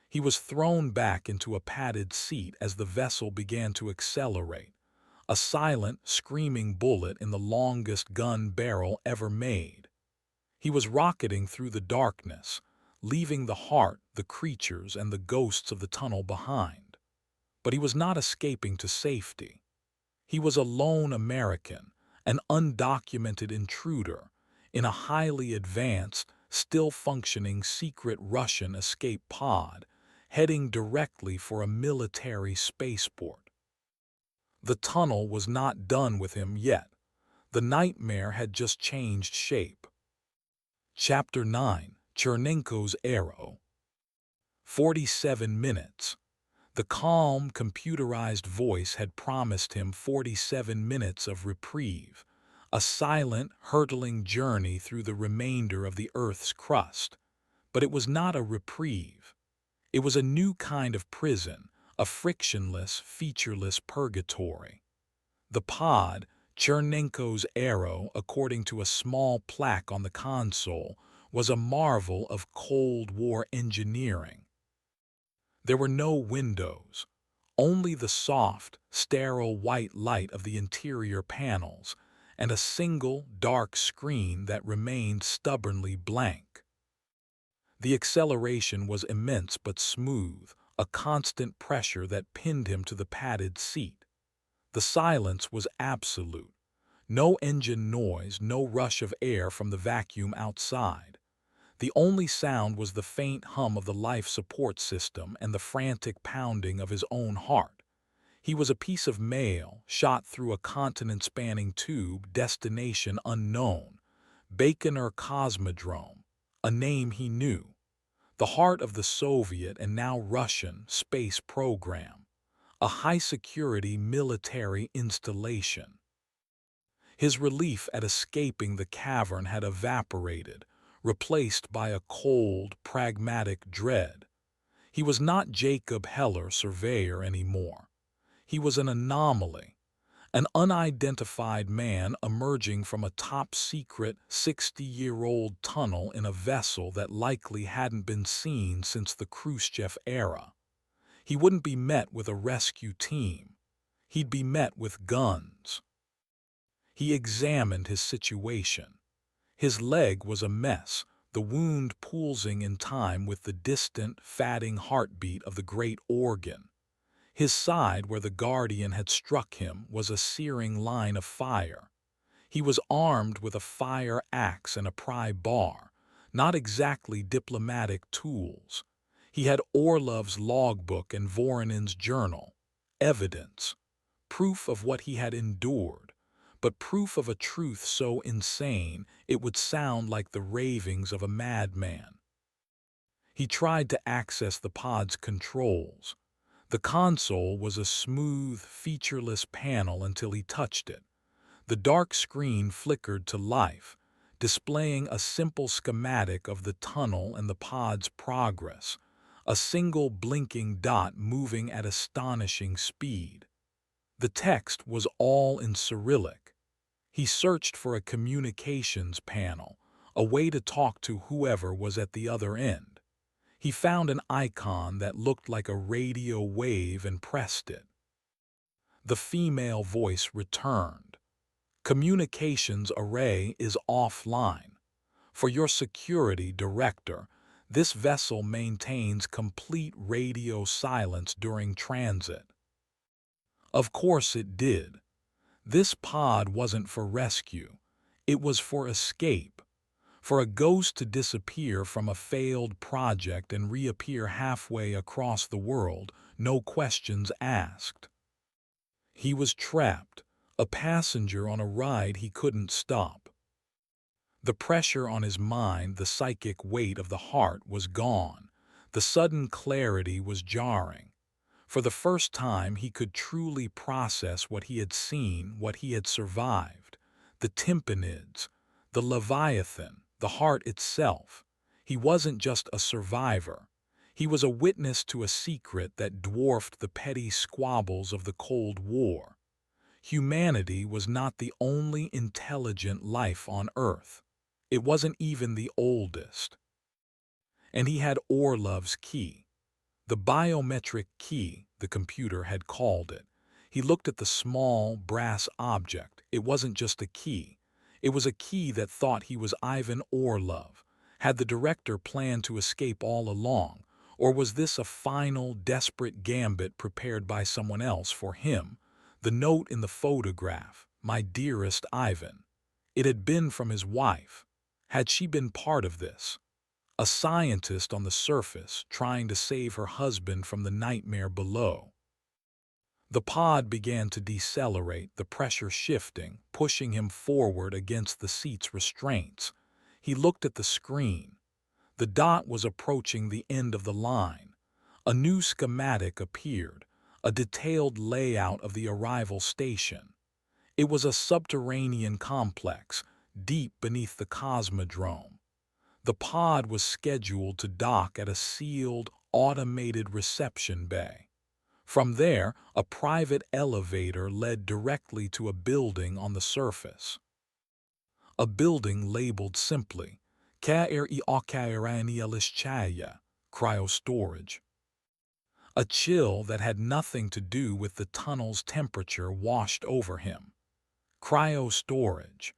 He was thrown back into a padded seat as the vessel began to accelerate, a silent, screaming bullet in the longest gun barrel ever made. He was rocketing through the darkness, leaving the heart, the creatures, and the ghosts of the tunnel behind. But he was not escaping to safety. He was a lone American, an undocumented intruder, in a highly advanced, still-functioning secret Russian escape pod, heading directly for a military spaceport. The tunnel was not done with him yet. The nightmare had just changed shape. Chapter 9, Chernenko's Arrow. 47 minutes. The calm, computerized voice had promised him 47 minutes of reprieve, a silent, hurtling journey through the remainder of the Earth's crust. But it was not a reprieve. It was a new kind of prison, a frictionless, featureless purgatory. The pod, Chernenko's Arrow, according to a small plaque on the console, was a marvel of Cold War engineering. There were no windows, only the soft, sterile white light of the interior panels, and a single, dark screen that remained stubbornly blank. The acceleration was immense but smooth, a constant pressure that pinned him to the padded seat. The silence was absolute. No engine noise, no rush of air from the vacuum outside. The only sound was the faint hum of the life support system and the frantic pounding of his own heart. He was a piece of mail shot through a continent-spanning tube, destination unknown. Baikonur Cosmodrome, a name he knew. The heart of the Soviet and now Russian space program. A high-security military installation. His relief at escaping the cavern had evaporated, replaced by a cold, pragmatic dread. He was not Jacob Heller, surveyor, anymore. He was an anomaly, an unidentified man emerging from a top-secret 60-year-old tunnel in a vessel that likely hadn't been seen since the Khrushchev era. He wouldn't be met with a rescue team. He'd be met with guns. He examined his situation. His leg was a mess, the wound pulsing in time with the distant, fatting heartbeat of the great organ. His side, where the Guardian had struck him, was a searing line of fire. He was armed with a fire axe and a pry bar, not exactly diplomatic tools. He had Orlov's logbook and Voronin's journal, evidence, proof of what he had endured, but proof of a truth so insane it would sound like the ravings of a madman. He tried to access the pod's controls. The console was a smooth, featureless panel until he touched it. The dark screen flickered to life, displaying a simple schematic of the tunnel and the pod's progress, a single blinking dot moving at astonishing speed. The text was all in Cyrillic. He searched for a communications panel, a way to talk to whoever was at the other end. He found an icon that looked like a radio wave and pressed it. The female voice returned. Communications array is offline. For your security, Director, this vessel maintains complete radio silence during transit. Of course it did. This pod wasn't for rescue. It was for escape. For a ghost to disappear from a failed project and reappear halfway across the world, no questions asked. He was trapped, a passenger on a ride he couldn't stop. The pressure on his mind, the psychic weight of the heart, was gone. The sudden clarity was jarring. For the first time he could truly process what he had seen, what he had survived. The tympanids, the Leviathan, the heart itself. He wasn't just a survivor. He was a witness to a secret that dwarfed the petty squabbles of the Cold War. Humanity was not the only intelligent life on Earth. It wasn't even the oldest. And he had Orlov's key. The biometric key, the computer had called it. He looked at the small, brass object. It wasn't just a key. It was a key that thought he was Ivan Orlov. Had the director planned to escape all along? Or was this a final, desperate gambit prepared by someone else for him? The note in the photograph, "My dearest Ivan." It had been from his wife. Had she been part of this? A scientist on the surface, trying to save her husband from the nightmare below. The pod began to decelerate, the pressure shifting, pushing him forward against the seat's restraints. He looked at the screen. The dot was approaching the end of the line. A new schematic appeared, a detailed layout of the arrival station. It was a subterranean complex, deep beneath the cosmodrome. The pod was scheduled to dock at a sealed, automated reception bay. From there, a private elevator led directly to a building on the surface. A building labeled simply, cryo-storage. A chill that had nothing to do with the tunnel's temperature washed over him. Cryo-storage.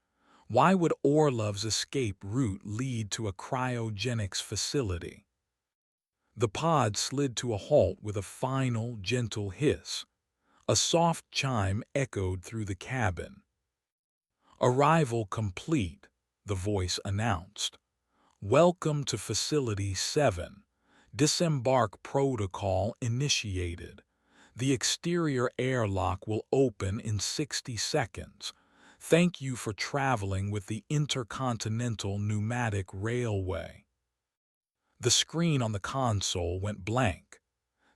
Why would Orlov's escape route lead to a cryogenics facility? The pod slid to a halt with a final, gentle hiss. A soft chime echoed through the cabin. "Arrival complete," the voice announced. "Welcome to Facility 7. Disembark protocol initiated. The exterior airlock will open in 60 seconds. Thank you for traveling with the Intercontinental Pneumatic Railway." The screen on the console went blank.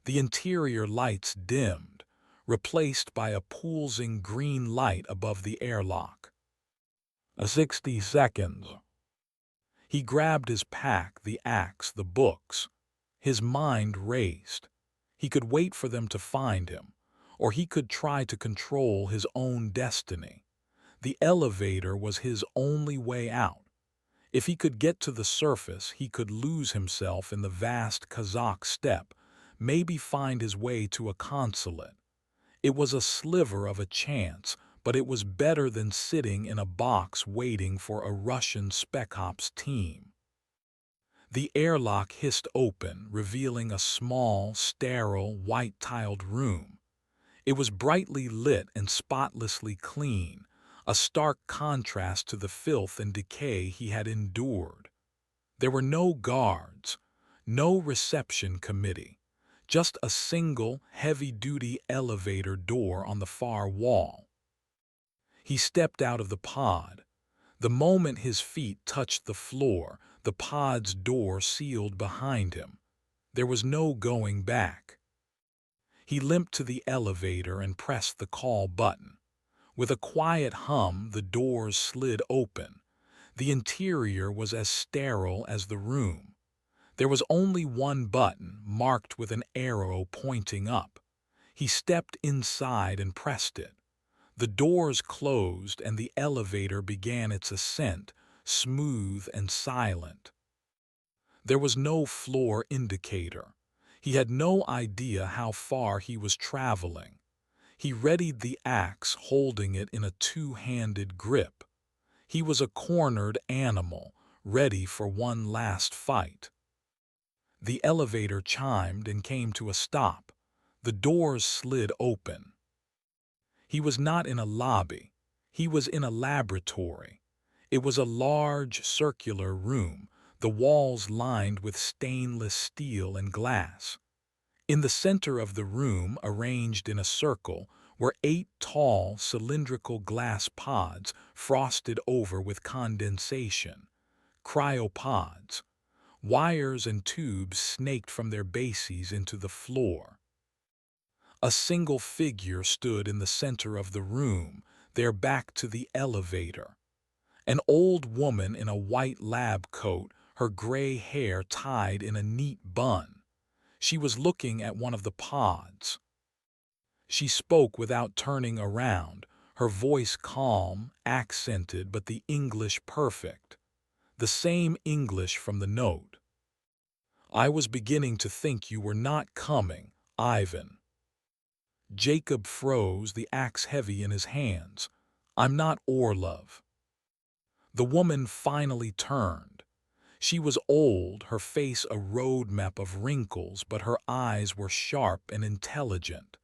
The interior lights dimmed, replaced by a pulsing green light above the airlock. 60 seconds. He grabbed his pack, the axe, the books. His mind raced. He could wait for them to find him, or he could try to control his own destiny. The elevator was his only way out. If he could get to the surface, he could lose himself in the vast Kazakh steppe, maybe find his way to a consulate. It was a sliver of a chance, but it was better than sitting in a box waiting for a Russian Spec Ops team. The airlock hissed open, revealing a small, sterile, white-tiled room. It was brightly lit and spotlessly clean, a stark contrast to the filth and decay he had endured. There were no guards, no reception committee, just a single, heavy-duty elevator door on the far wall. He stepped out of the pod. The moment his feet touched the floor, The pod's door sealed behind him. There was no going back. He limped to the elevator and pressed the call button. With a quiet hum, the doors slid open. The interior was as sterile as the room. There was only one button, marked with an arrow pointing up. He stepped inside and pressed it. The doors closed and the elevator began its ascent, smooth and silent. There was no floor indicator. He had no idea how far he was traveling. He readied the axe, holding it in a two-handed grip. He was a cornered animal, ready for one last fight. The elevator chimed and came to a stop. The doors slid open. He was not in a lobby. He was in a laboratory. It was a large, circular room, the walls lined with stainless steel and glass. In the center of the room, arranged in a circle, were 8 tall, cylindrical glass pods frosted over with condensation. Cryopods. Wires and tubes snaked from their bases into the floor. A single figure stood in the center of the room, their back to the elevator. An old woman in a white lab coat, her gray hair tied in a neat bun. She was looking at one of the pods. She spoke without turning around, her voice calm, accented, but the English perfect. The same English from the note. "I was beginning to think you were not coming, Ivan." Jacob froze, the axe heavy in his hands. "I'm not Orlov." The woman finally turned. She was old, her face a roadmap of wrinkles, but her eyes were sharp and intelligent.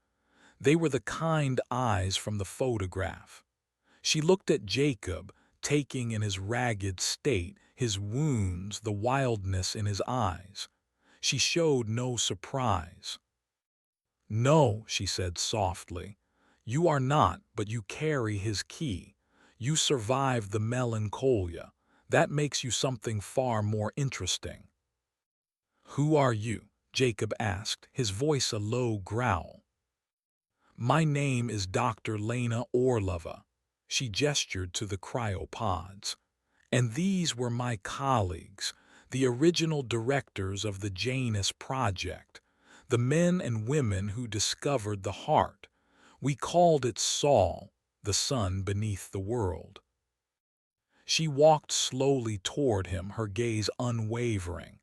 They were the kind eyes from the photograph. She looked at Jacob, taking in his ragged state, his wounds, the wildness in his eyes. She showed no surprise. "No," she said softly, "you are not, but you carry his key. You survived the melancholia. That makes you something far more interesting." "Who are you?" Jacob asked, his voice a low growl. "My name is Dr. Lena Orlova." She gestured to the cryopods. "And these were my colleagues, the original directors of the Janus Project, the men and women who discovered the heart. We called it Sol, the sun beneath the world." She walked slowly toward him, her gaze unwavering.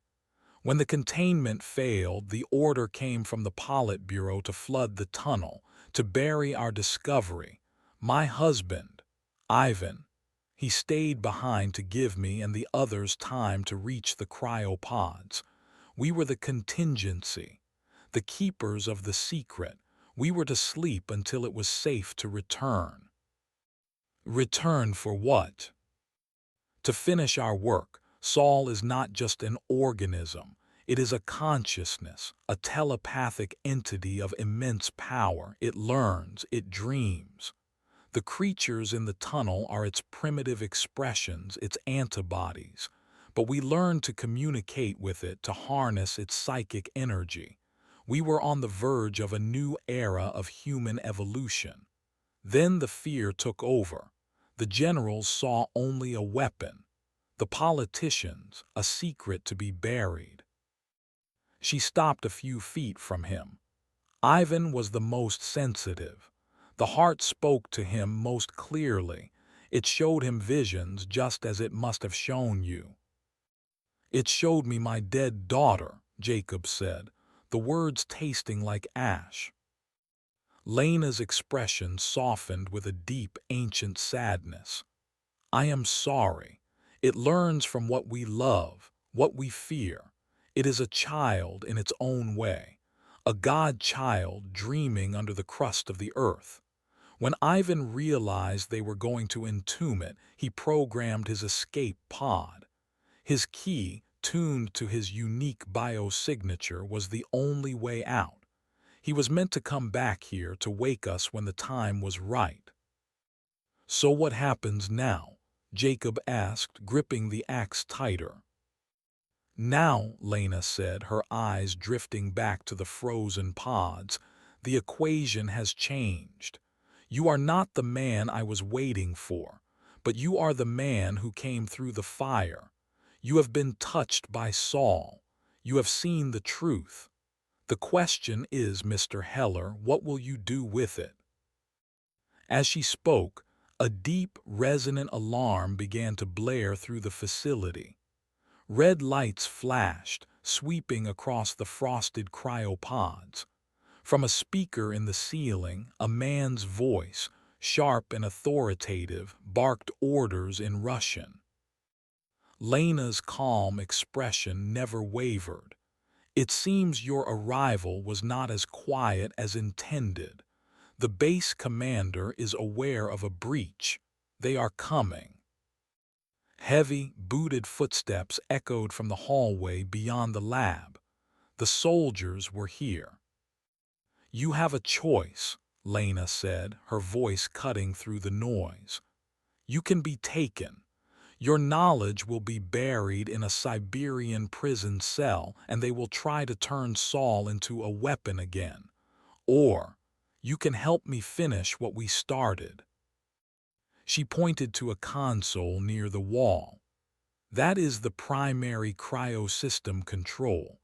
When the containment failed, the order came from the Politburo to flood the tunnel, to bury our discovery. My husband, Ivan, he stayed behind to give me and the others time to reach the cryopods. We were the contingency, the keepers of the secret. We were to sleep until it was safe to return. Return for what? To finish our work. Sol is not just an organism. It is a consciousness, a telepathic entity of immense power. It learns, it dreams. The creatures in the tunnel are its primitive expressions, its antibodies. But we learned to communicate with it, to harness its psychic energy. We were on the verge of a new era of human evolution. Then the fear took over. The generals saw only a weapon. The politicians, a secret to be buried. She stopped a few feet from him. Ivan was the most sensitive. The heart spoke to him most clearly. It showed him visions just as it must have shown you. "It showed me my dead daughter," Jacob said, the words tasting like ash. Lena's expression softened with a deep, ancient sadness. "I am sorry. It learns from what we love, what we fear. It is a child in its own way, a god-child dreaming under the crust of the earth." When Ivan realized they were going to entomb it, he programmed his escape pod. His key, tuned to his unique biosignature, was the only way out. He was meant to come back here to wake us when the time was right. "So what happens now?" Jacob asked, gripping the axe tighter. Now, Lena said, her eyes drifting back to the frozen pods, the equation has changed. You are not the man I was waiting for, but you are the man who came through the fire. You have been touched by Saul. You have seen the truth. The question is, Mr. Heller, what will you do with it? As she spoke, a deep, resonant alarm began to blare through the facility. Red lights flashed, sweeping across the frosted cryopods. From a speaker in the ceiling, a man's voice, sharp and authoritative, barked orders in Russian. Lena's calm expression never wavered. It seems your arrival was not as quiet as intended. The base commander is aware of a breach. They are coming. Heavy, booted footsteps echoed from the hallway beyond the lab. The soldiers were here. You have a choice, Lena said, her voice cutting through the noise. You can be taken. Your knowledge will be buried in a Siberian prison cell, and they will try to turn Saul into a weapon again. Or, you can help me finish what we started. She pointed to a console near the wall. That is the primary cryosystem control.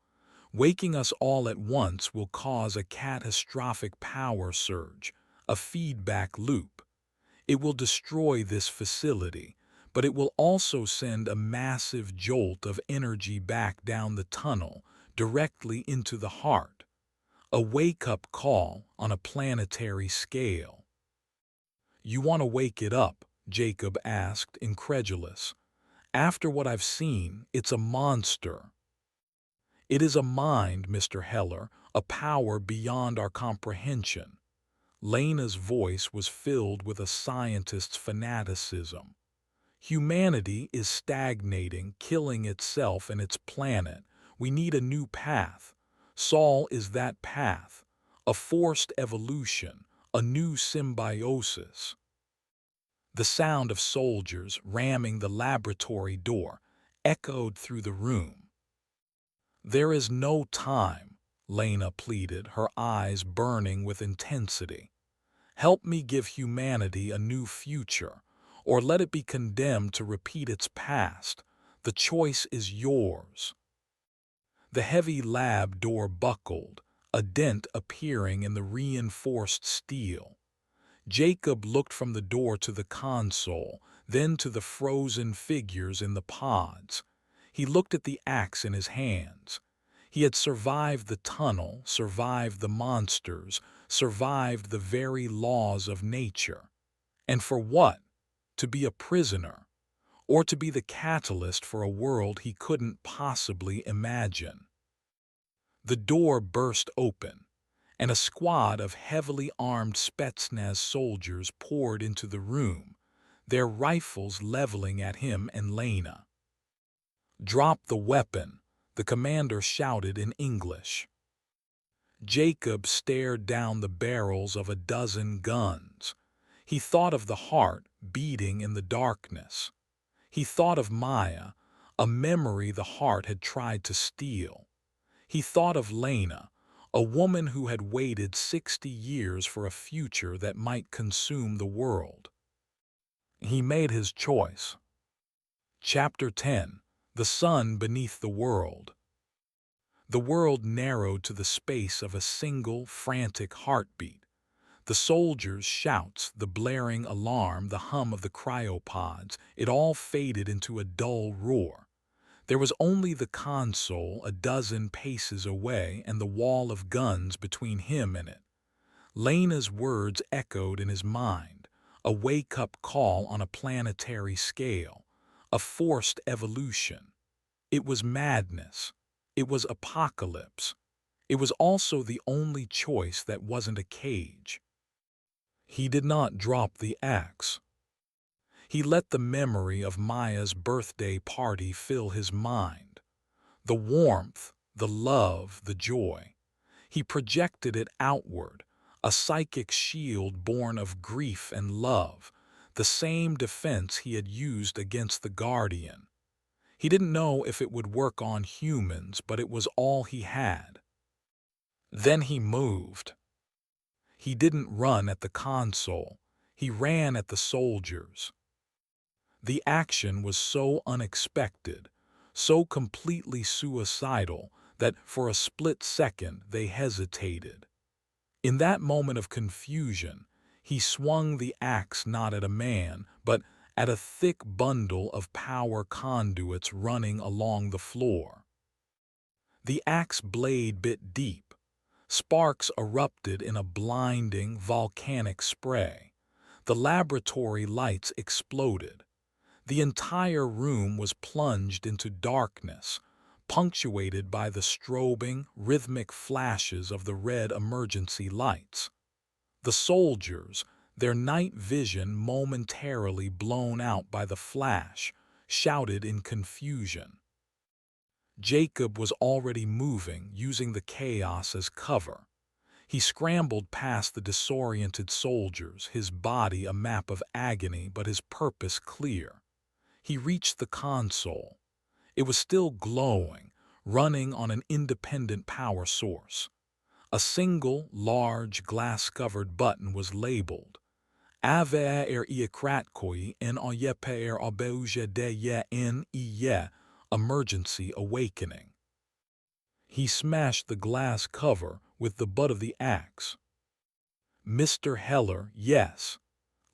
Waking us all at once will cause a catastrophic power surge, a feedback loop. It will destroy this facility, but it will also send a massive jolt of energy back down the tunnel, directly into the heart. A wake-up call on a planetary scale. You want to wake it up? Jacob asked, incredulous. After what I've seen, it's a monster. It is a mind, Mr. Heller, a power beyond our comprehension. Lena's voice was filled with a scientist's fanaticism. Humanity is stagnating, killing itself and its planet. We need a new path. Saul is that path. A forced evolution, a new symbiosis. The sound of soldiers ramming the laboratory door echoed through the room. There is no time, Lena pleaded, her eyes burning with intensity. Help me give humanity a new future, or let it be condemned to repeat its past. The choice is yours. The heavy lab door buckled, a dent appearing in the reinforced steel. Jacob looked from the door to the console, then to the frozen figures in the pods. He looked at the axe in his hands. He had survived the tunnel, survived the monsters, survived the very laws of nature. And for what? To be a prisoner, or to be the catalyst for a world he couldn't possibly imagine. The door burst open, and a squad of heavily armed Spetsnaz soldiers poured into the room, their rifles leveling at him and Lena. Drop the weapon, the commander shouted in English. Jacob stared down the barrels of a dozen guns. He thought of the heart beating in the darkness. He thought of Maya, a memory the heart had tried to steal. He thought of Lena, a woman who had waited 60 years for a future that might consume the world. He made his choice. Chapter 10. The Sun Beneath the World. The world narrowed to the space of a single, frantic heartbeat. The soldiers' shouts, the blaring alarm, the hum of the cryopods, it all faded into a dull roar. There was only the console a dozen paces away and the wall of guns between him and it. Lena's words echoed in his mind, a wake-up call on a planetary scale, a forced evolution. It was madness. It was apocalypse. It was also the only choice that wasn't a cage. He did not drop the axe. He let the memory of Maya's birthday party fill his mind. The warmth, the love, the joy. He projected it outward, a psychic shield born of grief and love, the same defense he had used against the Guardian. He didn't know if it would work on humans, but it was all he had. Then he moved. He didn't run at the console. He ran at the soldiers. The action was so unexpected, so completely suicidal, that for a split second they hesitated. In that moment of confusion, he swung the axe not at a man, but at a thick bundle of power conduits running along the floor. The axe blade bit deep. Sparks erupted in a blinding, volcanic spray. The laboratory lights exploded. The entire room was plunged into darkness, punctuated by the strobing, rhythmic flashes of the red emergency lights. The soldiers, their night vision momentarily blown out by the flash, shouted in confusion. Jacob was already moving, using the chaos as cover. He scrambled past the disoriented soldiers, his body a map of agony but his purpose clear. He reached the console. It was still glowing, running on an independent power source. A single, large, glass-covered button was labeled Ave ikratkoi en oyeper obeuge de ye en iye, emergency awakening. He smashed the glass cover with the butt of the axe. Mr. Heller, yes.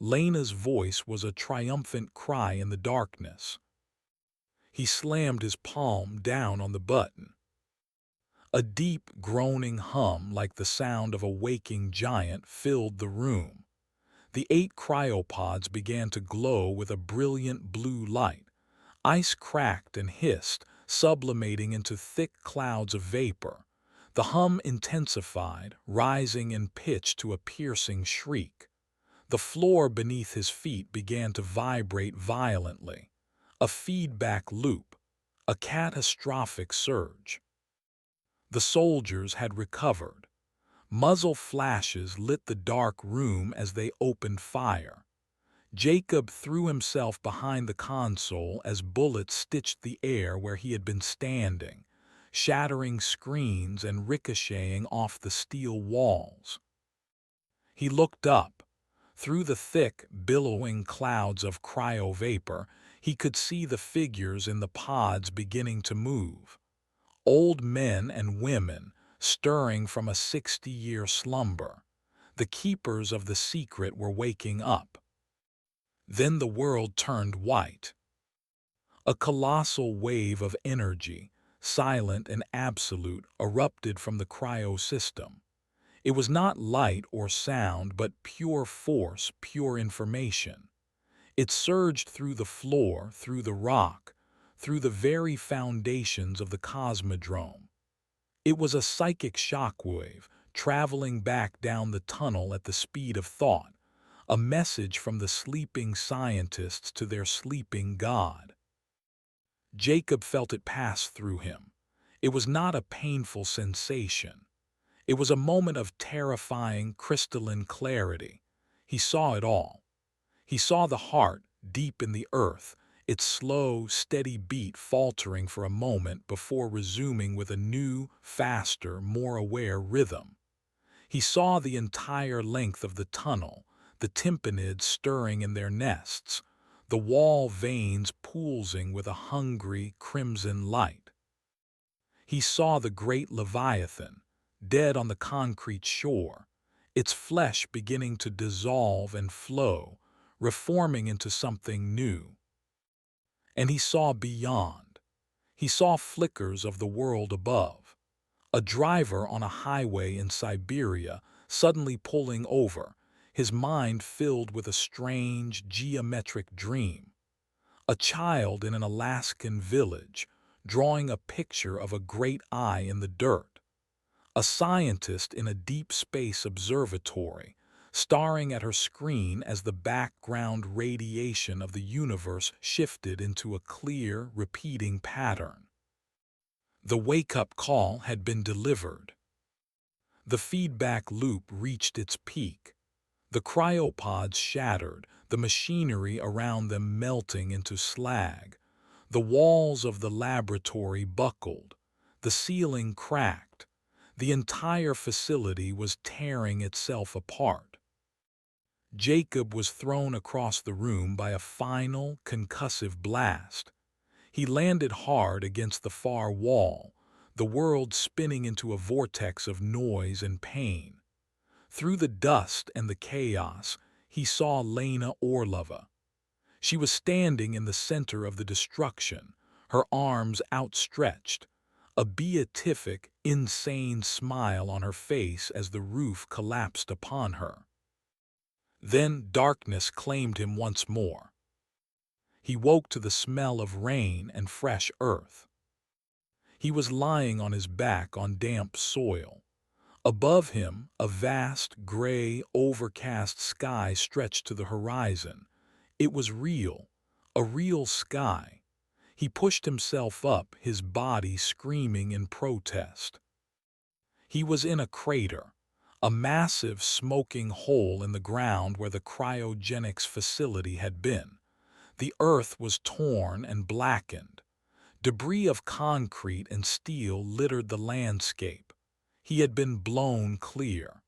Lena's voice was a triumphant cry in the darkness. He slammed his palm down on the button. A deep, groaning hum like the sound of a waking giant filled the room. The 8 cryopods began to glow with a brilliant blue light. Ice cracked and hissed, sublimating into thick clouds of vapor. The hum intensified, rising in pitch to a piercing shriek. The floor beneath his feet began to vibrate violently. A feedback loop, a catastrophic surge. The soldiers had recovered. Muzzle flashes lit the dark room as they opened fire. Jacob threw himself behind the console as bullets stitched the air where he had been standing, shattering screens and ricocheting off the steel walls. He looked up. Through the thick, billowing clouds of cryo-vapor, he could see the figures in the pods beginning to move. Old men and women, stirring from a 60-year slumber. The keepers of the secret were waking up. Then the world turned white. A colossal wave of energy, silent and absolute, erupted from the cryo system. It was not light or sound, but pure force, pure information. It surged through the floor, through the rock, through the very foundations of the cosmodrome. It was a psychic shockwave, traveling back down the tunnel at the speed of thought, a message from the sleeping scientists to their sleeping God. Jacob felt it pass through him. It was not a painful sensation. It was a moment of terrifying, crystalline clarity. He saw it all. He saw the heart, deep in the earth, its slow, steady beat faltering for a moment before resuming with a new, faster, more aware rhythm. He saw the entire length of the tunnel, the tympanids stirring in their nests, the wall veins pulsing with a hungry, crimson light. He saw the great Leviathan, dead on the concrete shore, its flesh beginning to dissolve and flow, reforming into something new. And he saw beyond. He saw flickers of the world above. A driver on a highway in Siberia suddenly pulling over, his mind filled with a strange, geometric dream. A child in an Alaskan village, drawing a picture of a great eye in the dirt. A scientist in a deep space observatory, staring at her screen as the background radiation of the universe shifted into a clear, repeating pattern. The wake-up call had been delivered. The feedback loop reached its peak. The cryopods shattered, the machinery around them melting into slag. The walls of the laboratory buckled, the ceiling cracked, the entire facility was tearing itself apart. Jacob was thrown across the room by a final, concussive blast. He landed hard against the far wall, the world spinning into a vortex of noise and pain. Through the dust and the chaos, he saw Lena Orlova. She was standing in the center of the destruction, her arms outstretched, a beatific, insane smile on her face as the roof collapsed upon her. Then darkness claimed him once more. He woke to the smell of rain and fresh earth. He was lying on his back on damp soil. Above him, a vast, gray, overcast sky stretched to the horizon. It was real, a real sky. He pushed himself up, his body screaming in protest. He was in a crater, a massive, smoking hole in the ground where the cryogenics facility had been. The earth was torn and blackened. Debris of concrete and steel littered the landscape. He had been blown clear.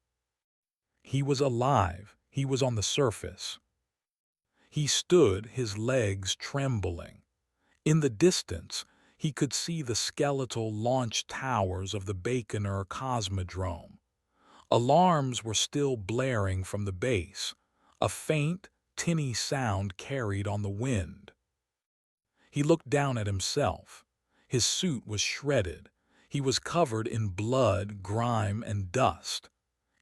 He was alive. He was on the surface. He stood, his legs trembling. In the distance, he could see the skeletal launch towers of the Baikonur Cosmodrome. Alarms were still blaring from the base, a faint, tinny sound carried on the wind. He looked down at himself. His suit was shredded. He was covered in blood, grime, and dust.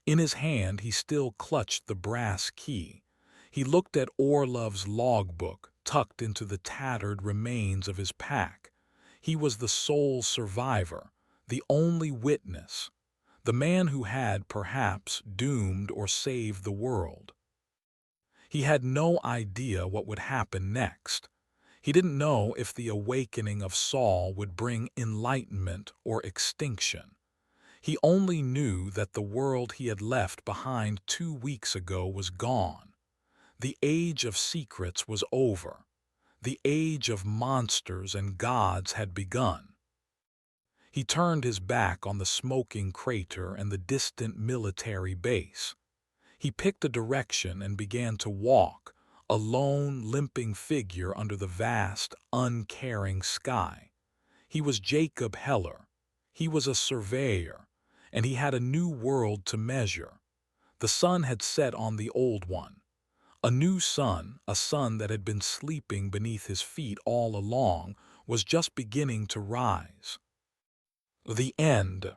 In his hand he still clutched the brass key. He looked at Orlov's logbook, tucked into the tattered remains of his pack. He was the sole survivor, the only witness, the man who had, perhaps, doomed or saved the world. He had no idea what would happen next. He didn't know if the awakening of Saul would bring enlightenment or extinction. He only knew that the world he had left behind 2 weeks ago was gone. The age of secrets was over. The age of monsters and gods had begun. He turned his back on the smoking crater and the distant military base. He picked a direction and began to walk, a lone, limping figure under the vast, uncaring sky. He was Jacob Heller. He was a surveyor, and he had a new world to measure. The sun had set on the old one. A new sun, a sun that had been sleeping beneath his feet all along, was just beginning to rise. The end.